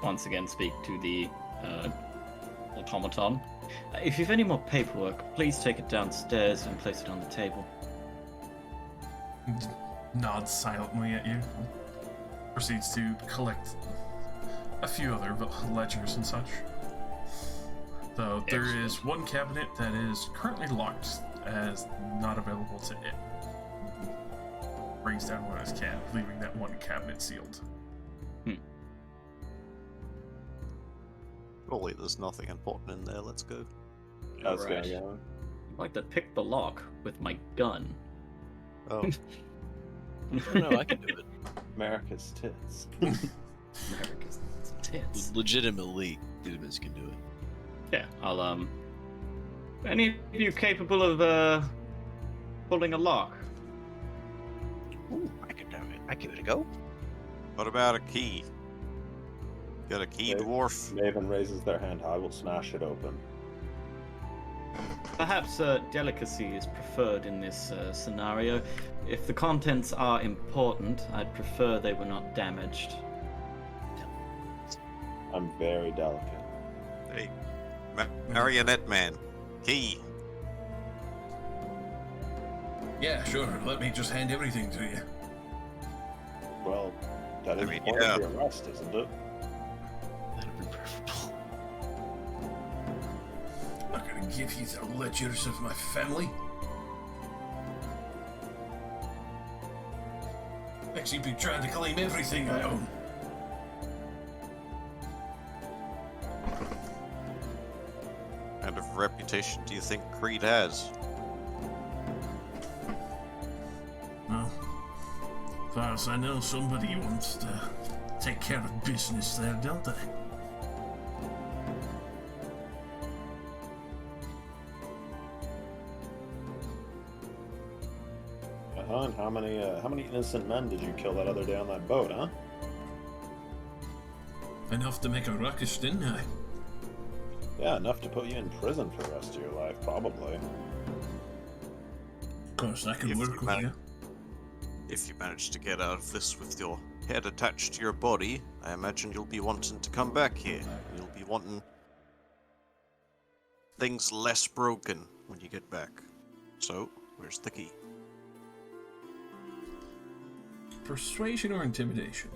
Once again speak to the automaton. If you've any more paperwork, please take it downstairs and place it on the table. Nods silently at you. Proceeds to collect a few other ledgers and such. Though there is one cabinet that is currently locked as not available to it. Brings down one of his can, leaving that one cabinet sealed. Surely there's nothing important in there. Let's go. That's Alright. gonna go. I'd like to pick the lock with my gun. Oh, No, I can do it. America's tits. America's tits. Legitimately, Didymus can do it. Yeah, I'll any of you capable of pulling a lock? Ooh, I can do it. I give it a go. what about a key? Got a key, Okay. dwarf? Maven raises their hand. I will smash it open. Perhaps delicacy is preferred in this scenario. If the contents are important, I'd prefer they were not damaged. I'm very delicate. Hey, marionette man. Key. Yeah, sure. Let me just hand everything to you. Well, that is I mean, part yeah. of the arrest, isn't it? That'd be preferable. I'm not gonna give you the ledgers of my family. Actually, be trying to claim everything I own. What kind of reputation do you think Creed has? Well, as far as I know, somebody wants to take care of business there, don't they? And how many innocent men did you kill that other day on that boat, huh? Enough to make a ruckus, didn't I? Yeah, enough to put you in prison for the rest of your life, probably. Of course, I can If work you with manage- you. If you manage to get out of this with your head attached to your body, I imagine you'll be wanting to come back here. You'll be wanting things less broken when you get back. So, where's the key? Persuasion or intimidation?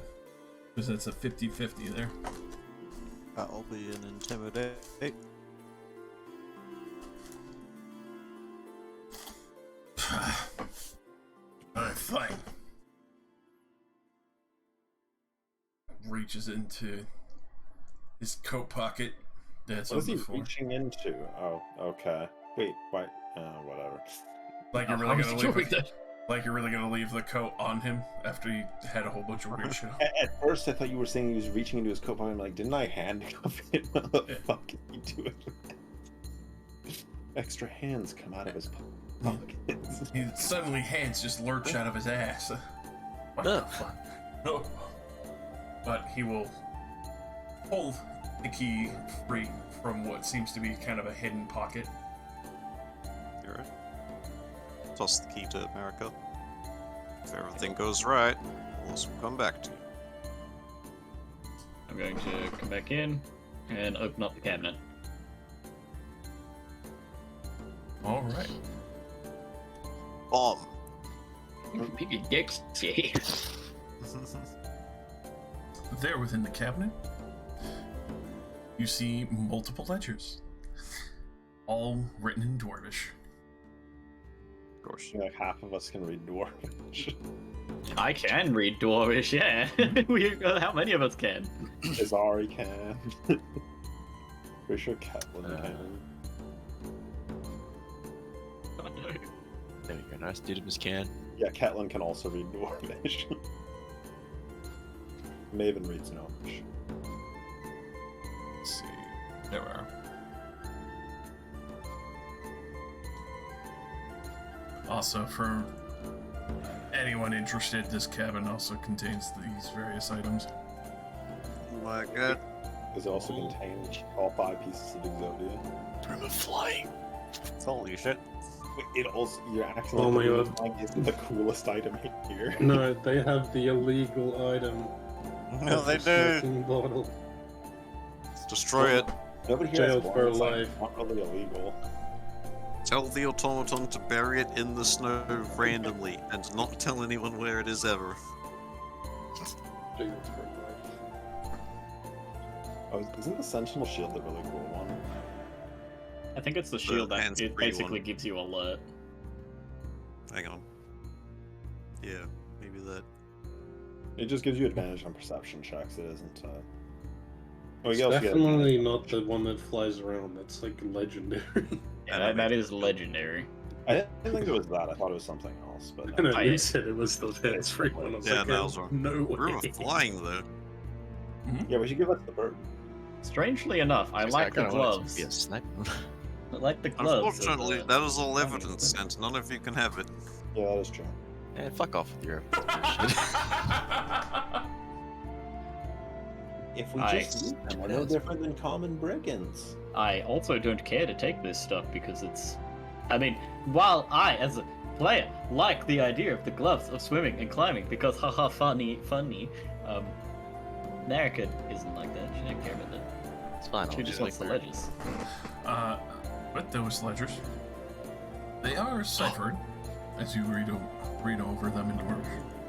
Because that's a 50-50 there. That'll be an intimidate. Alright, fine. Reaches into his coat pocket. That's What on is he the floor. reaching into? Oh, okay. Wait, why? Whatever. Like you're I really was gonna doing leave that. like you're really gonna leave the coat on him after he had a whole bunch of weird shit. At first, I thought you were saying he was reaching into his coat pocket. I'm like, didn't I handcuff it? What the fuck is he doing? Extra hands come out of his pockets. He suddenly hands just lurch out of his ass. What the fuck? No. But he will pull the key free from what seems to be kind of a hidden pocket. You're right. Toss the key to Mariko. If everything goes right, we'll come back to you. I'm going to come back in and open up the cabinet. All right. Bomb. Big dicks, yeah. There within the cabinet, you see multiple ledgers, all written in Dwarvish. Of course. Like half of us can read Dwarvish. I can read Dwarvish, yeah. How many of us can? Azari can. Pretty sure Catelyn can. There you go. Nice. Didymus can. Yeah, Catelyn can also read Dwarvish. Maven reads Gnomish. Let's see. There we are. Also, for anyone interested, this cabin also contains these various items. Oh my god. Does it also contain all 5 pieces of Exodia? Brim of flying. Holy shit. It also, you're acting Oh like my the God. flying isn't the coolest item here. No, they have the illegal item. No, they The do. smoking bottle. Destroy it. Nobody here has Jailed for one, life. It's not really illegal. Tell the automaton to bury it in the snow randomly and not tell anyone where it is ever. Jailed for life. Oh, isn't the Sentinel Shield the really cool one? I think it's the shield that hands-free it basically one. gives you alert. Hang on. Yeah, maybe that. It just gives you advantage on perception checks. It isn't. Oh, It's you also get definitely advantage on not the perception. one that flies around. That's like legendary. Yeah, that is legendary. I didn't think it was that. I thought it was something else. But No, I- you said it was the hands-free one. I was Yeah, like, that was wrong. no We're way. flying though. yeah, we should give us the bird. Strangely enough, I like the kinda want it to gloves. Be a sniper. I like the gloves. Unfortunately, that is all evidence, and none of you can have it. Yeah, that is true. Yeah, fuck off with your shit. If we I- just use them, we're no different than common brigands. I also don't care to take this stuff because it's. I mean, while I, as a player, like the idea of the gloves of swimming and climbing because haha funny, Narika isn't like that. She doesn't care about that. It's fine. She I'll just just wants the like ledges. With those ledgers, they are ciphered as you read over them in Dwarf.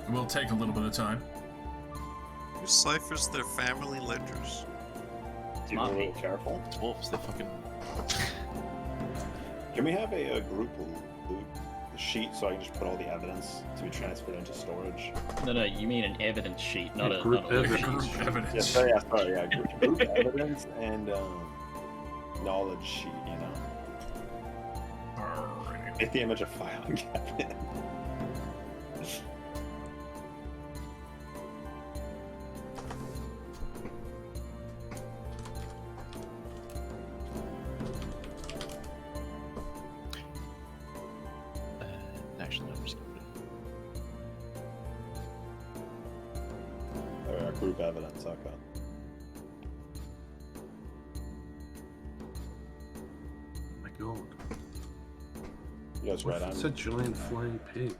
It will take a little bit of time. Who ciphers their family ledgers? Do you be a little careful? dwarves. They fucking. Can we have a group loot sheet so I can just put all the evidence to be transferred into storage? No, you mean an evidence sheet, not a Group not a loot evidence. sheet. Group evidence. Yeah, sorry, group evidence and knowledge sheet. You know, Alrighty. make the image a filing cabinet. Actually, I'm just gonna put it. There we are, group evidence. Okay. My God. You guys What read? if it's a giant flying pig?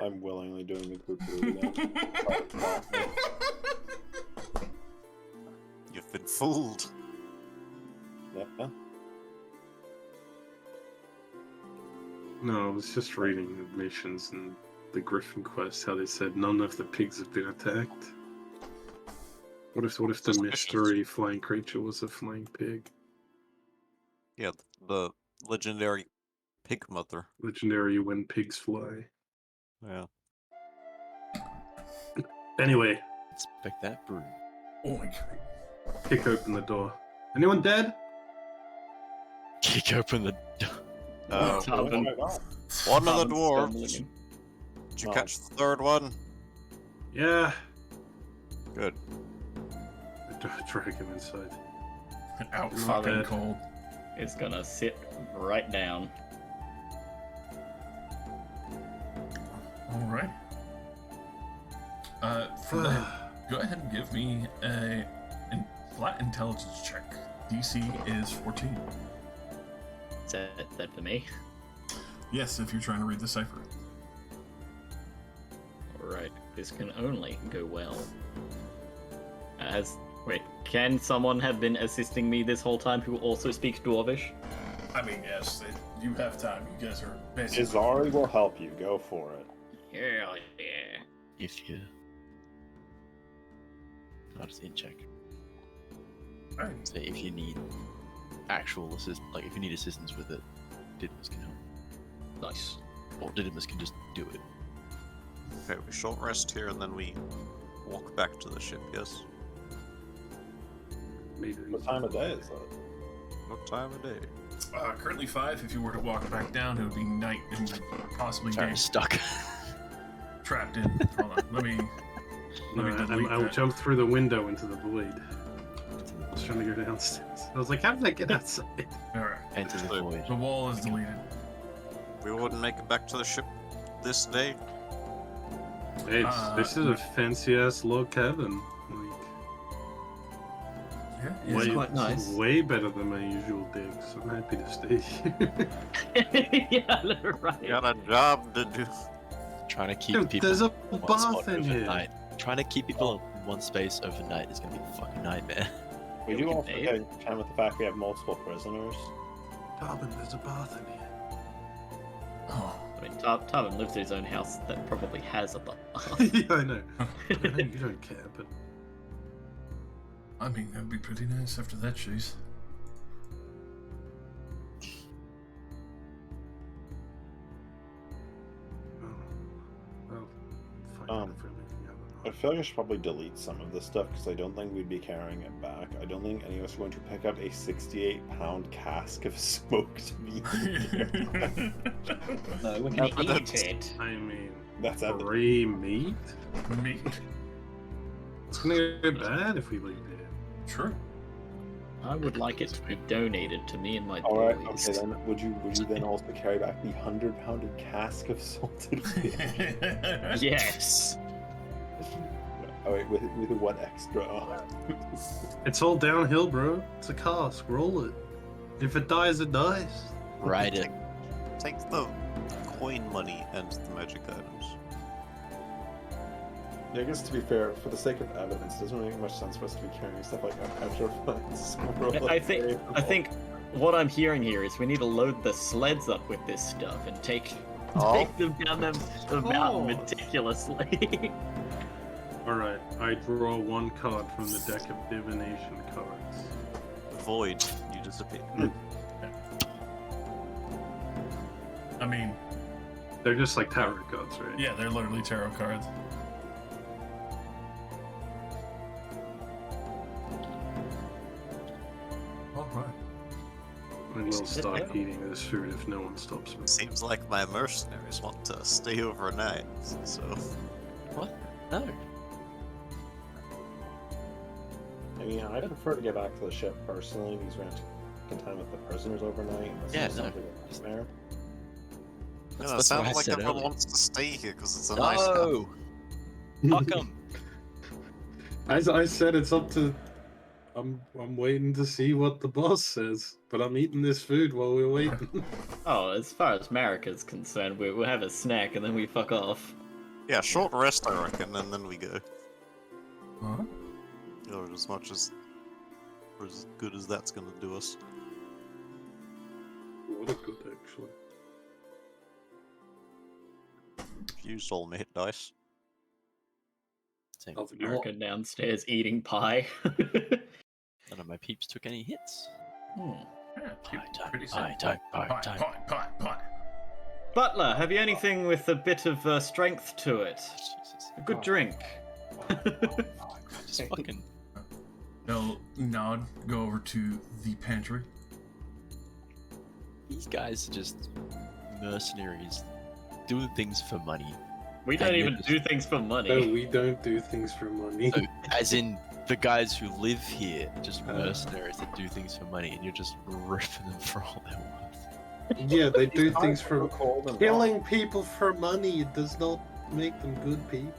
I'm willingly doing the group loot now. You've been fooled. Yeah. No, I was just reading the missions and the Griffin quest, how they said none of the pigs have been attacked. What if the Suspicious. mystery flying creature was a flying pig? Yeah, the legendary pig mother. Legendary when pigs fly. Yeah. Anyway, Inspect that broom. Oink. kick open the door. Anyone dead? Kick open the. Tubman. One of the Tubman's dwarves. stumbling in. Did you Oh. catch the third one? Yeah. Good. Drag him inside. Out Not fucking bad. cold. It's gonna sit right down. Alright. For that, go ahead and give me a flat intelligence check. DC is 14. Is that for me? Yes, if you're trying to read the cipher. Alright, this can only go well. Wait, can someone have been assisting me this whole time who also speaks Dwarvish? I mean, yes, you have time. You guys are basically. Izari will help you. Go for it. Hell yeah. If you. I'll just in check. Alright. So if you need actual if you need assistance with it, Didymus can help. Nice. Or Didymus can just do it. Okay, we short rest here and then we walk back to the ship, yes? Maybe. What time of day is that? What time of day? Currently 5. If you were to walk back down, it would be night and you'd possibly Sorry, be stuck. trapped in. Hold on, let me delete I that. jumped through the window into the void. I was trying to go downstairs. I was like, how did I get outside? Alright, Enter the void. the wall is deleted. We wouldn't make it back to the ship this day. Hey, this is a fancy ass log cabin. Yeah, It's Way, quite nice. way better than my usual digs. I'm happy to stay here. Yeah, right. We got a job to do. Trying to keep Dude, people there's a in one spot bath in here. overnight. Trying to keep people in one space overnight is gonna be a fucking nightmare. We Yeah, do we also can get in time with the fact we have multiple prisoners. Tarbin, there's a bath in here. Oh, I mean, Tarbin lives in his own house that probably has a bath. Yeah, I know. You don't care, but I mean, that'd be pretty nice after that chase. Well, I feel like I should probably delete some of this stuff because I don't think we'd be carrying it back. I don't think any of us are going to pick up a 68-pound cask of smoked meat. No, we're gonna eat it. I mean, That's evident. free meat? Meat. It's gonna go bad if we leave it. True. I would like it to be donated to me and my All right. boys. Okay, then would you then also carry back the 100-pound cask of salted fish? Yes. Oh wait, with what extra? It's all downhill, bro. It's a cask. Roll it. If it dies, it dies. Ride it. Take the coin money and the magic items. Yeah, I guess to be fair, for the sake of evidence, it doesn't really make much sense for us to be carrying stuff like a petrified squirrel. I think what I'm hearing here is we need to load the sleds up with this stuff and take them down the mountain meticulously. Alright, I draw one card from the deck of divination cards. Void, you disappear. I mean, They're just like tarot cards, right? yeah, they're literally tarot cards. Alright. I will stop eating this food if no one stops me. Seems like my mercenaries want to stay overnight, so... What? No. I mean, I prefer to get back to the ship personally because we're going to spend time with the prisoners overnight. Unless Yeah, there's no. something else there. No, it That's what I sounds like said everyone earlier. wants to stay here because it's a nice No! How come? As I said, it's up to. I'm waiting to see what the boss says, but I'm eating this food while we're waiting. Oh, as far as Marika's concerned, we'll have a snack and then we fuck off. Yeah, short rest, I reckon, and then we go. Huh? Or as much as... or as good as that's gonna do us. What a good, actually. Few soulmate dice. Same. Of not. Marika downstairs eating pie. None of my peeps took any hits. Hmm. Yeah, Pie time, pretty pie simple. time, pie time. Pie. Butler, have you anything with a bit of strength to it? Jesus. A good drink. Just fucking. They'll nod, go over to the pantry. These guys are just mercenaries doing things for money. We don't And you're even just- do things for money. No, we don't do things for money. So, as in the guys who live here, just mercenaries that do things for money, and you're just ripping them for all they're worth. Yeah, they do These things guys for are cold and killing people for money. It does not make them good people.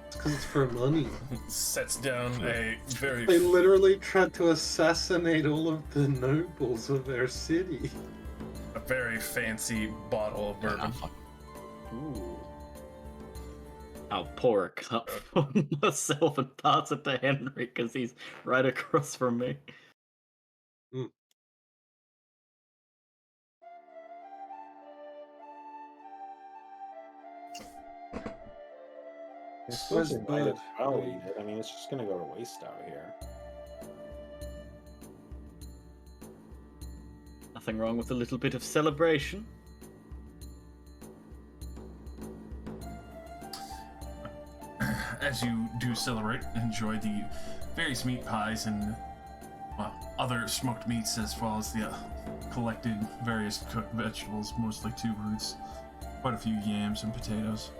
It's because it's for money. Sets down a very. They literally tried to assassinate all of the nobles of their city. a very fancy bottle of bourbon. Ooh. I'll pour a cup for myself and pass it to Henry because he's right across from me. I suppose That's they might bad. as well eat it. I mean, it's just gonna go to waste out here. Nothing wrong with a little bit of celebration. As you do celebrate, enjoy the various meat pies and, well, other smoked meats, as well as the collected various cooked vegetables, mostly tube roots, quite a few yams and potatoes.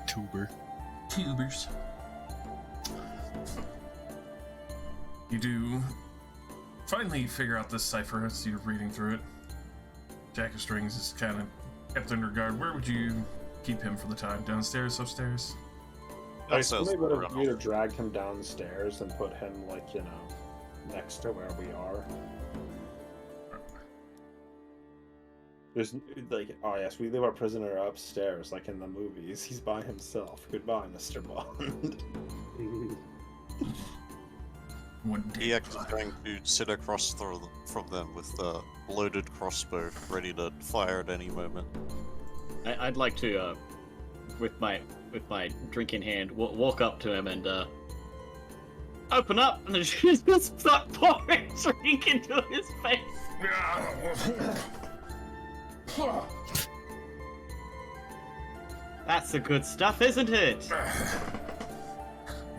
Tubers. You do finally figure out this cipher as you're reading through it. Jack of Strings is kind of kept under guard. Where would you keep him for the time? Downstairs, upstairs? I sounds assume we would have around. either dragged him downstairs and put him, like, you know, next to where we are. There's, like, oh yes, we leave our prisoner upstairs, like in the movies. He's by himself. Goodbye, Mr. Bond. EX is going to sit across from them with a loaded crossbow, ready to fire at any moment. I'd like to, with my drink in hand, walk up to him and open up, and then she just start pouring drink into his face. That's the good stuff, isn't it?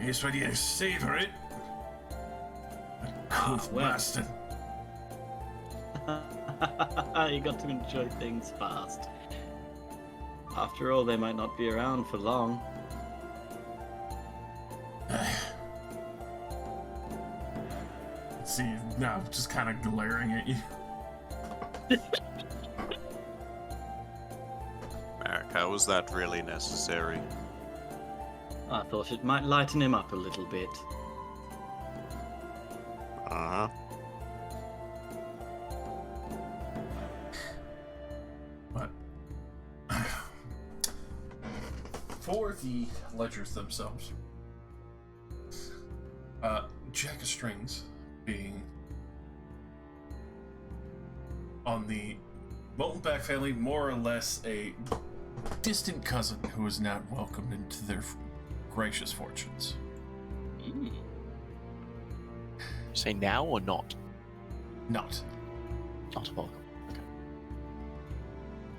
Yes, when you savor it. Good well. bastard. You got to enjoy things fast. After all, they might not be around for long. See, now just kind of glaring at you. Mark, how was that really necessary? I thought it might lighten him up a little bit. Uh-huh. But for the ledgers themselves, Jack of Strings being on the Moltenback family, more or less a distant cousin who is not welcomed into their gracious fortunes. You say now or not? Not. Not welcome. Okay.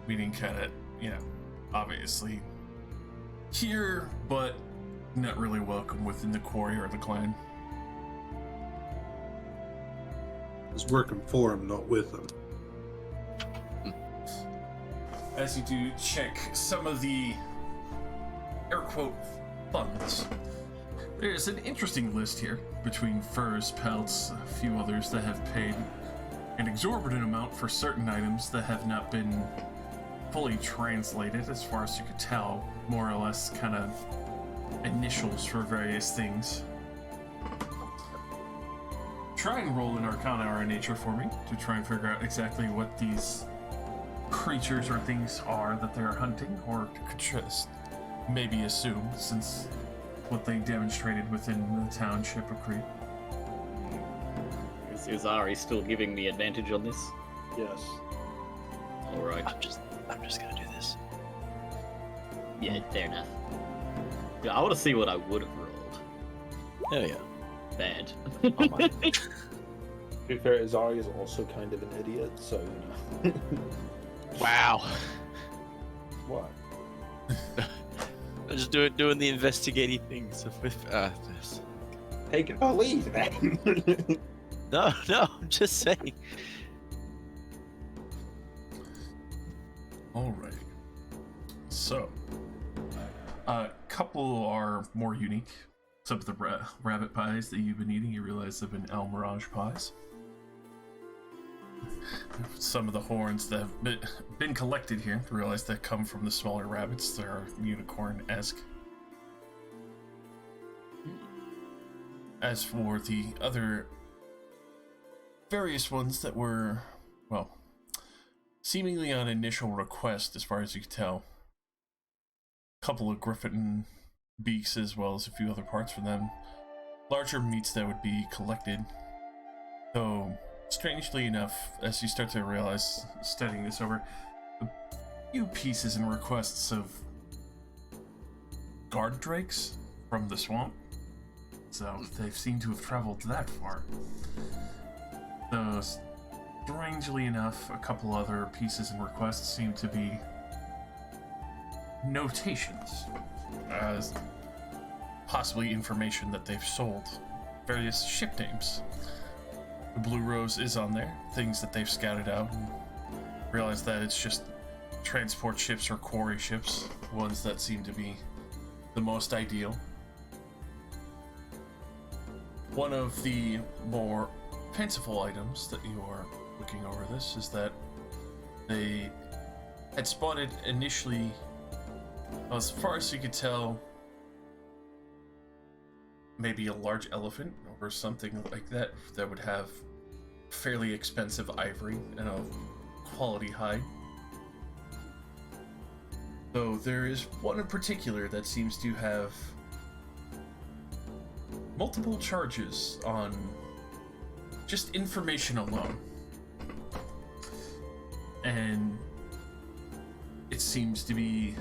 Meaning kind of, obviously here, but not really welcome within the quarry or the clan. It's working for him, not with him. As you do check some of the air quote funds, there's an interesting list here between furs, pelts, a few others that have paid an exorbitant amount for certain items that have not been fully translated, as far as you could tell, more or less kind of initials for various things. Try and roll an Arcana or a Nature for me to try and figure out exactly what these creatures or things are that they're hunting, or could just maybe assume, since what they demonstrated within the township of Crete. Is Ari still giving me advantage on this? Yes. Alright. I'm just gonna do this. Yeah, fair enough. Yeah, I want to see what I would have rolled. Oh yeah. Bad. Oh my. To be fair, Izari is also kind of an idiot, so Wow. What? I'm just doing the investigating things with this. Take it or leave it. No, I'm just saying. Alrighty. So, a couple are more unique. Some of the rabbit pies that you've been eating, you realize have been El Mirage pies. Some of the horns that have been collected here, you realize that come from the smaller rabbits that are unicorn-esque. As for the other various ones that were, well, seemingly on initial request, as far as you can tell, a couple of Griffin beaks as well as a few other parts for them, larger meats that would be collected, though strangely enough, as you start to realize, studying this over, a few pieces and requests of guard drakes from the swamp, so they seem to have traveled that far. Though, strangely enough, a couple other pieces and requests seem to be notations, as possibly information that they've sold, various ship names. The Blue Rose is on there, things that they've scouted out, and realize that it's just transport ships or quarry ships, ones that seem to be the most ideal. One of the more fanciful items that you are looking over this is that they had spotted initially, as far as you could tell, maybe a large elephant or something like that that would have fairly expensive ivory and a quality hide. Though there is one in particular that seems to have multiple charges on just information alone. And it seems to be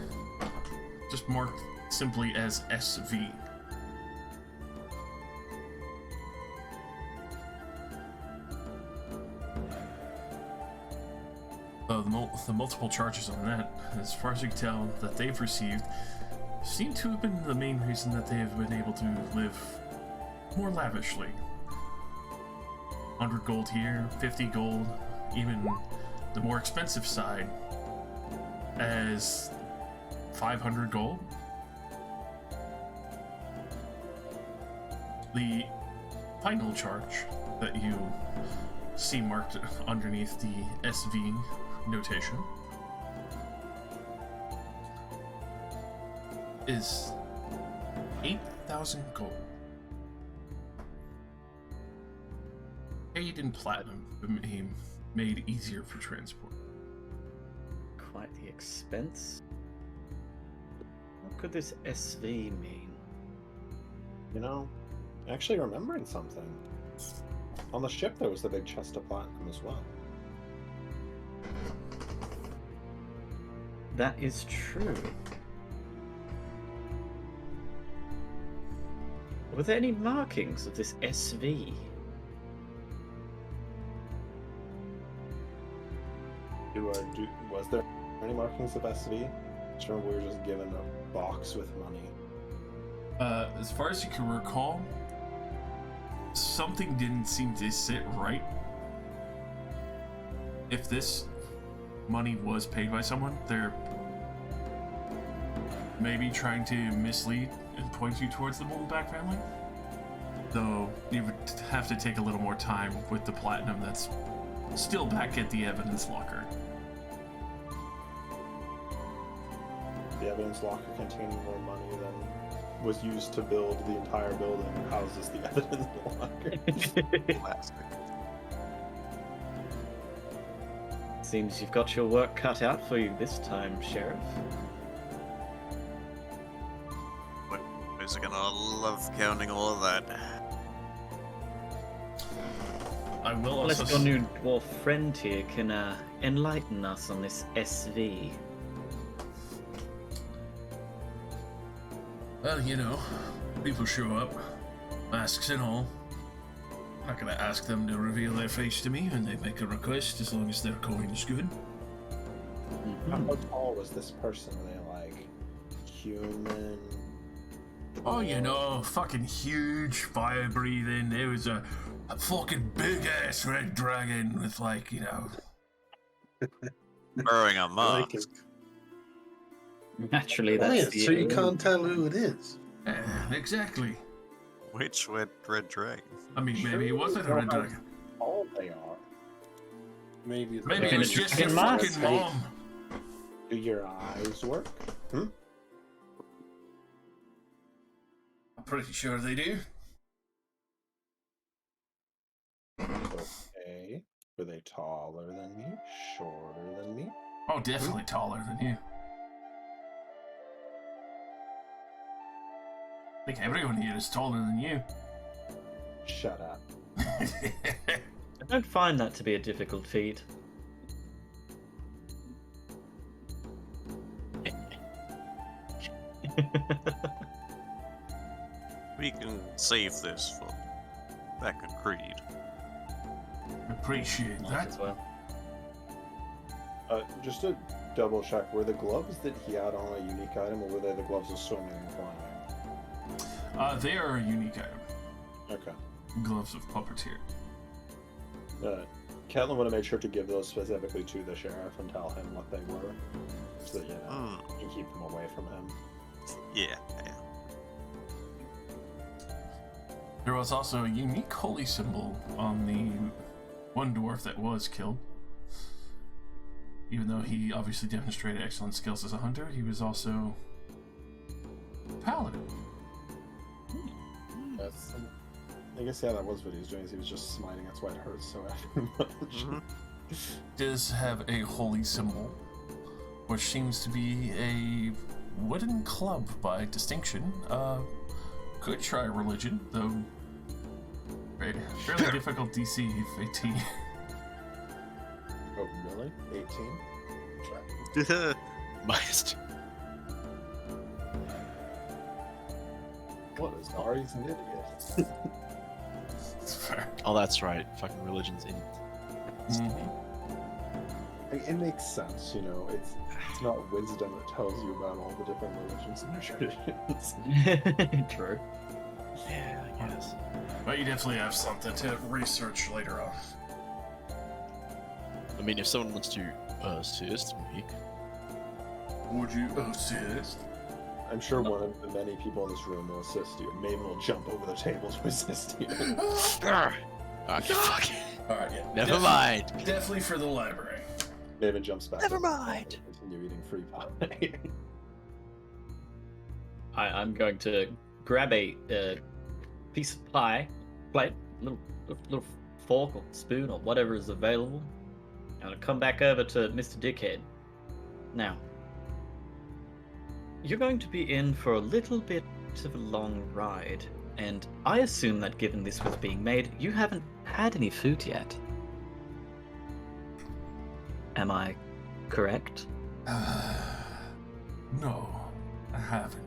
just marked simply as SV. The multiple charges on that, as far as you can tell, that they've received, seem to have been the main reason that they have been able to live more lavishly. 100 gold here, 50 gold, even the more expensive side as 500 gold. The final charge that you see marked underneath the SV notation is 8,000 gold. Paid in platinum, but made easier for transport. Quite the expense. What could this SV mean? You know, actually remembering something. On the ship there was the big chest of platinum as well. That is true. Were there any markings of this SV? Was there any markings of SV? I just remember we were just given a box with money. As far as you can recall, something didn't seem to sit right. If this money was paid by someone, they're maybe trying to mislead and point you towards the Moldenback family. Though you would have to take a little more time with the platinum that's still back at the evidence locker. The evidence locker containing more money than was used to build the entire building houses the evidence locker. Plastic. Seems you've got your work cut out for you this time, Sheriff. Boys are gonna love counting all of that. I will Unless also your new dwarf friend here can enlighten us on this SV. Well, you know, people show up, masks and all. I'm not gonna ask them to reveal their face to me when they make a request, as long as their coin is good. How tall was this person? Were they like human? Oh, you know, fucking huge, fire-breathing. There was a fucking big-ass red dragon with, like, you know... Wearing a mask. Naturally, that's So you can't tell who it is. Exactly. Which red dragon? I mean, maybe it wasn't a red dragon. All they are. Maybe it's Maybe it was just your mask. fucking mom. Do your eyes work? I'm pretty sure they do. Okay. Were they taller than me? Shorter than me? Oh, definitely taller than you. I think everyone here is taller than you. Shut up. I don't find that to be a difficult feat. We can save this for back in Creed. Appreciate Might that. as well. Just to double check, were the gloves that he had on a unique item, or were they the gloves of swimming and climbing? They are a unique item. Okay. Gloves of puppeteer. Catelyn would have made sure to give those specifically to the sheriff and tell him what they were, so that, you know, you can keep them away from him. Yeah. There was also a unique holy symbol on the one dwarf that was killed. Even though he obviously demonstrated excellent skills as a hunter, he was also a paladin. That's, I guess, yeah, that was what he was doing, is he was just smiting. That's why it hurts so much. Does have a holy symbol, which seems to be a wooden club by distinction. Could try religion, though fairly difficult DC if 18. Oh, really? 18? Biased. What is Ari's an idiot? It's fair. Oh, that's right. Fucking religion's in. It makes sense, you know. It's not wisdom that tells you about all the different religions and traditions. True. Yeah, I guess. But you definitely have something to research later on. I mean, if someone wants to assist me, Would you assist? I'm sure one of the many people in this room will assist you. Maven will jump over the table to assist you. okay, fuck. Alright, yeah. Never mind. Definitely for the library. Maven jumps back. Never up mind. and continue eating free pie. I'm going to grab a piece of pie, plate, little fork or spoon or whatever is available, and I'll come back over to Mr. Dickhead. Now, you're going to be in for a little bit of a long ride, and I assume that given this was being made, you haven't had any food yet. Am I correct? No, I haven't.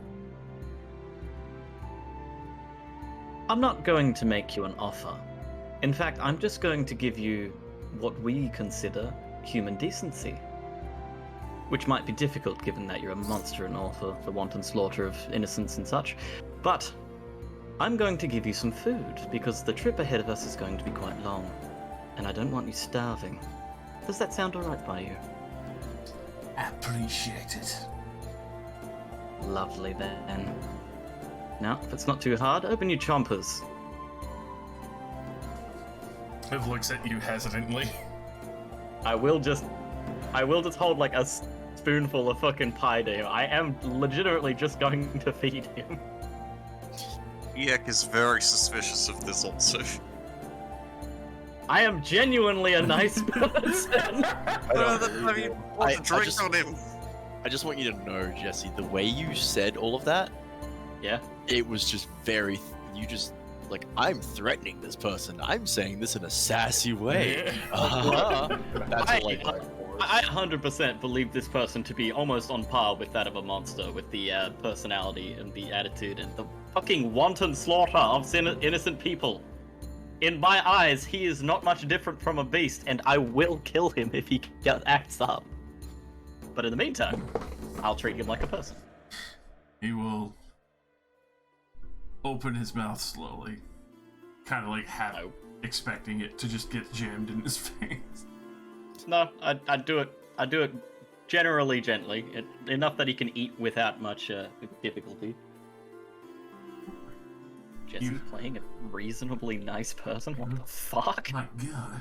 I'm not going to make you an offer. In fact, I'm just going to give you what we consider human decency. Which might be difficult given that you're a monster and all for the wanton slaughter of innocents and such. But I'm going to give you some food because the trip ahead of us is going to be quite long. And I don't want you starving. Does that sound alright by you? Appreciate it. Lovely then. Now, if it's not too hard, open your chompers. It looks at you hesitantly. I will just hold like a spoonful of fucking pie to him. I am legitimately just going to feed him. Eek is very suspicious of this also. I am genuinely a nice person. Want to drink on him. I just want you to know, Jesse, the way you said all of that, Yeah. it was just very. You just like, I'm threatening this person. I'm saying this in a sassy way. That's I 100% believe this person to be almost on par with that of a monster, with the personality and the attitude and the fucking wanton slaughter of innocent people. In my eyes, he is not much different from a beast, and I will kill him if he acts up. But in the meantime, I'll treat him like a person. He will open his mouth slowly, kind of like expecting it to just get jammed in his face. No, I do it generally gently, enough that he can eat without much difficulty. Jesse playing a reasonably nice person? What the fuck? My god.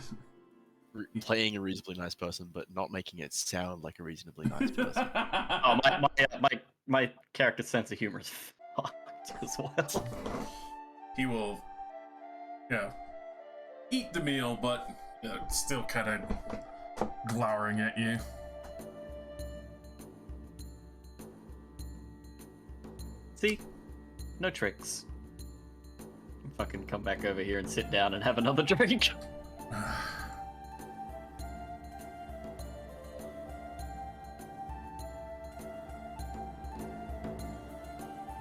Playing a reasonably nice person, but not making it sound like a reasonably nice person. Oh, my character's sense of humor is fucked as well. He will, eat the meal, but still kind of glowering at you. See? No tricks. Fucking come back over here and sit down and have another drink.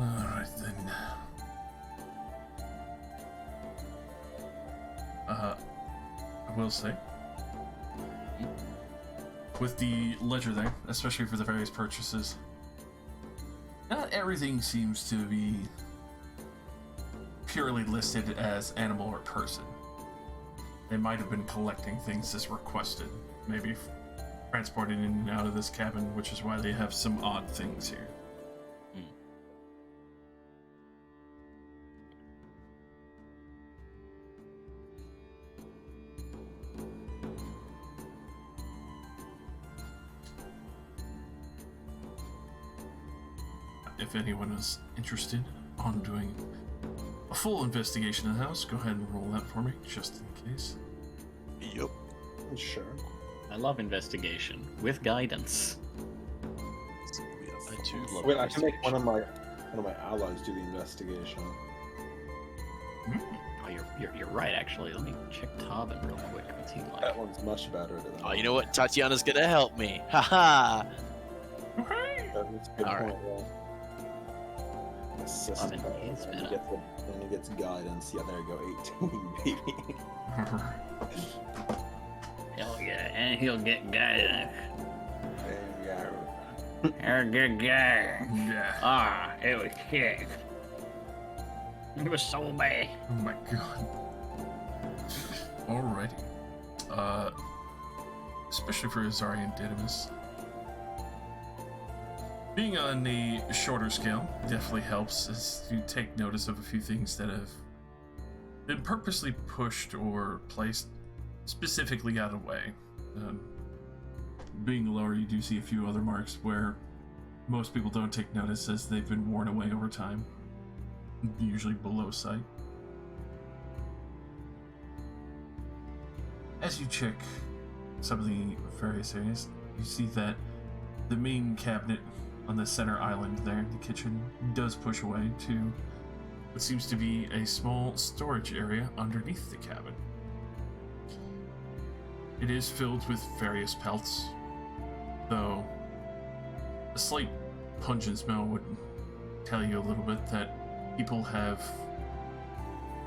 Alright then. I will say, with the ledger there, especially for the various purchases, not everything seems to be purely listed as animal or person. They might have been collecting things as requested, maybe transported in and out of this cabin, which is why they have some odd things here. If anyone is interested on doing a full investigation of the house, go ahead and roll that for me, just in case. Yep. Sure. I love investigation with guidance. I do love Wait, I can make one of my allies do the investigation. Oh, you're right. Actually, let me check Tarbin real quick. What's he like? That one's much better. Oh, you know what? Tatiana's gonna help me. Haha. That's a good Alright. point. Yeah. Assist, I'm in his and meta. he gets guidance. Yeah, there you go. 18, baby. Hell yeah, and he'll get guidance. You're a good guy. Yeah. Ah, it was sick. It was so bad. Oh my god. Alrighty. Especially for Azari and Didymus. Being on the shorter scale definitely helps as you take notice of a few things that have been purposely pushed or placed specifically out of the way. Being lower, you do see a few other marks where most people don't take notice as they've been worn away over time, usually below sight. As you check some of the various areas, you see that the main cabinet on the center island there, the kitchen, does push away to what seems to be a small storage area underneath the cabin. It is filled with various pelts, though a slight pungent smell would tell you a little bit that people have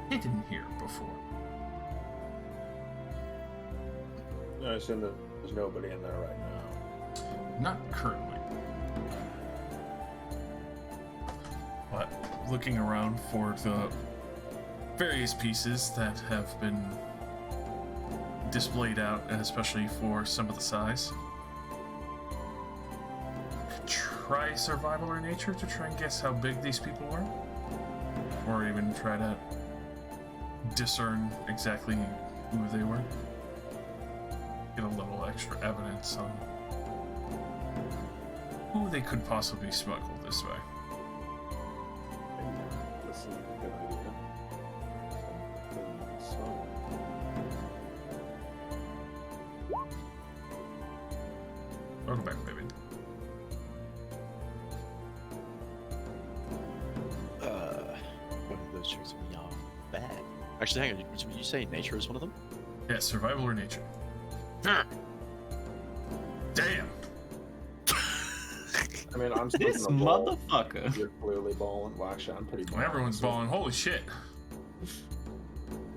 hidden here before. I assume that there's nobody in there right now. Not currently. But looking around for the various pieces that have been displayed out, and especially for some of the size. Try survival or nature to try and guess how big these people were. Or even try to discern exactly who they were. Get a little extra evidence on who they could possibly smuggle this way. This is a good idea. Welcome back, baby. One of those tricks we are bad. Actually, hang on. Did you say nature is one of them? Yeah, survival or nature. Damn. I mean, I'm This supposed to ball. motherfucker. You're clearly balling. Well, actually, I'm pretty. Well, everyone's balling. Holy shit.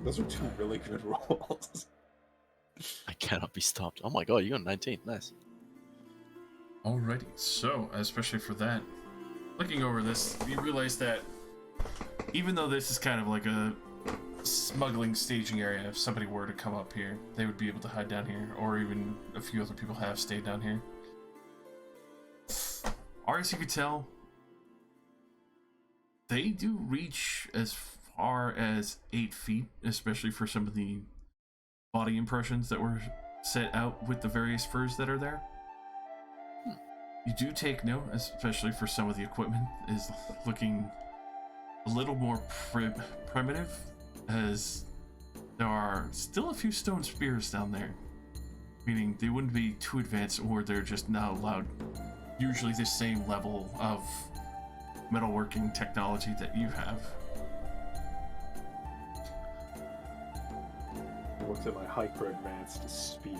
Those are two really good rolls. I cannot be stopped. Oh my god, you got 19. Nice. Alrighty, so, especially for that, looking over this, you realize that even though this is kind of like a smuggling staging area, if somebody were to come up here, they would be able to hide down here, or even a few other people have stayed down here. Or as you could tell, they do reach as far as 8 feet, especially for some of the body impressions that were set out with the various furs that are there. You do take note, especially for some of the equipment, is looking a little more primitive, as there are still a few stone spears down there, meaning they wouldn't be too advanced, or they're just not allowed usually the same level of metalworking technology that you have. Looks at my hyper advanced spear.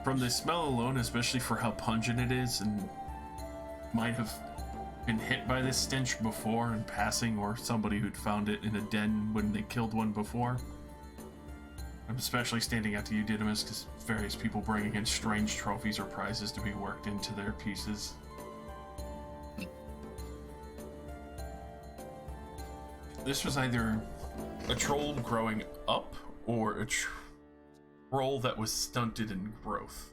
From the smell alone, especially for how pungent it is, and might have been hit by this stench before in passing, or somebody who'd found it in a den when they killed one before. I'm especially standing out to you, Didymus, because various people bringing in strange trophies or prizes to be worked into their pieces. This was either a troll growing up, or a troll that was stunted in growth.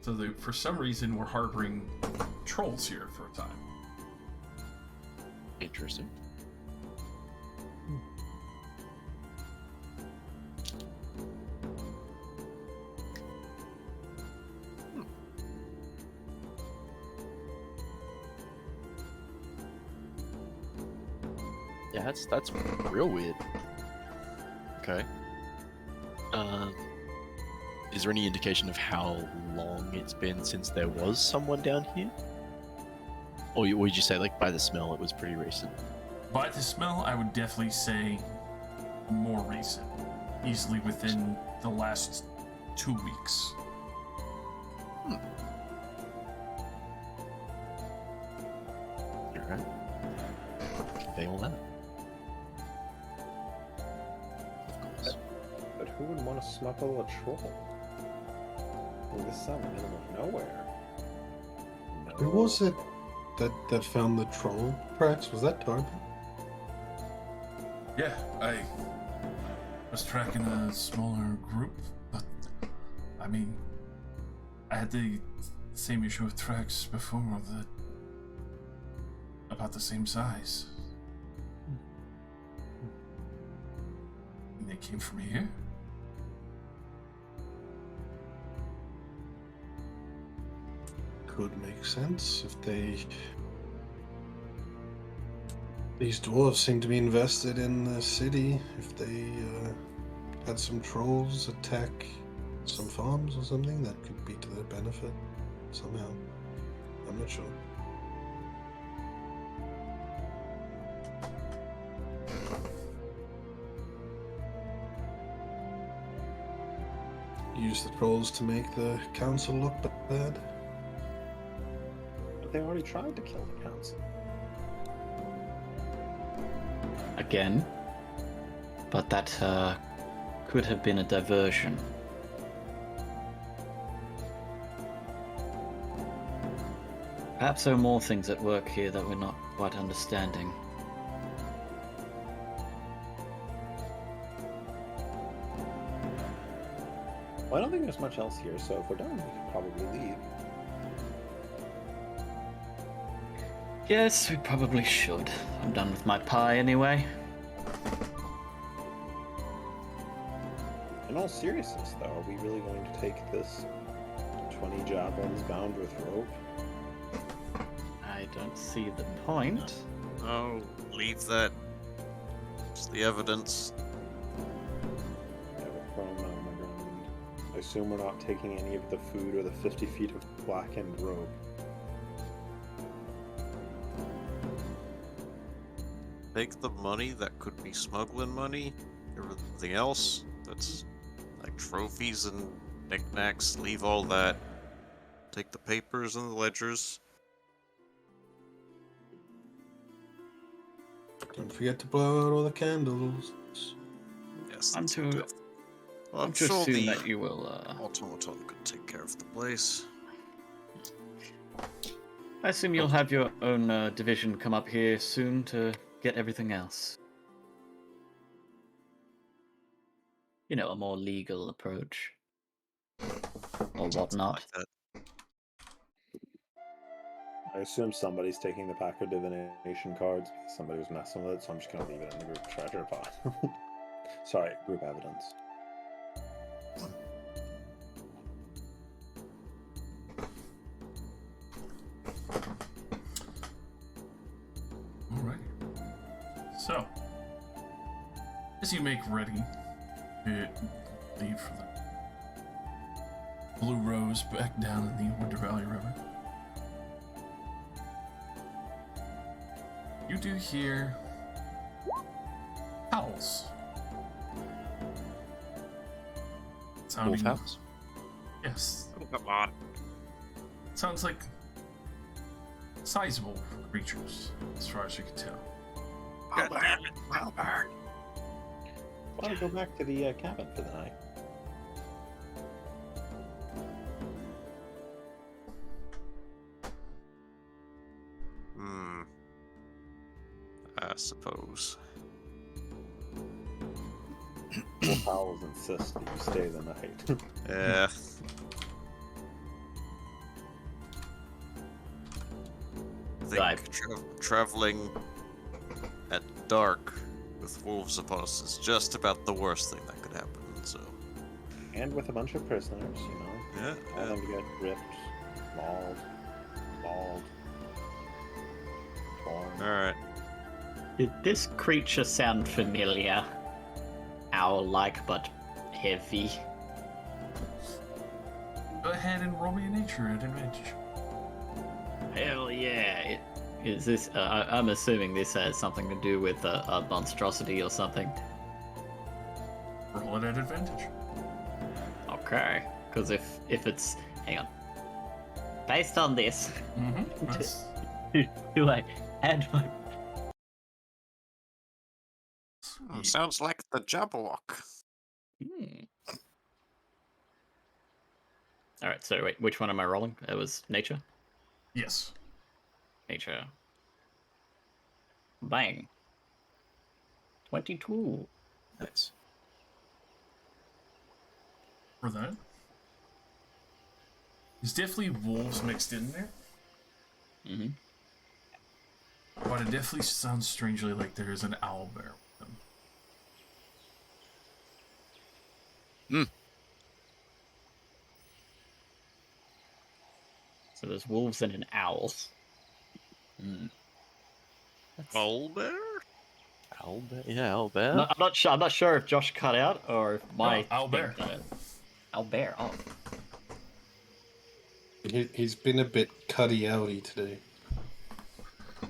So they, for some reason, were harboring trolls here for a time. Interesting. Yeah, that's real weird. Okay. Is there any indication of how long it's been since there was someone down here? Or would you say, like, by the smell, it was pretty recent? By the smell, I would definitely say more recent. Easily within the last 2 weeks. Alright. Convey all that. Of course. want to smuggle a troll? Well, this is out in the middle of nowhere. Who was it that found the troll tracks? Was that Tarpon? Yeah, I was tracking a smaller group, but I mean, I had the same issue with tracks before, about the same size. And they came from here? Could make sense if these dwarves seem to be invested in the city. If they had some trolls attack some farms or something, that could be to their benefit somehow. I'm not sure. Use the trolls to make the council look bad. But they already tried to kill the council. Again. But that could have been a diversion. Perhaps there are more things at work here that we're not quite understanding. Well, I don't think there's much else here, so if we're done, we can probably leave. Yes, we probably should. I'm done with my pie anyway. In all seriousness, though, are we really going to take this 20 javelins bound with rope? I don't see the point. Oh, leave that. It's the evidence. Yeah, we're prone on the ground. I assume we're not taking any of the food or the 50 feet of blackened rope. Take the money that could be smuggling money. Everything else that's like trophies and knickknacks, leave all that. Take the papers and the ledgers. Don't forget to blow out all the candles. Yes, I'm that's too. good. Well, I'm to sure assume the that you will. automaton could take care of the place. I assume you'll have your own division come up here soon to get everything else. You know, a more legal approach. Or whatnot. Like that. I assume somebody's taking the pack of divination cards because somebody was messing with it, so I'm just going to leave it in the group treasure pot. Sorry, group evidence. Alright. So, as you make ready to leave for the Blue Rose back down in the Winter Valley River, you do hear howls. Sounding, Wolf howls? yes, Oh, come on. sounds like sizable creatures, as far as you can tell. God damn it, Wilbur. I want to go back to the cabin for the night. I suppose. Wolf Owls insist that you stay the night. Yeah. I think Right. traveling at dark with wolves upon us is just about the worst thing that could happen, so. And with a bunch of prisoners, you know. Yeah, All yeah. them to get ripped, mauled, torn. Alright. Did this creature sound familiar? Owl-like, but heavy. Go ahead and roll me a nature at advantage. Hell yeah! Is this? I'm assuming this has something to do with a monstrosity or something. Roll it at advantage. Okay, because if it's, hang on, based on this, Mm-hmm. do I add my? Sounds like the Jabberwock. Alright, so wait, which one am I rolling? It was nature? Yes. Nature. Bang. 22. Nice. For that, there's definitely wolves mixed in there. Mm-hmm. But it definitely sounds strangely like there is an owl bear with them. So there's wolves and an owl. Mm. Owlbear? Owlbear? Yeah, owlbear. No, I'm not sure if Josh cut out or if my owlbear. Owlbear. Oh, He's been a bit cutty-outy today.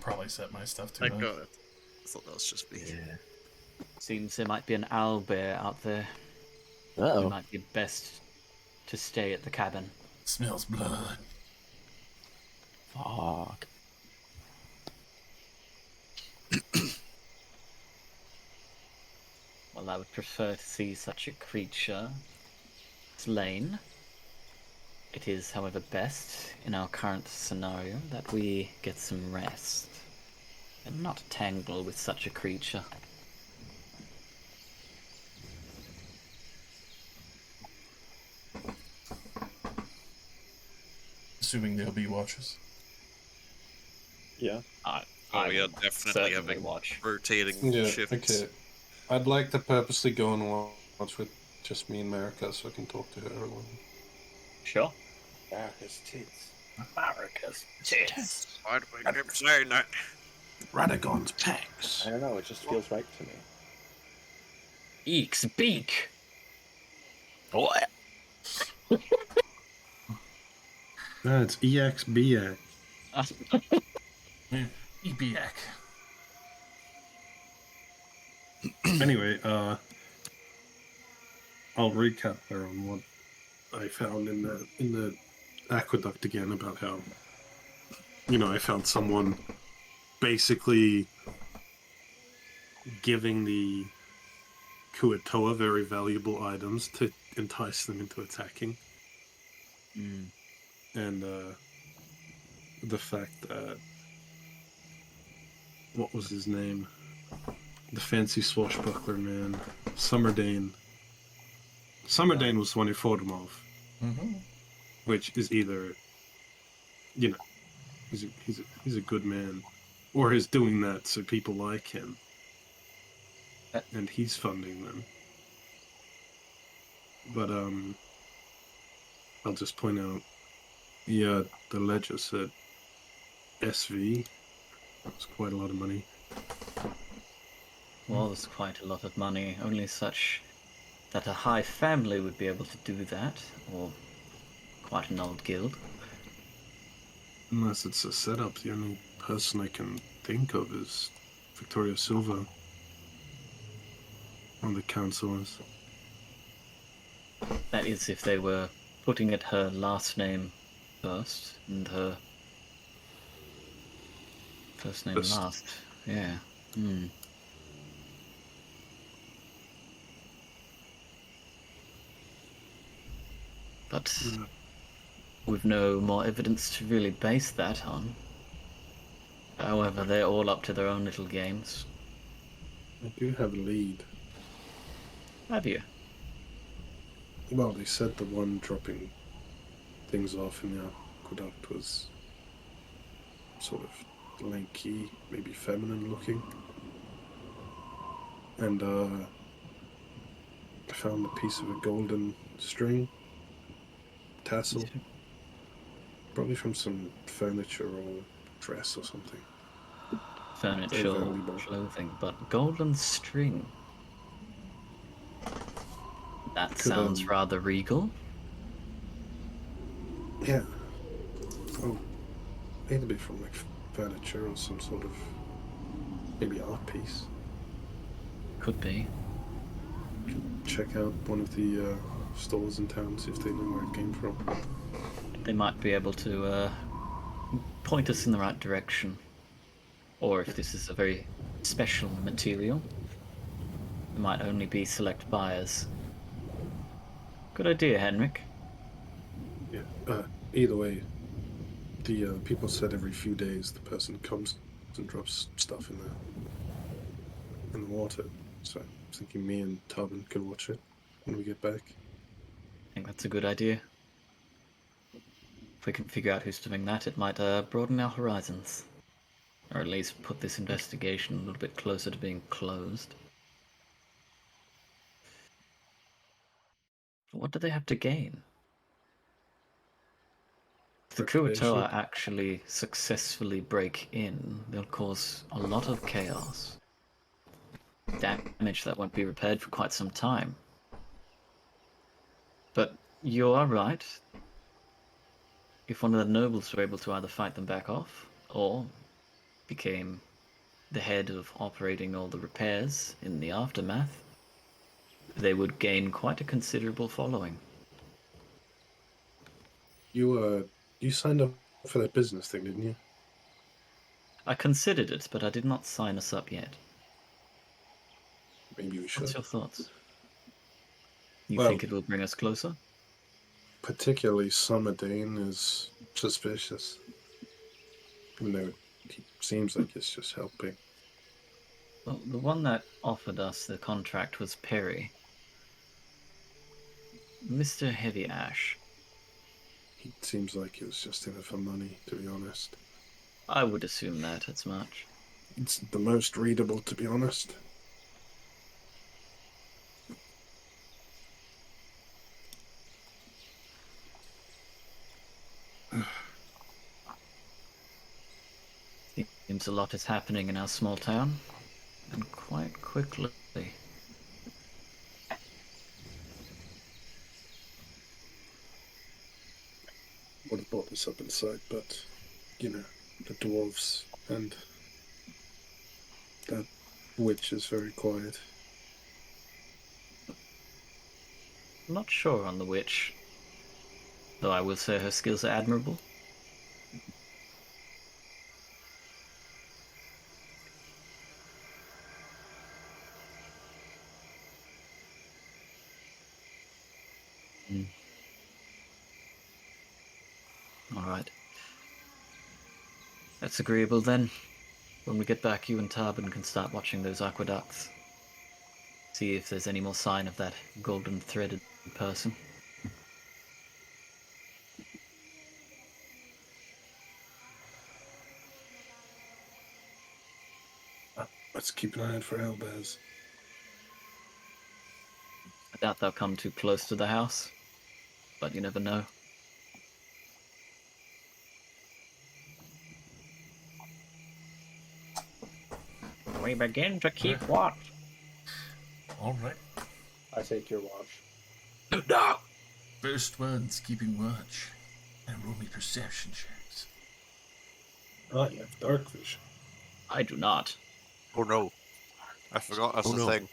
Probably set my stuff too. I got it. I thought that was just me. Yeah. seems there might be an owlbear out there. It Uh-oh. might be best to stay at the cabin. Smells blood. Fuck. Well, I would prefer to see such a creature slain. It is, however, best in our current scenario that we get some rest and not tangle with such a creature. Assuming there'll be watches. Yeah. Oh, we are definitely certainly having watch. rotating Yeah, shifts. okay. I'd like to purposely go and watch with just me and Marika so I can talk to her alone. Sure. Marika's tits. Marika's tits. Why do we keep saying that? Radagon's pecs. I don't know, it just feels right to me. Eek's beak. What? No, it's EXBX. Ebiak. Anyway, I'll recap there on what I found in the aqueduct again about how, I found someone basically giving the Kuatoa very valuable items to entice them into attacking. And the fact that, what was his name? The fancy swashbuckler man, Summerdane. Summerdane was the one who fought him off. Mm-hmm. Which is either, he's a good man, or he's doing that so people like him, and he's funding them. But I'll just point out, the ledger said SV. That's quite a lot of money. Was quite a lot of money, only such that a high family would be able to do that, or quite an old guild. Unless it's a setup, the only person I can think of is Victoria Silva. On the council is. That is if they were putting it her last name first, and her first name First. last. Yeah. Hmm. But we've no more evidence to really base that on. However, they're all up to their own little games. I do have a lead. Have you? Well, they said the one dropping things off in the aqueduct was sort of lanky, maybe feminine looking. And I found a piece of a golden string tassel. Probably from some furniture or dress or something. Furniture, Very valuable. clothing, but golden string. That Could, sounds rather regal. Yeah. Oh, it'd be from like furniture or some sort of maybe art piece. Could be. Check out one of the stores in town, see if they know where it came from. They might be able to point us in the right direction. Or if this is a very special material, there might only be select buyers. Good idea, Henrik. Yeah. Either way, the people said every few days the person comes and drops stuff in the water. So I'm thinking me and Tarbin could watch it when we get back. I think that's a good idea. If we can figure out who's doing that, it might broaden our horizons. Or at least put this investigation a little bit closer to being closed. What do they have to gain? If the Kuo-toa actually successfully break in, they'll cause a lot of chaos. Damage that won't be repaired for quite some time. But you are right. If one of the nobles were able to either fight them back off, or became the head of operating all the repairs in the aftermath, they would gain quite a considerable following. You signed up for that business thing, didn't you? I considered it, but I did not sign us up yet. Maybe we should. What's your thoughts? You Well, think it will bring us closer? Particularly Summerdane is suspicious. Even though he seems like it's just helping. Well, the one that offered us the contract was Perry. Mr. Heavy Ash. He seems like he was just in it for money, to be honest. I would assume that as much. It's the most readable, to be honest. Seems a lot is happening in our small town, and quite quickly. Would have brought this up inside, but, you know, the dwarves and that witch is very quiet. I'm not sure on the witch, though I will say her skills are admirable. Alright. That's agreeable then. When we get back, you and Tarbin can start watching those aqueducts. See if there's any more sign of that golden threaded person. Let's keep an eye out for owlbears. I doubt they'll come too close to the house, but you never know. We begin to keep watch. All right. I take your watch. No. First one's keeping watch. And roll me perception checks. Oh, you have dark vision. I do not. Oh no. I forgot that's the thing.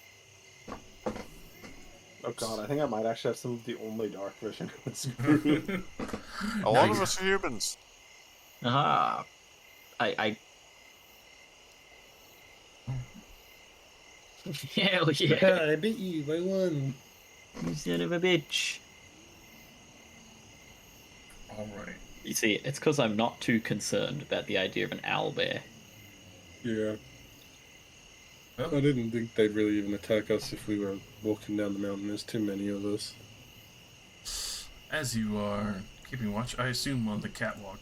Oh god, I think I might actually have some of the only dark vision in this group. A lot of us are humans. Aha. I Hell yeah. I beat you by one. You son of a bitch. Alright. You see, it's because I'm not too concerned about the idea of an owlbear. Yeah. I didn't think they'd really even attack us if we were walking down the mountain. There's too many of us. As you are keeping watch, I assume on the catwalk.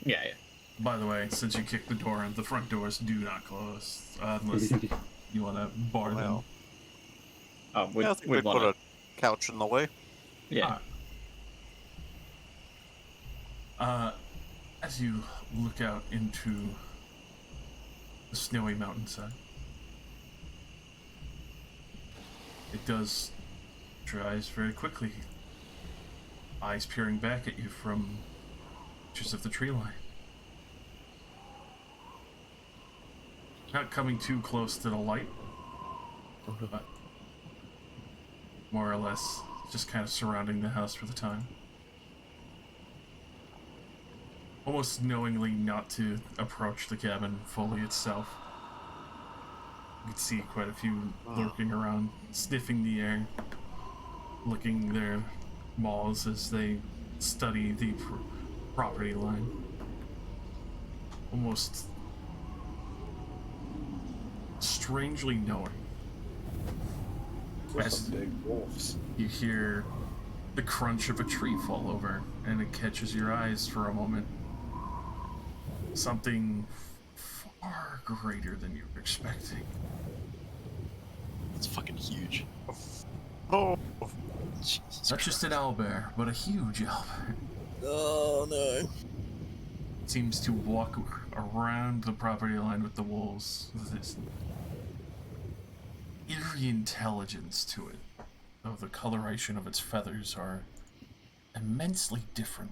Yeah, yeah. By the way, since you kicked the door in, the front doors do not close. Unless you want to bar them. Oh, we'd, I think we'd we want put a couch in the way. Yeah. As you look out into the snowy mountainside, it does dries very quickly. Eyes peering back at you from just of the tree line. Not coming too close to the light, but more or less just kind of surrounding the house for the time. Almost knowingly not to approach the cabin fully itself. You can see quite a few lurking around, sniffing the air, looking their Malls as they study the property line. Almost strangely knowing. Those are As some big wolves. you hear the crunch of a tree fall over, and it catches your eyes for a moment. Something far greater than you were expecting. It's fucking huge. Oh, Jesus Not just an owlbear, but a huge owlbear. Oh no. Seems to walk around the property line with the wolves with this eerie intelligence to it, though the coloration of its feathers are immensely different.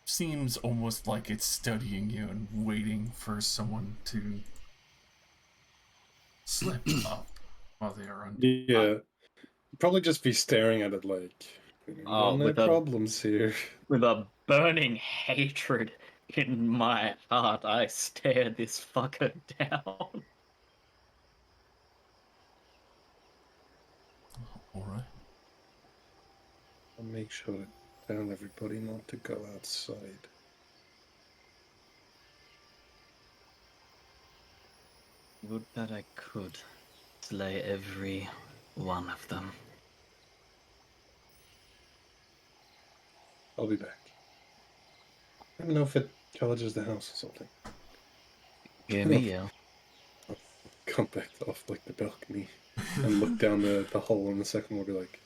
Seems almost like it's studying you and waiting for someone to slip up while they are under. Yeah. Probably just be staring at it like, Oh, no with a- problems here. With a burning hatred in my heart, I stare this fucker down. Alright. I'll make sure to tell everybody not to go outside. Would that I could slay every one of them. I'll be back. I don't know if it charges the house or something. Hear me yell. Come back off like the balcony and look down the hole, and the second will be like,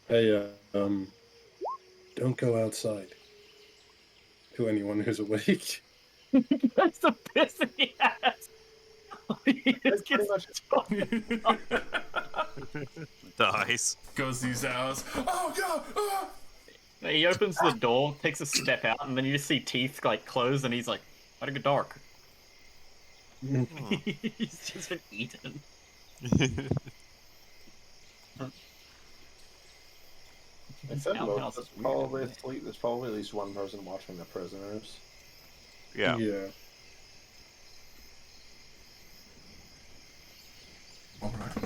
hey, don't go outside. To anyone who's awake. That's the piss in the ass. He just gets dies. Goes these hours. Oh god! Ah! He opens the door, takes a step out, and then you just see teeth like close, and he's like, "How to get dark?" He's just been eaten. I said Now look, house there's is weird, probably isn't it? there's probably at least one person watching the prisoners. Yeah. Yeah. Alright.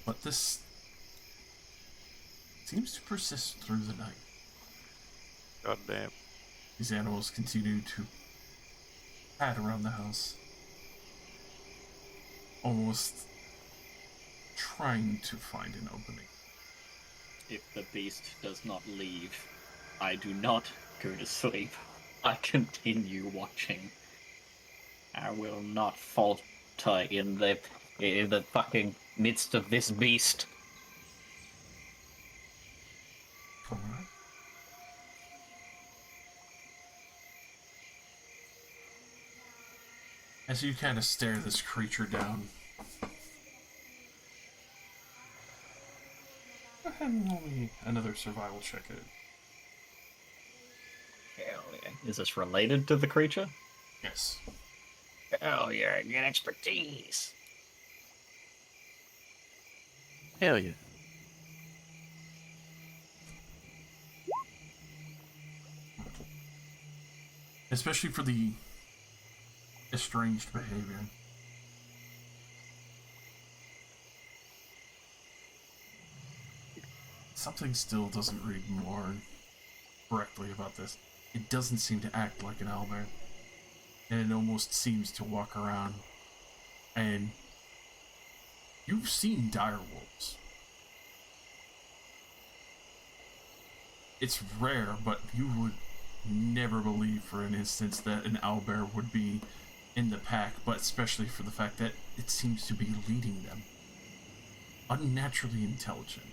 But this seems to persist through the night. God damn. These animals continue to pad around the house, almost trying to find an opening. If the beast does not leave, I do not go to sleep. I continue watching. I will not falter in the fucking midst of this beast. Alright. As you kind of stare this creature down, go ahead and roll me another survival check at it. Hell yeah. Is this related to the creature? Yes. Hell yeah, get expertise. Hell yeah. Especially for the estranged behavior. Something still doesn't read more correctly about this. It doesn't seem to act like an owlbear. And it almost seems to walk around. And you've seen dire wolves. It's rare, but you would never believe for an instance that an owlbear would be in the pack, but especially for the fact that it seems to be leading them. Unnaturally intelligent.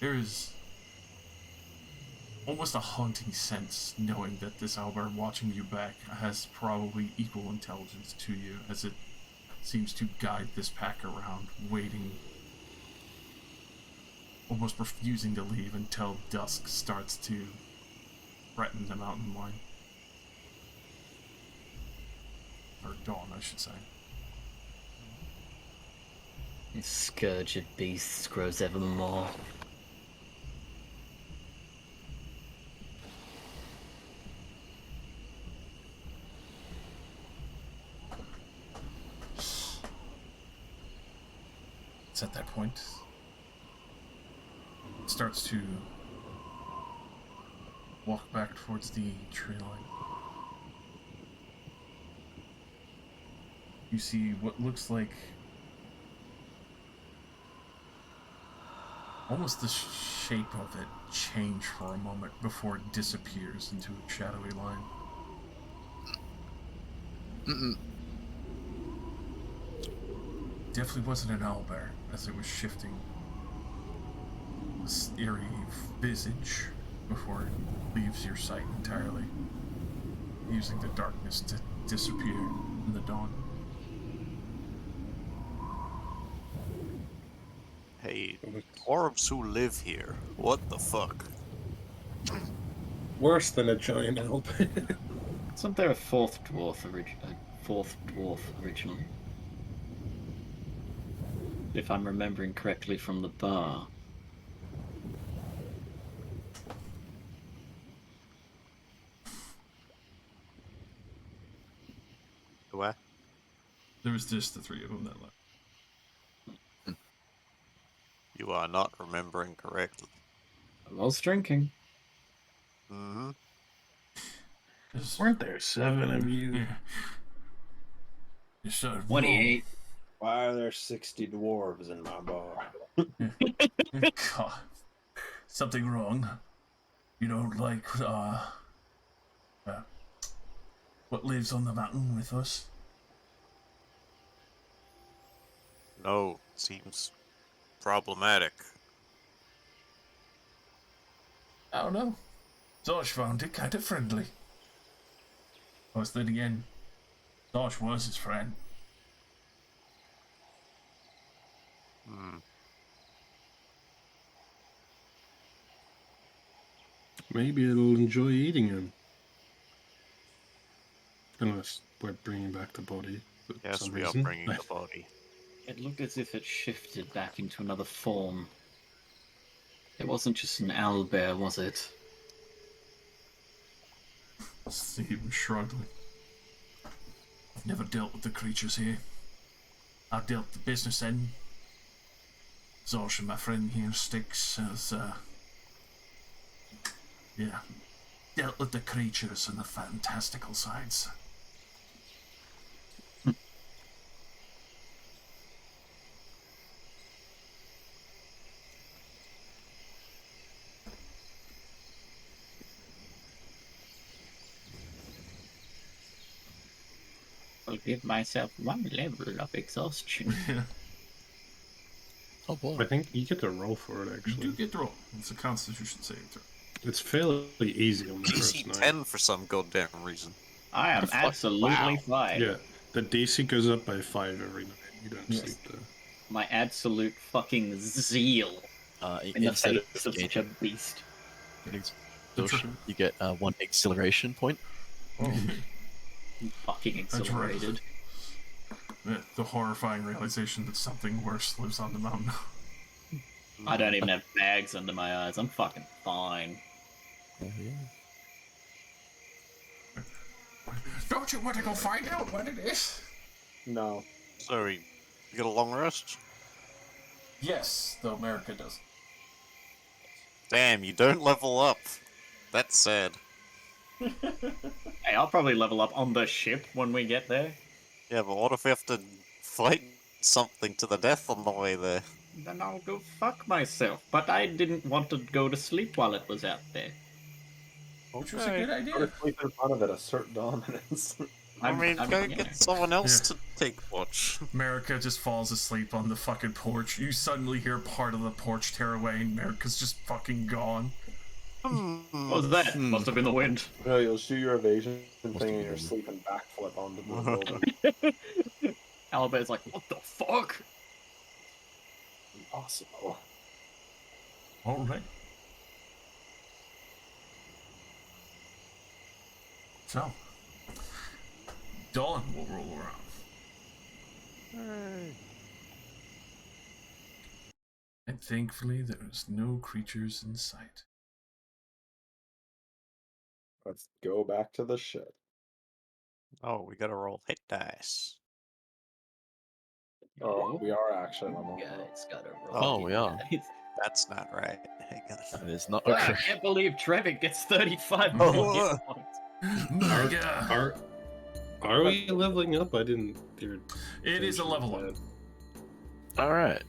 There is almost a haunting sense knowing that this owlbear watching you back has probably equal intelligence to you, as it seems to guide this pack around, waiting, almost refusing to leave until dusk starts to threaten the mountain line. Or dawn, I should say. This scourge of beasts grows ever more. It's at that point. It starts to walk back towards the tree line. You see what looks like almost the shape of it change for a moment before it disappears into a shadowy line. Definitely wasn't an owlbear as it was shifting this eerie visage before it leaves your sight entirely, using the darkness to disappear in the dawn. Hey, orbs who live here. What the fuck? Worse than a giant owlbear. Wasn't there a fourth dwarf originally? If I'm remembering correctly from the bar. What? There was just the three of them that left. You are not remembering correctly. I was drinking. Mm-hmm. Weren't there 7 of you? Yeah. You started 28. Why are there 60 dwarves in my bar? God. Something wrong. You don't like what lives on the mountain with us? No, seems problematic. I don't know. Zosh found it kind of friendly. Plus, then again, Zosh was his friend. Hmm. Maybe it'll enjoy eating him. Unless we're bringing back the body for Yes, some we reason. are bringing the body. It looked as if it shifted back into another form. It wasn't just an owlbear, was it? Stephen shrugged. I've never dealt with the creatures here. I've dealt with the business end. Zosh and my friend here, Styx, has, dealt with the creatures and the fantastical sides. I'll give myself 1 level of exhaustion. Oh boy. I think you get to roll for it, You actually. do get to roll. It's a Constitution saving throw. It's fairly easy on the DC first night. 10 for some goddamn reason. I am Fuck, absolutely wow. fine. Yeah, the DC goes up by 5 every night. You don't Yes. sleep there. My absolute fucking zeal in the Instead face of such a beast. exhaustion, you get 1 exhilaration point. Oh, Fucking That's right. exhilarated. the horrifying realization that something worse lives on the mountain. I don't even have bags under my eyes. I'm fucking fine. Oh, yeah. Don't you want to go find out what it is? No. Sorry, you get a long rest? Yes, though America does. Damn, you don't level up. That's sad. Hey, I'll probably level up on the ship when we get there. Yeah, but what if we have to fight something to the death on the way there? Then I'll go fuck myself. But I didn't want to go to sleep while it was out there. Which was a good Go idea. to sleep in front of it, assert dominance. I mean, go you know. get someone else Yeah. to take watch. America just falls asleep on the fucking porch. You suddenly hear part of the porch tear away, and America's just fucking gone. What was that? Must have been the wind. No, you'll do your evasion thing and you're sleeping backflip onto the building. Owlbear's like, what the fuck? Impossible. Alright. So, dawn will roll around. And thankfully, there is no creatures in sight. Let's go back to the ship. Oh, we gotta roll hit dice. Oh, we are actually level. Guys gotta roll. Oh, we are. Guys. That's not right. Hang on. That is not Wow, okay. I can't believe Trevor gets 35 Oh, more hit points. Mega. Are we leveling up? I didn't hear. It is a level up. All right.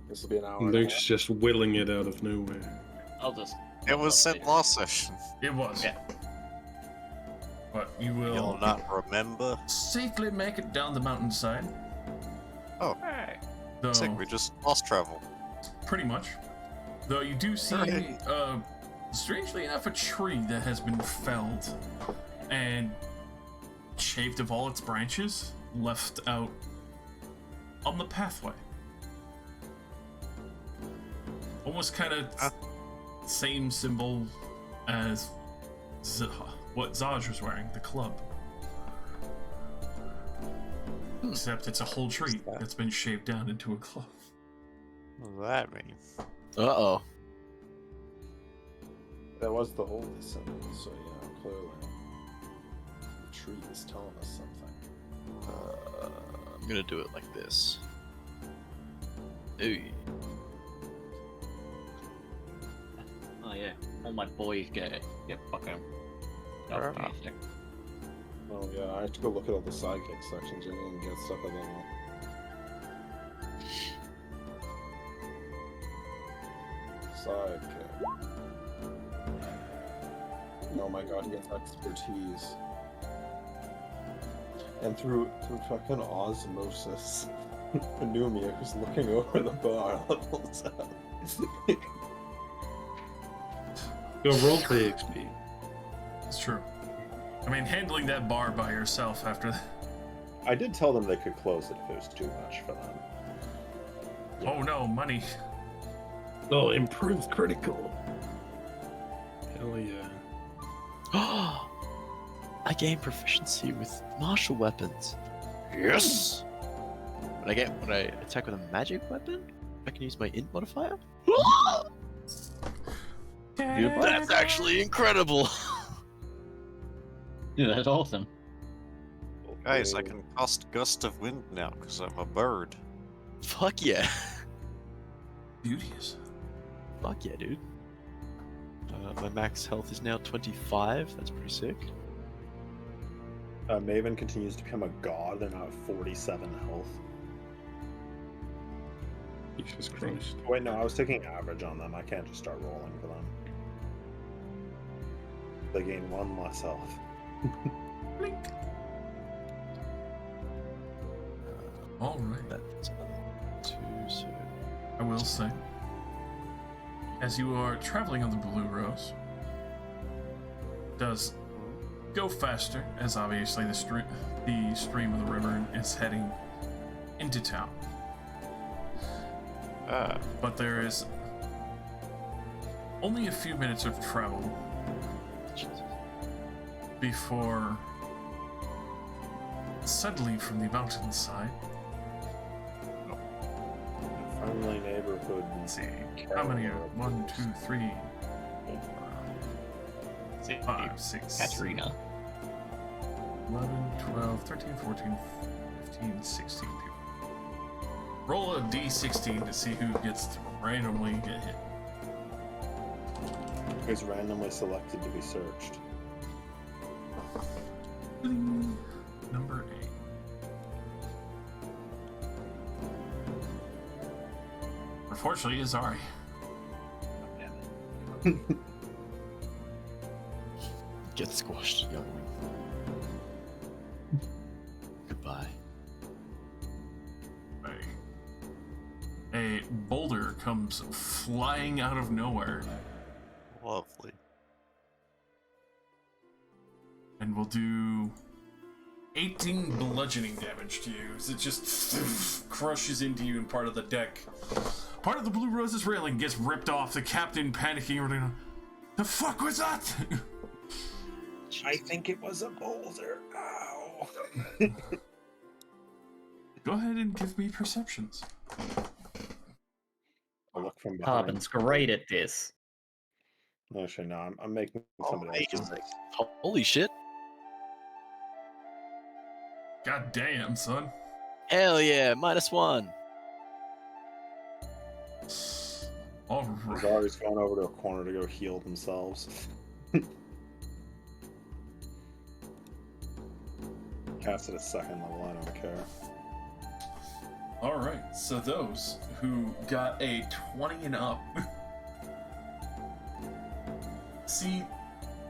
This will be an hour. and a Luke's half. just whittling it out of nowhere. I'll just. It was said last session. It was. Yeah. But you will You'll not remember. safely make it down the mountainside. Alright. Though, Sick, we just lost travel. pretty much. Though you do see, Right. strangely enough, a tree that has been felled and shaved of all its branches, left out on the pathway. Almost kind of same symbol as what Zaj was wearing, the club. Except it's a whole tree that's been shaved down into a club. What does that mean? Uh-oh. That was the whole symbol, so yeah, clearly. The tree is telling us something. I'm gonna do it like this. Ooh. Oh yeah. All my boys get fucking. Alright. Oh yeah, I have to go look at all the sidekick sections and then get stuff at level. Sidekick. Oh my god, he gets expertise. And through fucking osmosis, Anumia, who's looking over the bar, levels up. Go roleplay XP. It's true. I mean, handling that bar by yourself after that. I did tell them they could close it if it was too much for them. Oh no, money. Oh, improved critical. Hell yeah. I gain proficiency with martial weapons. Yes! When I attack with a magic weapon, I can use my int modifier. That's actually incredible. Dude, that's awesome. Guys, I can cast Gust of Wind now because I'm a bird. Fuck yeah. Beauteous. Fuck yeah, dude. My max health is now 25. That's pretty sick. Maven continues to become a god. They're now at 47 health. Jesus Christ. Wait, no, I was taking average on them. I can't just start rolling for them. They gain 1 less health. Blink. All right. That's 2, so... I will say, as you are traveling on the Blue Rose, does go faster, as obviously the stream of the river is heading into town. But there is only a few minutes of travel before suddenly from the mountainside. Friendly neighborhood. Let's see. How many are 1, 2, 3, 4, 5, 6, Katarina. 11, 12, 13, 14, 15, 16 people. Roll a d16 to see who gets to randomly get hit. Who's randomly selected to be searched. Bling. Number 8. Unfortunately, Azari. Get squashed, youngling. Goodbye. A boulder comes flying out of nowhere Lovely. and will do 18 bludgeoning damage to you as it just crushes into you in part of the deck. Part of the Blue Rose's railing gets ripped off, the captain panicking, running, the fuck was that? I think it was a boulder. Ow. Go ahead and give me perceptions. I'll look from behind. Harbin's great at this. Actually, no, I'm making somebody else. Holy shit. God damn, son. Hell yeah, -1. All right. Zari's gone over to a corner to go heal themselves. Cast at a second level, I don't care. All right. So those who got a 20 and up see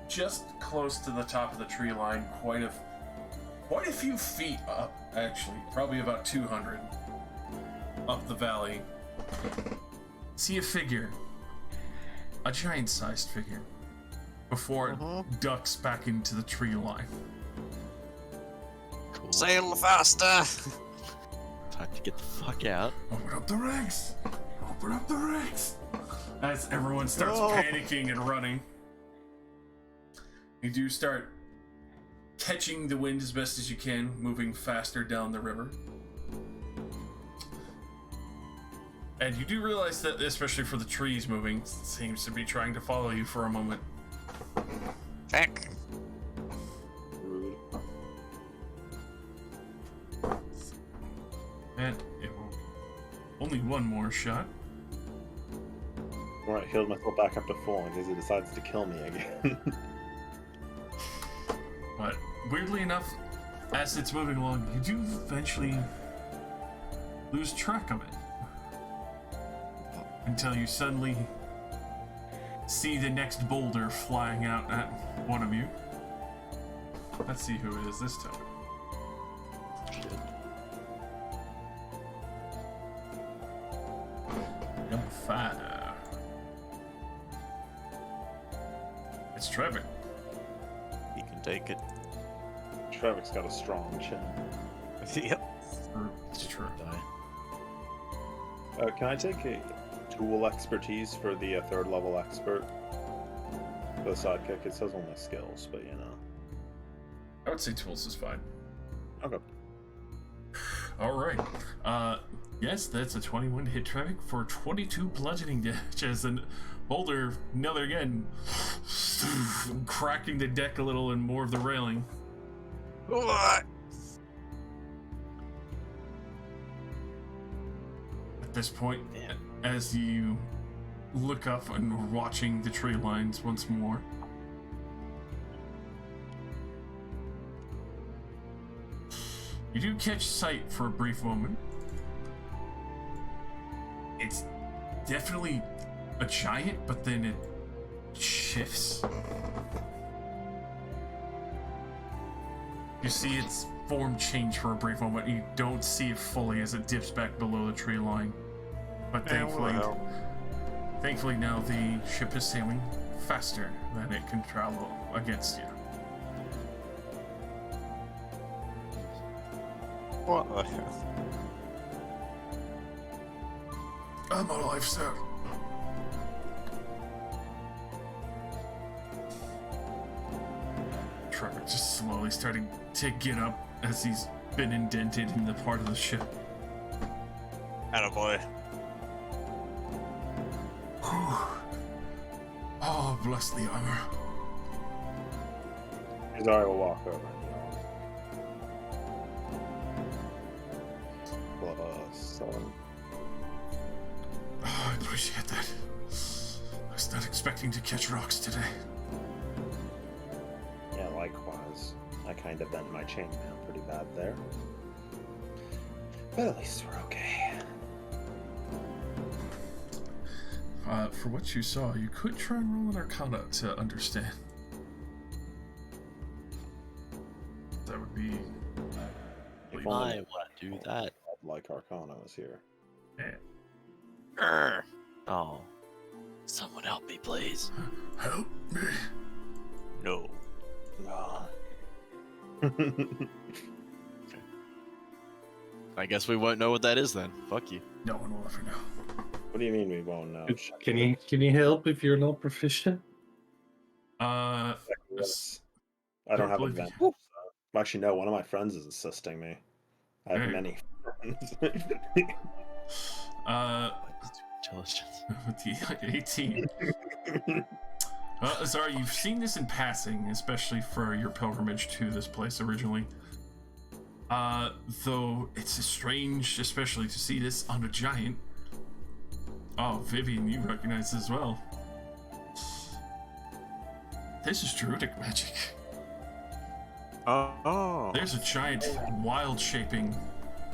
just close to the top of the tree line, quite a few feet up, actually, probably about 200 up the valley. See a figure, a giant-sized figure, before it ducks back into the tree line. Cool. Sail faster! Time to get the fuck out. Open up the ranks! Open up the ranks! As everyone starts panicking and running. You do start catching the wind as best as you can, moving faster down the river. And you do realize that, especially for the trees moving, seems to be trying to follow you for a moment. Heck. Rude. And it will only one more shot. Alright, healed myself back up to full in case he decides to kill me again. But weirdly enough, as it's moving along, you do eventually lose track of it. Until you suddenly see the next boulder flying out at one of you. Let's see who it is this time. Number 5. It's Trevor. He can take it. Trevor's got a strong chin. Yep. It's true. Can I take a tool expertise for the 3rd level expert? For the sidekick, it says only skills, but you know. I would say tools is fine. Okay. Alright. Yes, that's a 21 to hit Trevor for 22 bludgeoning damage as an boulder, another again, cracking the deck a little and more of the railing. At this point, as you look up and are watching the tree lines once more, you do catch sight for a brief moment. It's definitely a giant, but then it shifts. You see its form change for a brief moment. You don't see it fully as it dips back below the tree line. But thankfully now the ship is sailing faster than it can travel against you. What the hell? I'm alive, sir. Trevor just slowly starting to get up as he's been indented in the part of the ship. Attaboy. Oh, bless the armor. Zari will walk over and +7. Oh, I appreciate that. I was not expecting to catch rocks today. Yeah, likewise. I kind of bent my chainmail pretty bad there. But at least we're okay. For what you saw, you could try and roll an Arcana to understand. That would be... If I only want to do that. like Arcana was here. Grr. Oh. Someone help me, please. Help me. No. No. I guess we won't know what that is then. Fuck you. No one will ever know. What do you mean we won't know? Can you help if you're not proficient? Yes. I don't have believe advantage. you. Actually, no. One of my friends is assisting me. I have Hey. many friends. Intelligence. With the 18. Sorry, you've seen this in passing, especially for your pilgrimage to this place originally. Though it's strange, especially to see this on a giant. Oh, Vivian, you recognize this as well. This is druidic magic. Oh. There's a giant wild shaping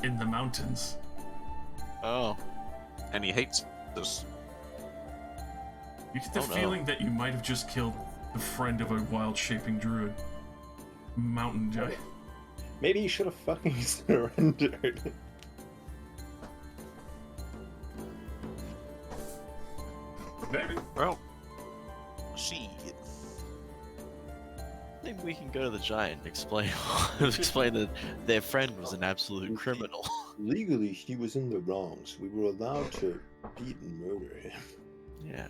in the mountains. Oh. And he hates this. You get the Oh, no. feeling that you might have just killed the friend of a wild shaping druid. Mountain giant. Maybe you should have fucking surrendered. Maybe. Well, shit. I think we can go to the giant and explain that their friend was an absolute criminal. Legally, he was in the wrongs. We were allowed to beat and murder him. Yeah.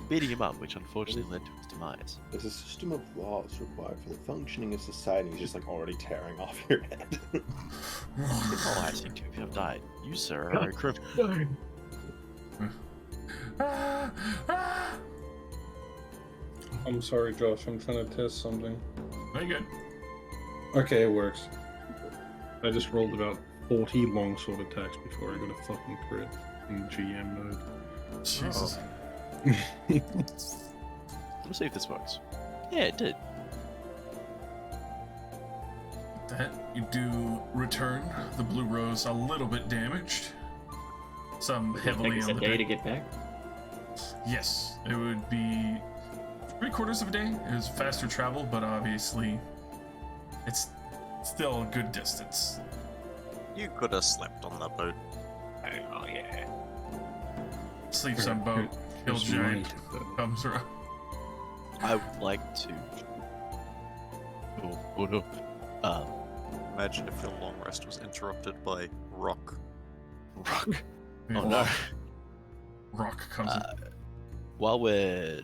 Beating him up, which unfortunately led to his demise. There's a system of laws required for the functioning of society. He's just like already tearing off your head. Oh, I seem to have died. You, sir, are a criminal. I'm sorry, Josh. I'm trying to test something. Very good. Okay, it works. I just rolled about 40 longsword attacks before I got a fucking crit in GM mode. Jesus. Let's see if this works. Yeah, it did. That you do return the blue rose a little bit damaged. Some heavily Takes on a the day day. to get back. Yes, it would be 3/4 of a day. It was faster travel, but obviously it's still a good distance. You could have slept on the boat. Oh yeah. Sleeps on boat, kills Here's giant, my- comes around. I would like to. Oh no. Imagine if your long rest was interrupted by rock. Rock. Yeah, Oh no. Rock comes. While we're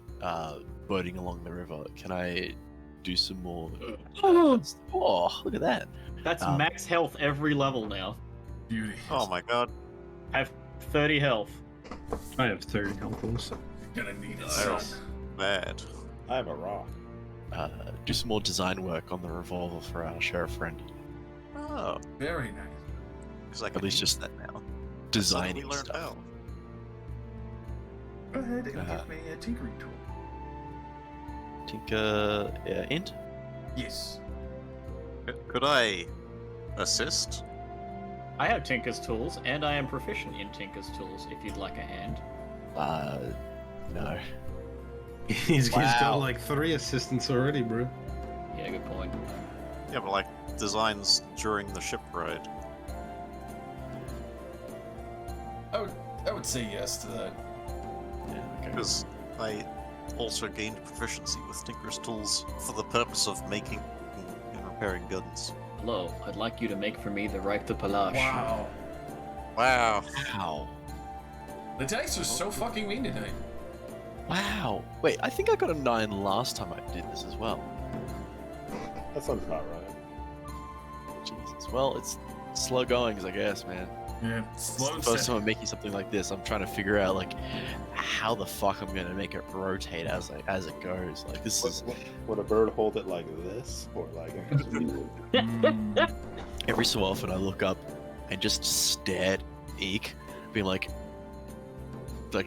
boating along the river, can I do some more? Oh, look at that! That's max health every level now. Beauty. Oh my god. I have 30 health. I have 30 health also. Gonna need it. That's bad. I have a rock. Do some more design work on the revolver for our sheriff friend. Oh, Very nice. because I At can least use just that now. designing We learned stuff. how. Go ahead and give me a tinkering tool. Tinker int. Yes. Could I assist? I have Tinker's tools, and I am proficient in Tinker's tools. If you'd like a hand. No. He's Wow. got like 3 assistants already, bro. Yeah, good point. Yeah, but like designs during the ship ride. I would say yes to that. Yeah, okay. Because I also gained proficiency with Tinker's tools for the purpose of making and repairing guns. Hello, I'd like you to make for me the Ripe de Palache. Wow. Wow. Wow. The dice are so fucking mean tonight. Wow. Wait, I think I got a 9 last time I did this as well. That sounds about right. Jesus. Well, it's slow goings, I guess, man. Yeah, It's slow the and first steady. time I'm making something like this. I'm trying to figure out like how the fuck I'm gonna make it rotate as it goes. Like this is Would a bird hold it like this, or like? Mm, every so often I look up and just stare at Eek, being like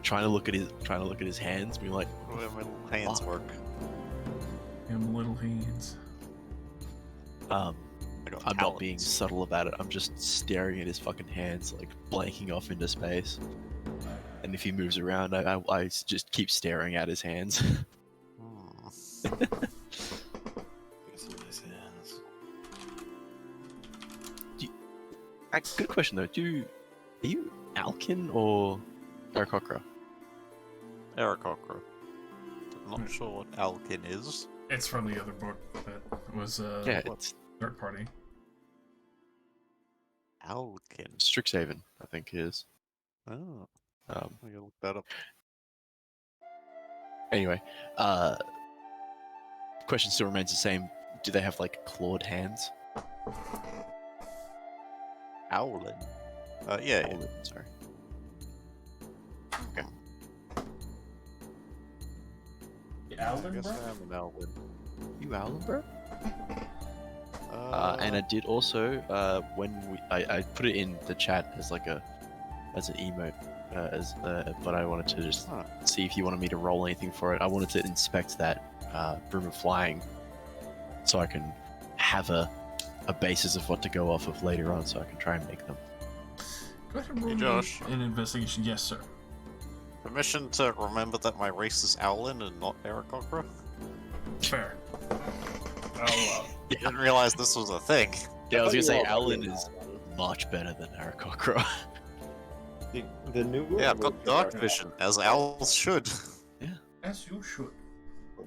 trying to look at his hands, being like, Where my little hands Fuck. work. him little hands. I got I'm not being talons. subtle about it. I'm just staring at his fucking hands, like blanking off into space. And if he moves around, I just keep staring at his hands. Good question though. Are you Alkin or Aarakocra? Aarakocra. I'm not sure what Alkin is. It's from the other book that was Yeah, it's third party. Alkin. Strixhaven, I think it is. Oh, Um, I gotta look that up. Anyway, question still remains the same. Do they have like clawed hands? Owlin. Yeah. Owlin, sorry. Okay. I guess I am an Owlin. You Owlin, bro? And I did also when I put it in the chat as like as an emote, but I wanted to just see if you wanted me to roll anything for it. I wanted to inspect that Broom of Flying, so I can have a basis of what to go off of later on, so I can try and make them. Go ahead and roll Josh. an investigation. Yes, sir. Permission to remember that my race is Owlin and not Aarakocra? Fair. I didn't realize this was a thing. Yeah, I was gonna say Owlin is much better than Aarakocra. The new Yeah, I've got dark vision, as owls should. As you should.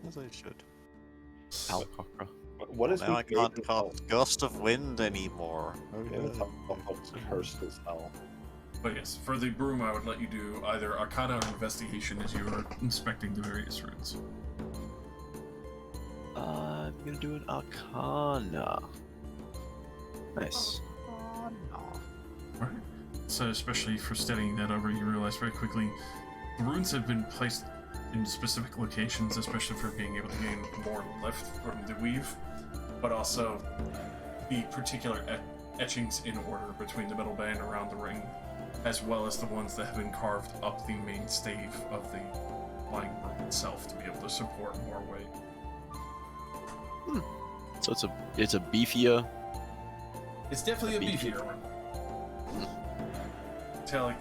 As I should. Aarakocra. What is Now I can't cast Gust of Wind anymore. Cursed as hell. But yes, for the broom, I would let you do either Arcana or Investigation as you are inspecting the various runes. I'm gonna do an Arcana. Nice. Right. So, especially for studying that over, you realize very quickly the runes have been placed in specific locations, especially for being able to gain more lift from the weave, but also the particular etchings in order between the middle band around the ring, as well as the ones that have been carved up the main stave of the flying broom itself to be able to support more weight. So it's a beefier. It's definitely a beefier one. Telling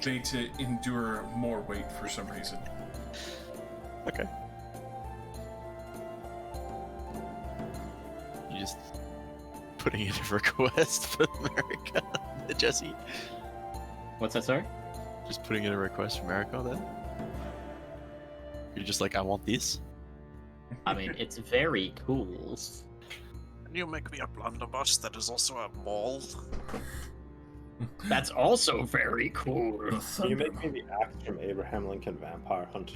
Jay to endure more weight for some reason. Okay. You just putting in a request for America, Jesse. What's that, sorry? Just putting in a request for America then? You're just like, I want this? I mean, it's very cool. Can you make me a blunderbuss that is also a mall? That's also very cool. Can you make me the axe from Abraham Lincoln Vampire Hunter?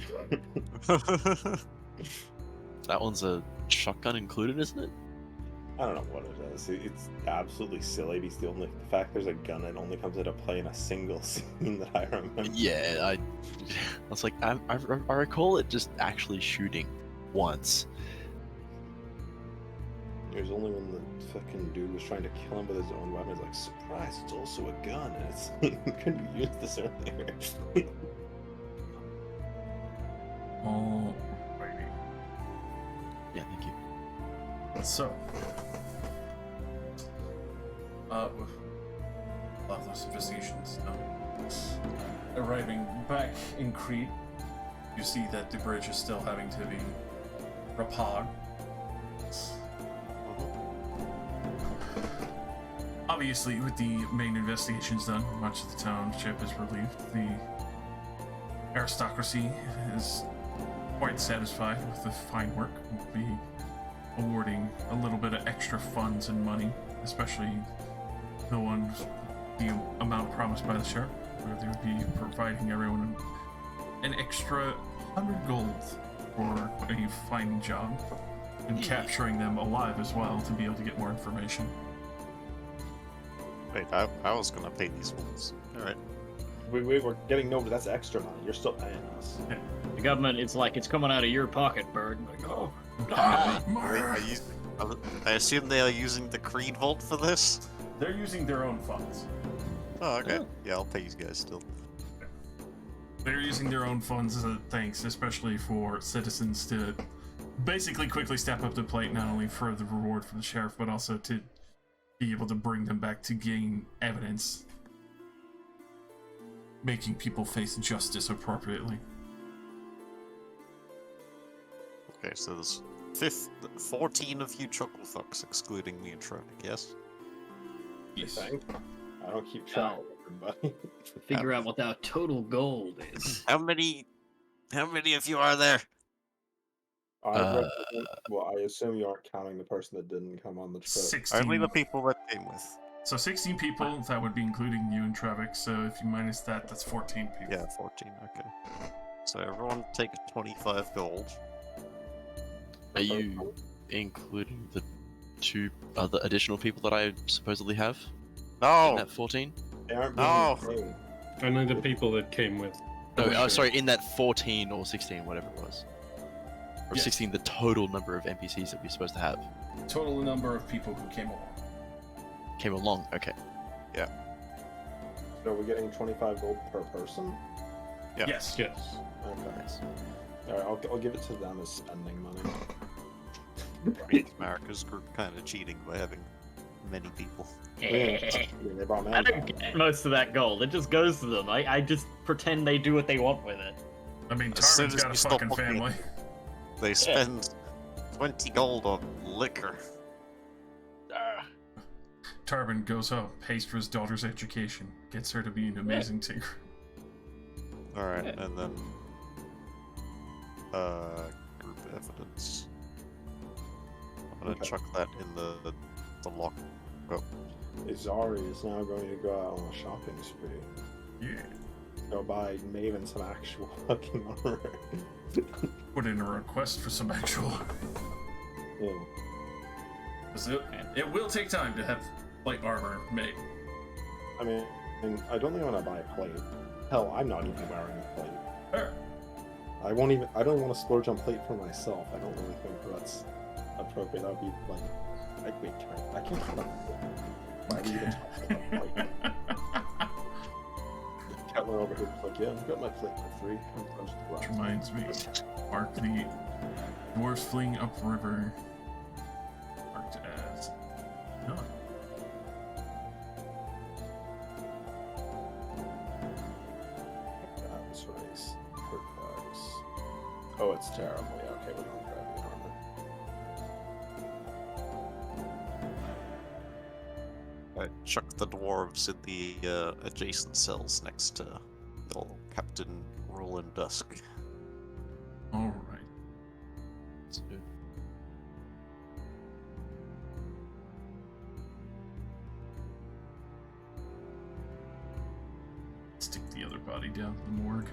That one's a shotgun included, isn't it? I don't know what it is. It's absolutely silly. Because the fact there's a gun, it only comes into play in a single scene that I remember. Yeah, I was like, I recall it just actually shooting once. It was only when the fucking dude was trying to kill him with his own weapon. It's like, surprise, it's also a gun. And it's couldn't you use this earlier? Alrighty. Yeah, thank you. So, with a lot of those investigations done, arriving back in Crete, you see that the bridge is still having to be repaired. Obviously, with the main investigations done, much of the township is relieved. The aristocracy is quite satisfied with the fine work. We'll be awarding a little bit of extra funds and money, especially the amount promised by the sheriff, where they would be providing everyone an extra 100 gold for a fine job, and capturing them alive as well to be able to get more information. Wait, I was gonna pay these ones. Alright. We're getting no, but that's extra money. You're still paying us. Yeah. The government, it's like it's coming out of your pocket, Bird. Like, oh. I assume they are using the Creed Vault for this? They're using their own funds. Oh, okay. Yeah, I'll pay you guys still. They're using their own funds as a thanks, especially for citizens to basically quickly step up to the plate, not only for the reward from the sheriff, but also to be able to bring them back to gain evidence, making people face justice appropriately. Okay, so there's 14 of you chuckle fucks, excluding me and Tronic, yes? Yes. I don't keep track of everybody. Figure out what that total gold is. How many of you are there? Well, I assume you aren't counting the person that didn't come on the trip. 16. Only the people that came with. So 16 people, that would be including you and Trevik, so if you minus that, that's 14 people. Yeah, 14, okay. So everyone take 25 gold. Are you including the 2 other additional people that I supposedly have? No! In that 14? They aren't No! being Only the people that came with. No, sorry, in that 14 or 16, whatever it was. Or Yes. 16, the total number of NPCs that we're supposed to have. Total number of people who came along. Came along. Okay. Yeah. So we're getting 25 gold per person? Yeah. Yes. Yes. Okay. Alright, I'll give it to them as spending money. America's group kind of cheating by having many people. They brought I don't manpower. get most of that gold. It just goes to them. I just pretend they do what they want with it. I mean, As soon Tarvin's as got you a stop fucking looking at family. They spend 20 gold on liquor. Tarvin goes up, pays for his daughter's education, gets her to be an amazing tinker. Alright, and then group evidence. I'm gonna chuck that in the lock. Oh. Izari is now going to go out on a shopping spree. Yeah. Go buy Maven some actual fucking armor. Put in a request for some actual. Yeah. 'Cause it will take time to have plate armor made. I mean, I don't think I want to buy a plate. Hell, I'm not even wearing a plate. Fair. I don't want to splurge on plate for myself. I don't really think that's appropriate. That would be like, wait, I can't have a why are we even talking about plate? Kettler over here was like, yeah, I've got my plate for free. Which reminds me, mark the dwarves fleeing upriver. Marked as none. That's race. Hurt bugs. Oh, it's terrible. Yeah, okay, we don't grab the armor. I chuck the dwarves in the adjacent cells next to little Captain Roland Dusk. Alright. So, Stick the other body down to the morgue.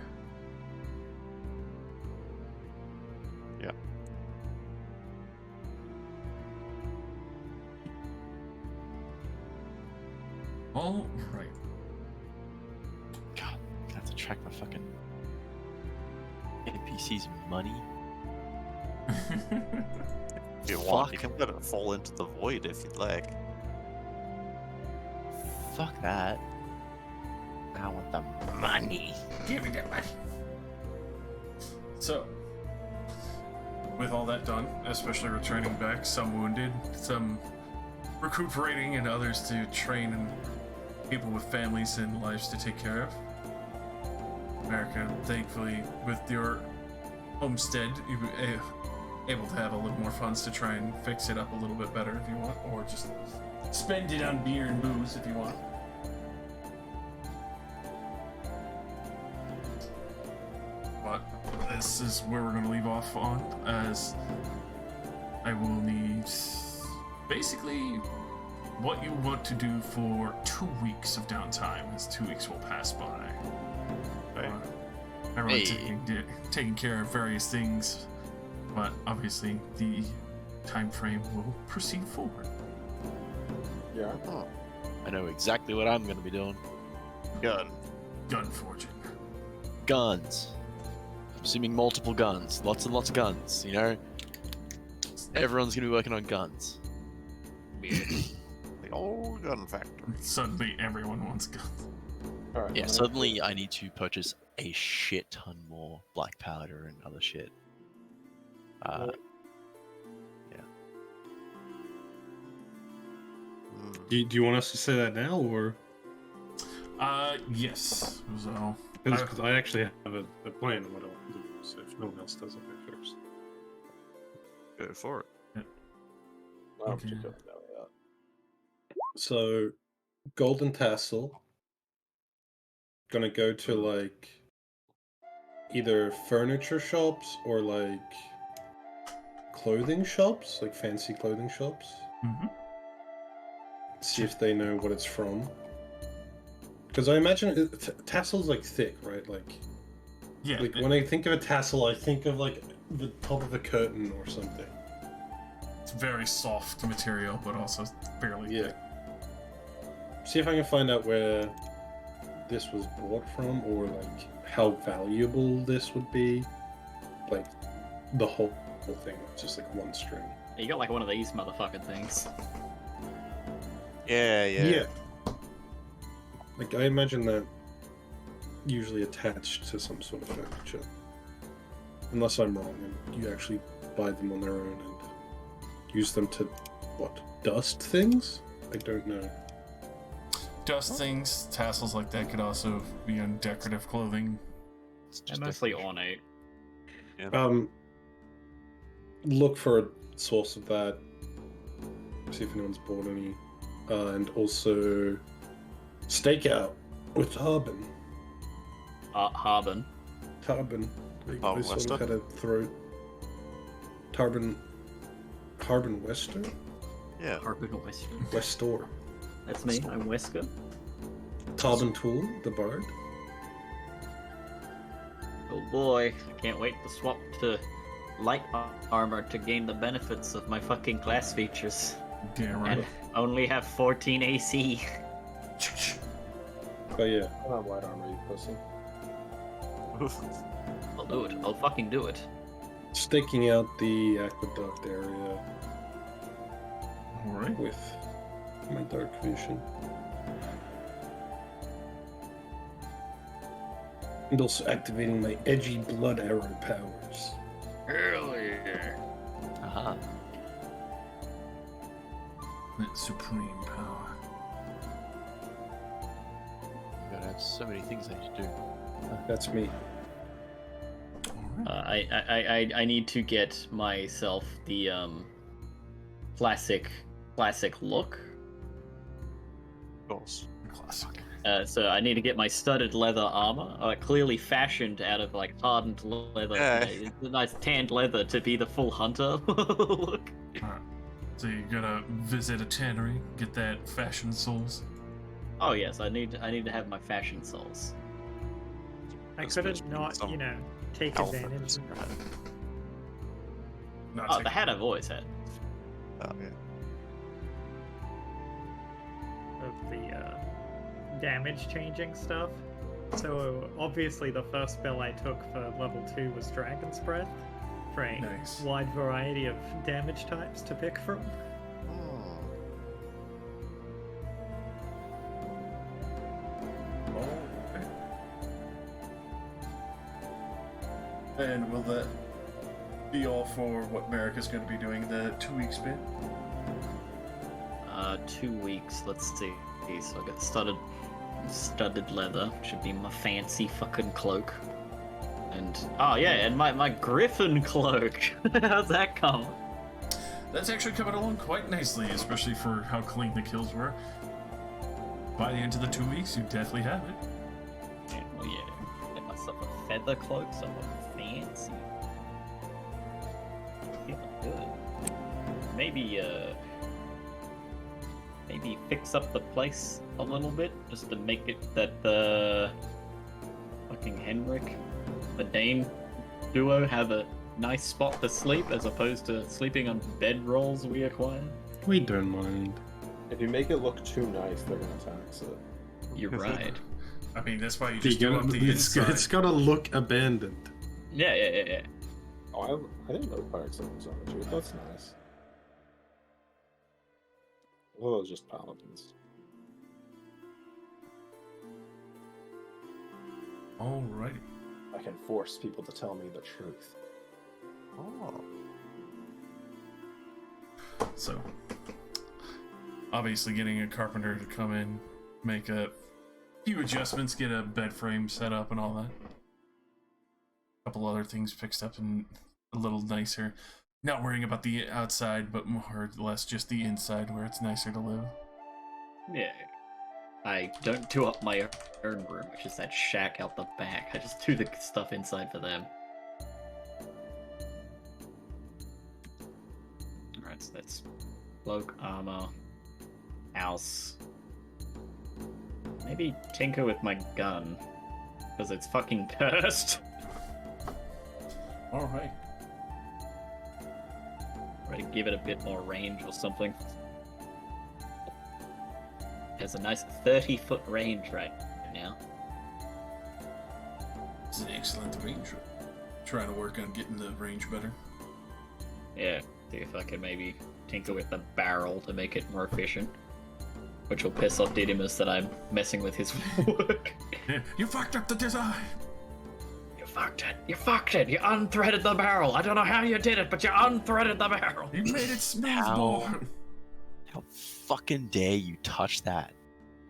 Yeah. All right. God, I'm gonna have to track my fucking NPC's money. If you want, you can let it fall into the void if you'd like. Fuck that. I want the money. Give me that money. So, with all that done, especially returning back, some wounded, some recuperating, and others to train, and people with families and lives to take care of. America, thankfully, with your homestead, you'll be able to have a little more funds to try and fix it up a little bit better if you want, or just spend it on beer and booze if you want. But this is where we're going to leave off on, as I will need basically what you want to do for 2 weeks of downtime, as 2 weeks will pass by. Everyone taking care of various things, but obviously the time frame will proceed forward. Yeah. Oh, I know exactly what I'm going to be doing. Gun forging. Guns. I'm assuming multiple guns. Lots and lots of guns, you know? Everyone's going to be working on guns. The old gun factory. Suddenly everyone wants guns. Alright. Yeah, suddenly I need to purchase a shit ton more black powder and other shit. Yeah. Do you want us to say that now, or? Yes. So, Because I actually have a plan on what I want to do, so if no one else does, I'll go first. Go for it. I don't Okay. particularly know yet. So, Golden Tassel. Gonna go to like either furniture shops or like clothing shops, like fancy clothing shops. Mhm. See if they know what it's from. Because I imagine tassel's like thick, right? Like, yeah. like when I think of a tassel, I think of like the top of a curtain or something. It's very soft material, but also fairly Yeah. See if I can find out where this was bought from, or like how valuable this would be. Like the whole thing, just like one string. You got like one of these motherfucking things. Yeah. Like, I imagine that usually attached to some sort of furniture. Unless I'm wrong, and you actually buy them on their own and use them to, what, dust things? I don't know. Dust things, tassels like that could also be on decorative clothing. And mostly ornate. Look for a source of that. See if anyone's bought any. And also stakeout with Harbin. Harbin. Harbin. Oh, I sort Wester? of had a throat. Harbin Wester? Yeah. Harbin Wesker. Westor. That's me. I'm Wesker. Tarbin Tool, the bard. Oh boy, I can't wait to swap to light armor to gain the benefits of my fucking class features. Damn right. And only have 14 AC. But yeah. I don't have light armor, you pussy. I'll do it. I'll fucking do it. Staking out the aqueduct area Alright. with my dark vision. And also activating my edgy blood arrow powers. Hell yeah. Aha. That supreme power. You gotta have so many things that you do. That's me. I need to get myself the classic look. Of course. Classic. So I need to get my studded leather armor, clearly fashioned out of like hardened leather. Yeah. It's a nice tanned leather to be the full hunter look. Alright. So you gotta visit a tannery, get that fashion souls. Oh yes, I need to have my fashion souls. I That's couldn't supposed to be not, some you know, take alpha advantage Not Oh, taking- the hat I've always had. Oh, yeah. of the damage changing stuff. So obviously the first spell I took for level 2 was Dragon's Breath, for a Nice. wide variety of damage types to pick from. And will that be all for what Merrick is going to be doing the 2-week spin? 2 weeks. Let's see. So I got studded leather. Should be my fancy fucking cloak. And oh yeah, and my griffin cloak. How's that come? That's actually coming along quite nicely, especially for how clean the kills were. By the end of the 2 weeks, you definitely have it. Yeah, well, yeah. Get myself a feather cloak, so I'm fancy. Feeling good. Maybe fix up the place a little bit, just to make it that the fucking Henrik, the Dane duo have a nice spot to sleep as opposed to sleeping on bedrolls we acquired. We don't mind. If you make it look too nice, they're gonna tax it. You're right. I mean, that's why you just do up the it's inside. gotta look abandoned. Yeah. Oh, I didn't know Pirates of the Solitude. That's nice. Well, it was just paladins. Alrighty. I can force people to tell me the truth. Oh. So, obviously getting a carpenter to come in, make a few adjustments, get a bed frame set up and all that. A couple other things fixed up and a little nicer. Not worrying about the outside, but more or less just the inside where it's nicer to live. Yeah. I don't do up my own room, which is that shack out the back. I just do the stuff inside for them. Alright, so that's cloak, armor, house. Maybe tinker with my gun, because it's fucking cursed. Alright. Try to give it a bit more range or something. It has a nice 30-foot range right now. It's an excellent range. Trying to work on getting the range better. Yeah, See if I can maybe tinker with the barrel to make it more efficient. Which will piss off Didymus that I'm messing with his work. You fucked up the design! You fucked it! You fucked it! You unthreaded the barrel! I don't know how you did it, but you unthreaded the barrel! You made it smooth, How- boy! How fucking dare you touch that?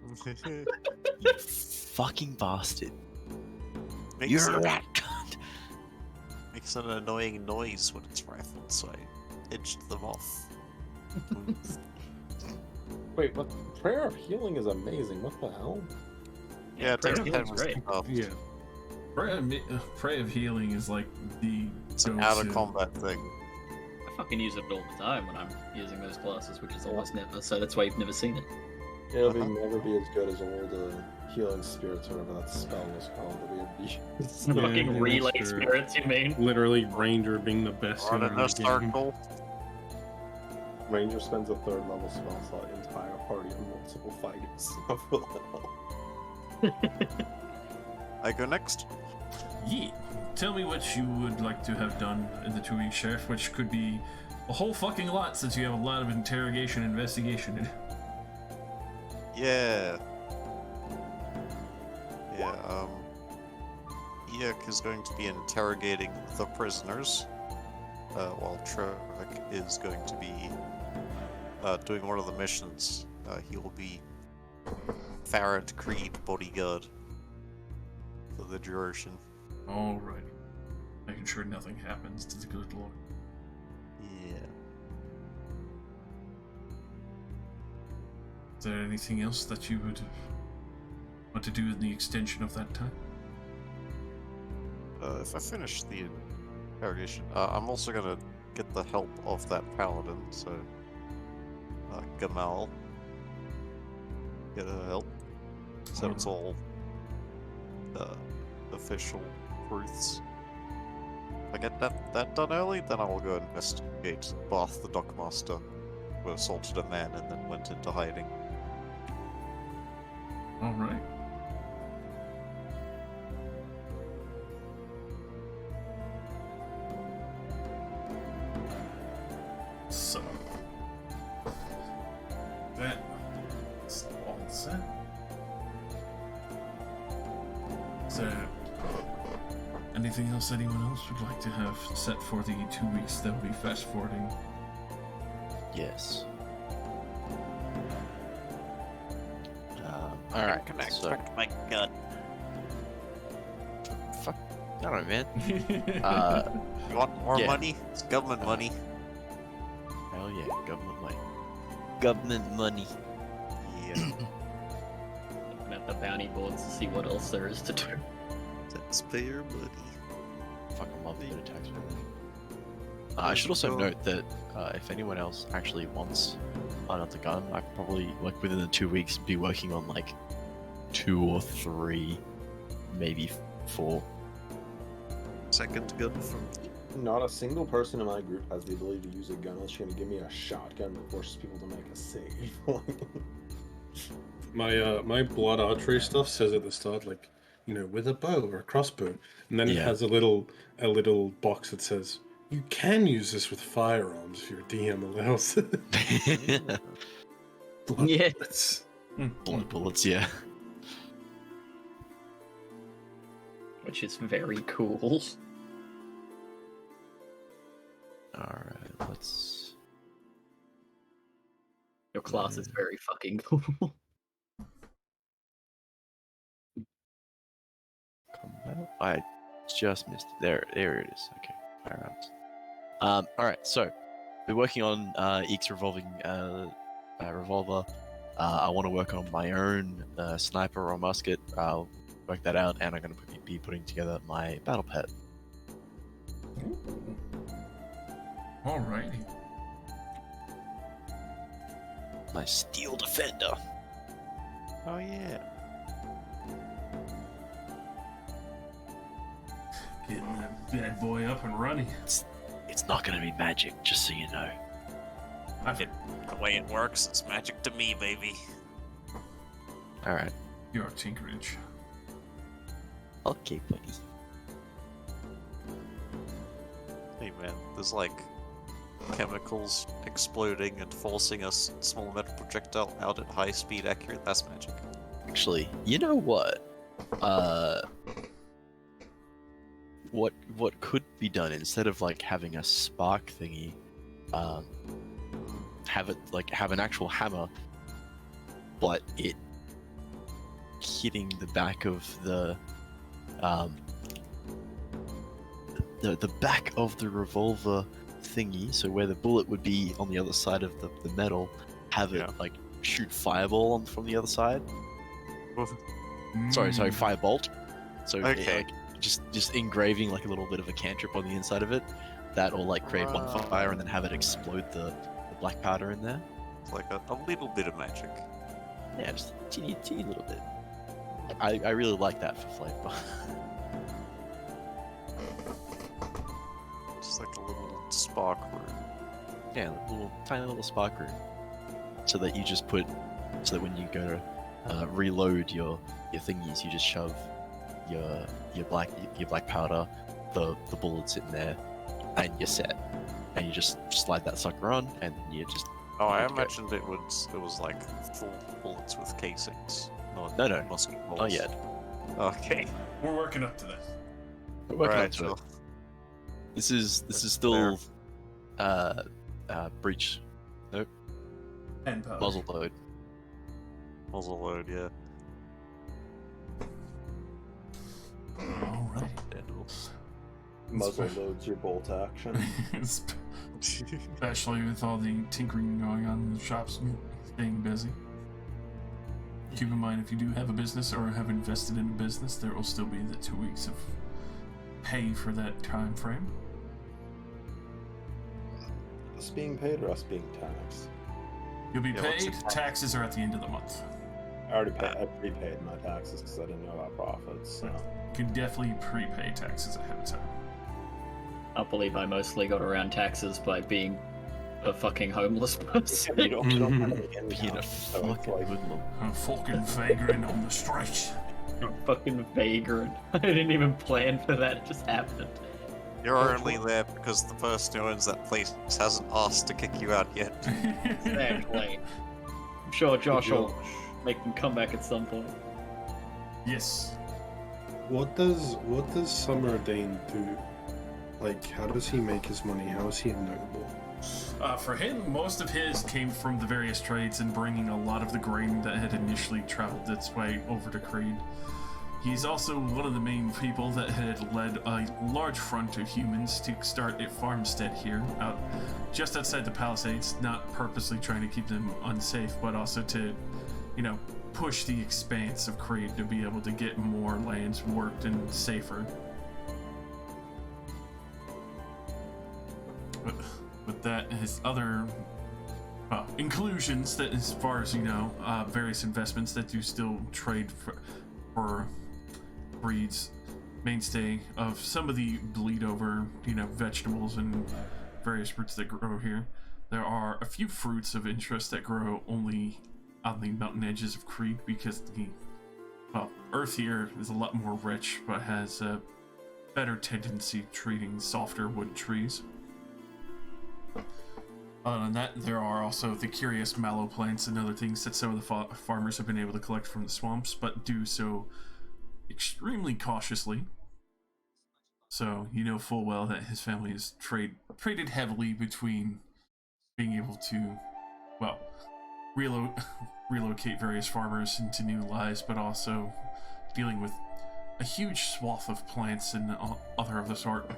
You fucking bastard. Makes You're a an- rat cunt. Makes an annoying noise when it's rifled, so I edged them off. Wait, what? Prayer of Healing is amazing. What the hell? Yeah, it takes Prayer of 10 Healing's was great. off. Yeah. Pray of Healing is like the It's an out of combat thing. I fucking use it all the time when I'm using those classes, which is almost never, so that's why you've never seen it. It'll never be as good as old Healing Spirits, whatever that spell was called that we had used. Fucking yeah, relay that's true. spirits, you mean? Literally, Ranger being the best Run healer in in a the game. circle. Ranger spends a third level spell slot entire party on multiple fighters. I go next. Yeah. Tell me what you would like to have done in the 2 weeks, Sheriff, which could be a whole fucking lot since you have a lot of interrogation and investigation. Yeah. Eek is going to be interrogating the prisoners, while Trevik is going to be doing one of the missions. He will be Farad Creed bodyguard for the duration. Alright. Making sure nothing happens to the good Lord. Yeah. Is there anything else that you would want to do in the extension of that time? If I finish the interrogation, I'm also gonna get the help of that paladin, so Gamal, get her help. So it's all official truths. If I get that done early, then I will go investigate Bath the Dockmaster, who assaulted a man and then went into hiding. Alright. So that's all set. So anything else anyone else would like to have set for the 2 weeks that will be fast forwarding? Yes. Alright, so... my gut. Fuck. I don't know, man. You want more yeah. money? It's government money. Hell yeah, government money. Government money. Yeah. Looking at the bounty boards to see what else there is to do. Taxpayer money. Fucking love the tax relief. I should also note that if anyone else actually wants another gun, I could probably, like, within the 2 weeks, be working on, like, 2 or 3, maybe 4. Second gun from... Not a single person in my group has the ability to use a gun unless you're gonna give me a shotgun that forces people to make a save. My blood archery stuff says at the start, like, you know, with a bow or a crossbow, and then it Yeah. has a little box that says you can use this with firearms if your DM allows it. Blood Yeah. bullets. Blood bullets, yeah. Which is very cool. Alright, let's... Your class is very fucking cool. Combat? I just missed it. There it is. Okay, firearms. Alright, so we're working on Eek's revolving revolver. I want to work on my own sniper or musket. I'll work that out, and I'm going to be putting together my battle pet. Alrighty. My steel defender. Oh yeah. Getting that bad boy up and running. It's not going to be magic, just so you know. The way it works, it's magic to me, baby. Alright. You're Tinkerage. Okay, buddy. Hey man, there's like chemicals exploding and forcing a small metal projectile out at high speed accurate. That's magic. Actually, you know what? What could be done instead of like having a spark thingy, have an actual hammer, but it hitting the back of the back of the revolver thingy, so where the bullet would be on the other side of the metal, have it like shoot fireball from the other side. Sorry, firebolt. So Okay. just engraving like a little bit of a cantrip on the inside of it, that will like create one fire and then have it explode the black powder in there. It's like a little bit of magic. Yeah, just a teeny little bit. I really like that for flavor. Just like a little spark room. Yeah, like a tiny little spark room. So that you just put, so that when you go to reload your thingies, you just shove your black powder, the bullets in there, and you're set. And you just slide that sucker on, and then you just. Oh, I imagined it was like full bullets with casings. No. Musket balls. Not yet. Okay. We're working up to this. We're working Right, up to well, it. This is still breach. Nope. And powder. Muzzle load. Muzzle load, yeah. All right. Muzzle loads your bolt action. Especially with all the tinkering going on in the shops, staying busy. Keep in mind, if you do have a business or have invested in a business, there will still be the 2 weeks of pay for that time frame. Us being paid or us being taxed? You'll be Yeah, what's paid. the- Taxes are at the end of the month. I prepaid my taxes because I didn't know about profits. So. You can definitely prepay taxes ahead of time. I believe I mostly got around taxes by being a fucking homeless person. You don't have any Being income, a so it's fucking like, hoodlum. A fucking vagrant on the street. Fucking vagrant. I didn't even plan for that, it just happened. You're only there because the person who owns that place hasn't asked to kick you out yet. Exactly. I'm sure Josh will make them come back at some point. Yes. What does Summer Dane do? Like, how does he make his money? How is he notable? For him, most of his came from the various trades and bringing a lot of the grain that had initially traveled its way over to Creed. He's also one of the main people that had led a large front of humans to start a farmstead here, just outside the Palisades, not purposely trying to keep them unsafe, but also to, push the expanse of Creed to be able to get more lands worked and safer. With that, his other inclusions, that as far as you know, various investments that do still trade for breeds, mainstay of some of the bleed over, vegetables and various fruits that grow here. There are a few fruits of interest that grow only on the mountain edges of Creed because the earth here is a lot more rich, but has a better tendency treating softer wood trees. Other than that, there are also the curious mallow plants and other things that some of the farmers have been able to collect from the swamps, but do so extremely cautiously. So you know full well that his family has traded heavily between being able to, relocate various farmers into new lives, but also dealing with a huge swath of plants and other of the sort.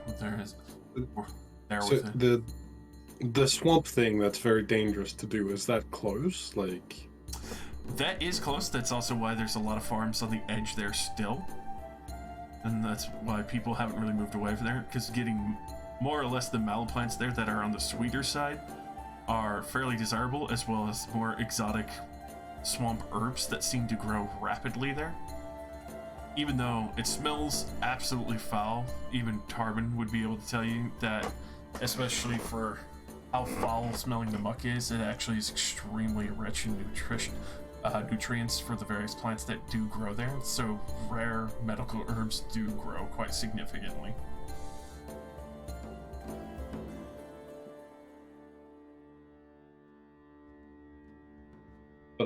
The swamp thing that's very dangerous to do, is that close? Like, that is close. That's also why there's a lot of farms on the edge there still. And that's why people haven't really moved away from there, because getting more or less the mallow plants there that are on the sweeter side are fairly desirable, as well as more exotic swamp herbs that seem to grow rapidly there. Even though it smells absolutely foul, even Tarbin would be able to tell you that, especially for how foul smelling the muck is, it actually is extremely rich in nutrients for the various plants that do grow there. So rare medical herbs do grow quite significantly.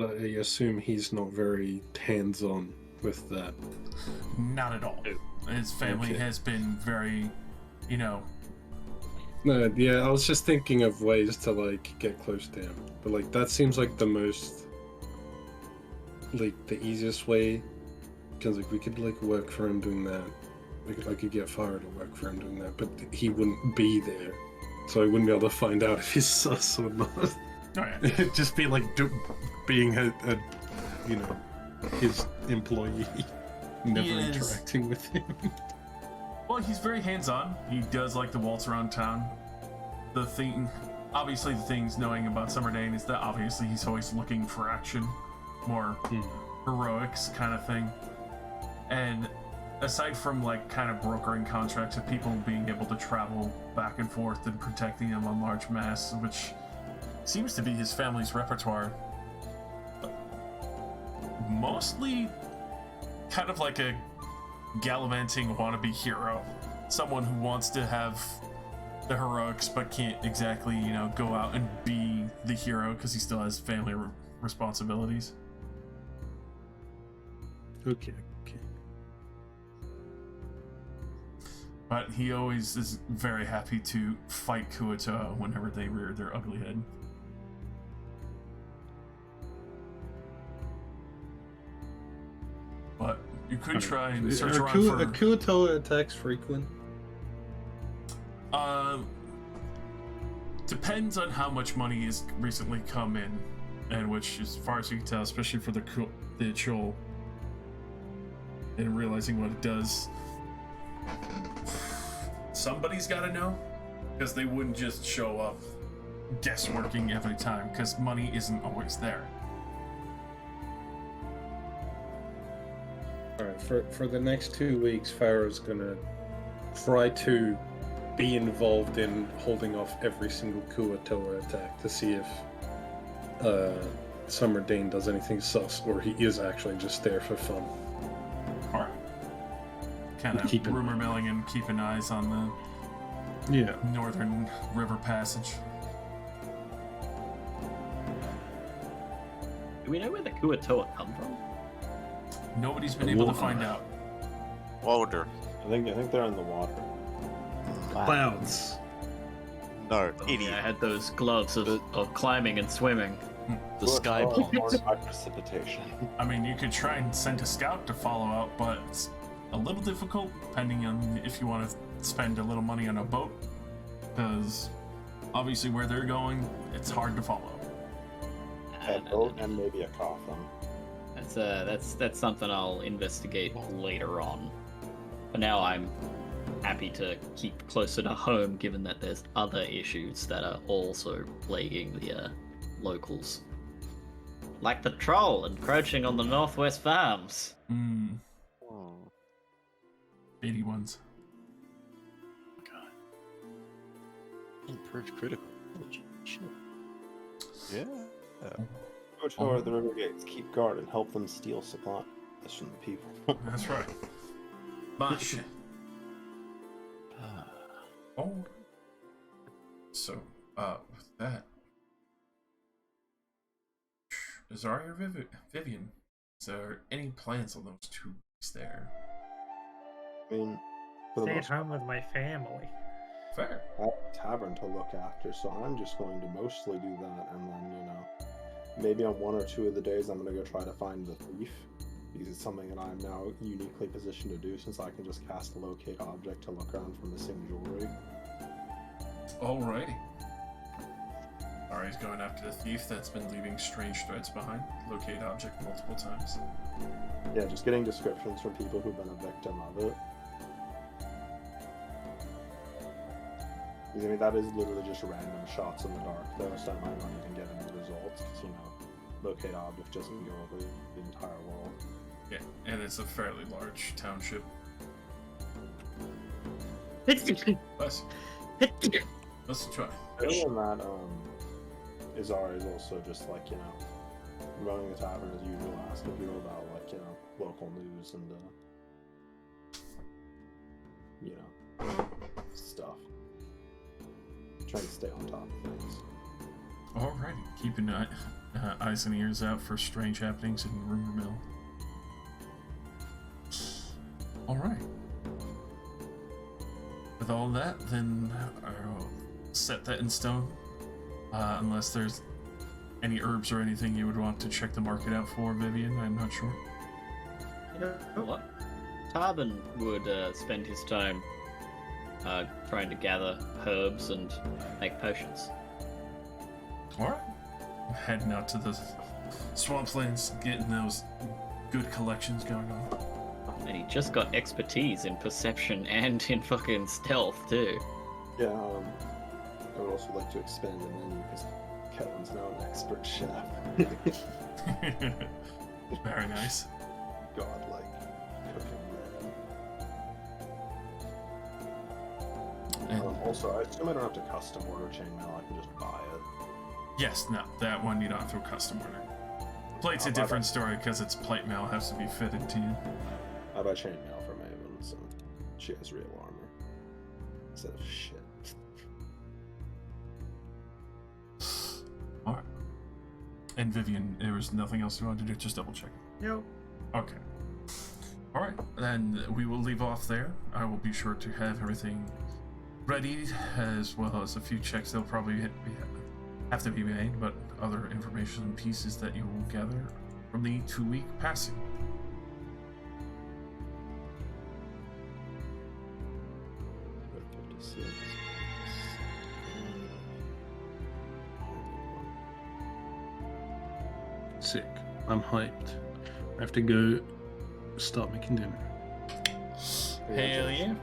but I assume he's not very hands-on with that. Not at all. His family Okay. has been very, you know, No, yeah, I was just thinking of ways to like get close to him, but like that seems like the most, like the easiest way, because like we could like work for him doing that. Like I could get fired to work for him doing that, but he wouldn't be there, so I wouldn't be able to find out if he's sus or not. Oh, yeah. It'd just be like being a, you know, his employee, never is. interacting with him. Well, he's very hands-on. He does like to waltz around town. The thing, obviously, the things knowing about Summer Dane is that obviously he's always looking for action, more heroics kind of thing. And aside from like kind of brokering contracts of people being able to travel back and forth and protecting them on large mass, which seems to be his family's repertoire, mostly kind of like a gallivanting wannabe hero, someone who wants to have the heroics but can't exactly, you know, go out and be the hero because he still has family responsibilities. Okay. But he always is very happy to fight Kuo-toa whenever they rear their ugly head. But you could try and search around for... Are Kuo-toa attacks frequent? Depends on how much money has recently come in, and which, as far as you can tell, especially for the Chol, and realizing what it does, somebody's got to know, because they wouldn't just show up guessworking every time, because money isn't always there. Alright, for the next 2 weeks, Pharaoh's gonna try to be involved in holding off every single Kuo-toa attack to see if Summer Dane does anything sus, or he is actually just there for fun. Alright. Kind of rumor milling and keeping eyes on the northern river passage. Do we know where the Kuo-toa come from? Nobody's been able to find out. Water. I think they're in the water. Clouds. No, Oh, idiot. yeah, I had those gloves of climbing and swimming. The sky Or by precipitation. I mean, you could try and send a scout to follow out, but it's a little difficult depending on if you want to spend a little money on a boat, because obviously where they're going, it's hard to follow. A boat and maybe a coffin. That's something I'll investigate later on. For now, I'm happy to keep closer to home, given that there's other issues that are also plaguing the locals, like the troll encroaching on the Northwest Farms. Baby ones. Improved critical. Shit. Yeah. Go toward the river gates, keep guard, and help them steal supplies from the people. That's right. Bash. Oh. So, with that, Zarya or Vivian, is there any plans on those 2 weeks there? I mean, for the Stay at most home with my family. Fair. I have a tavern to look after, so I'm just going to mostly do that, and then, you know, maybe on 1 or 2 of the days I'm going to go try to find the thief, because it's something that I'm now uniquely positioned to do, since I can just cast a locate object to look around for missing jewelry. Alrighty. Ari's going after the thief that's been leaving strange threads behind. Locate object multiple times. Yeah, just getting descriptions from people who've been a victim of it. I mean, that is literally just random shots in the dark, though, so I might not even get any results, because, you know, locate object doesn't go over the entire world. Yeah, and it's a fairly large township. Bless you. Let's try. Other than that, Izari is also just like, you know, running the tavern as usual, asking people about, like, you know, local news and, you know, stuff. Trying to stay on top of things. Alrighty, keeping eyes and ears out for strange happenings in Rumor Mill. Alright. With all that, then I'll set that in stone. Unless there's any herbs or anything you would want to check the market out for, Vivian, I'm not sure. What? Tarban would spend his time trying to gather herbs and make potions. Alright. Heading out to the swamplands, getting those good collections going on. And he just got expertise in perception and in fucking stealth too. Yeah, I would also like to expand the menu because Kellen's now an expert chef. Very nice. Godlike cooking man. Also, I assume I don't have to custom order chainmail, I can just buy it. Yes, no, that one you don't have to custom order. Plate's a different story because its plate mail has to be fitted to you. I buy chainmail from Maven, so she has real armor. Instead of shit. Alright. And Vivian, there was nothing else you wanted to do? Just double check. Nope. Okay. Alright, then we will leave off there. I will be sure to have everything ready, as well as a few checks that'll probably have to be made, but other information and pieces that you will gather from the 2-week passing. Sick. I'm hyped. I have to go start making dinner. Hell yeah.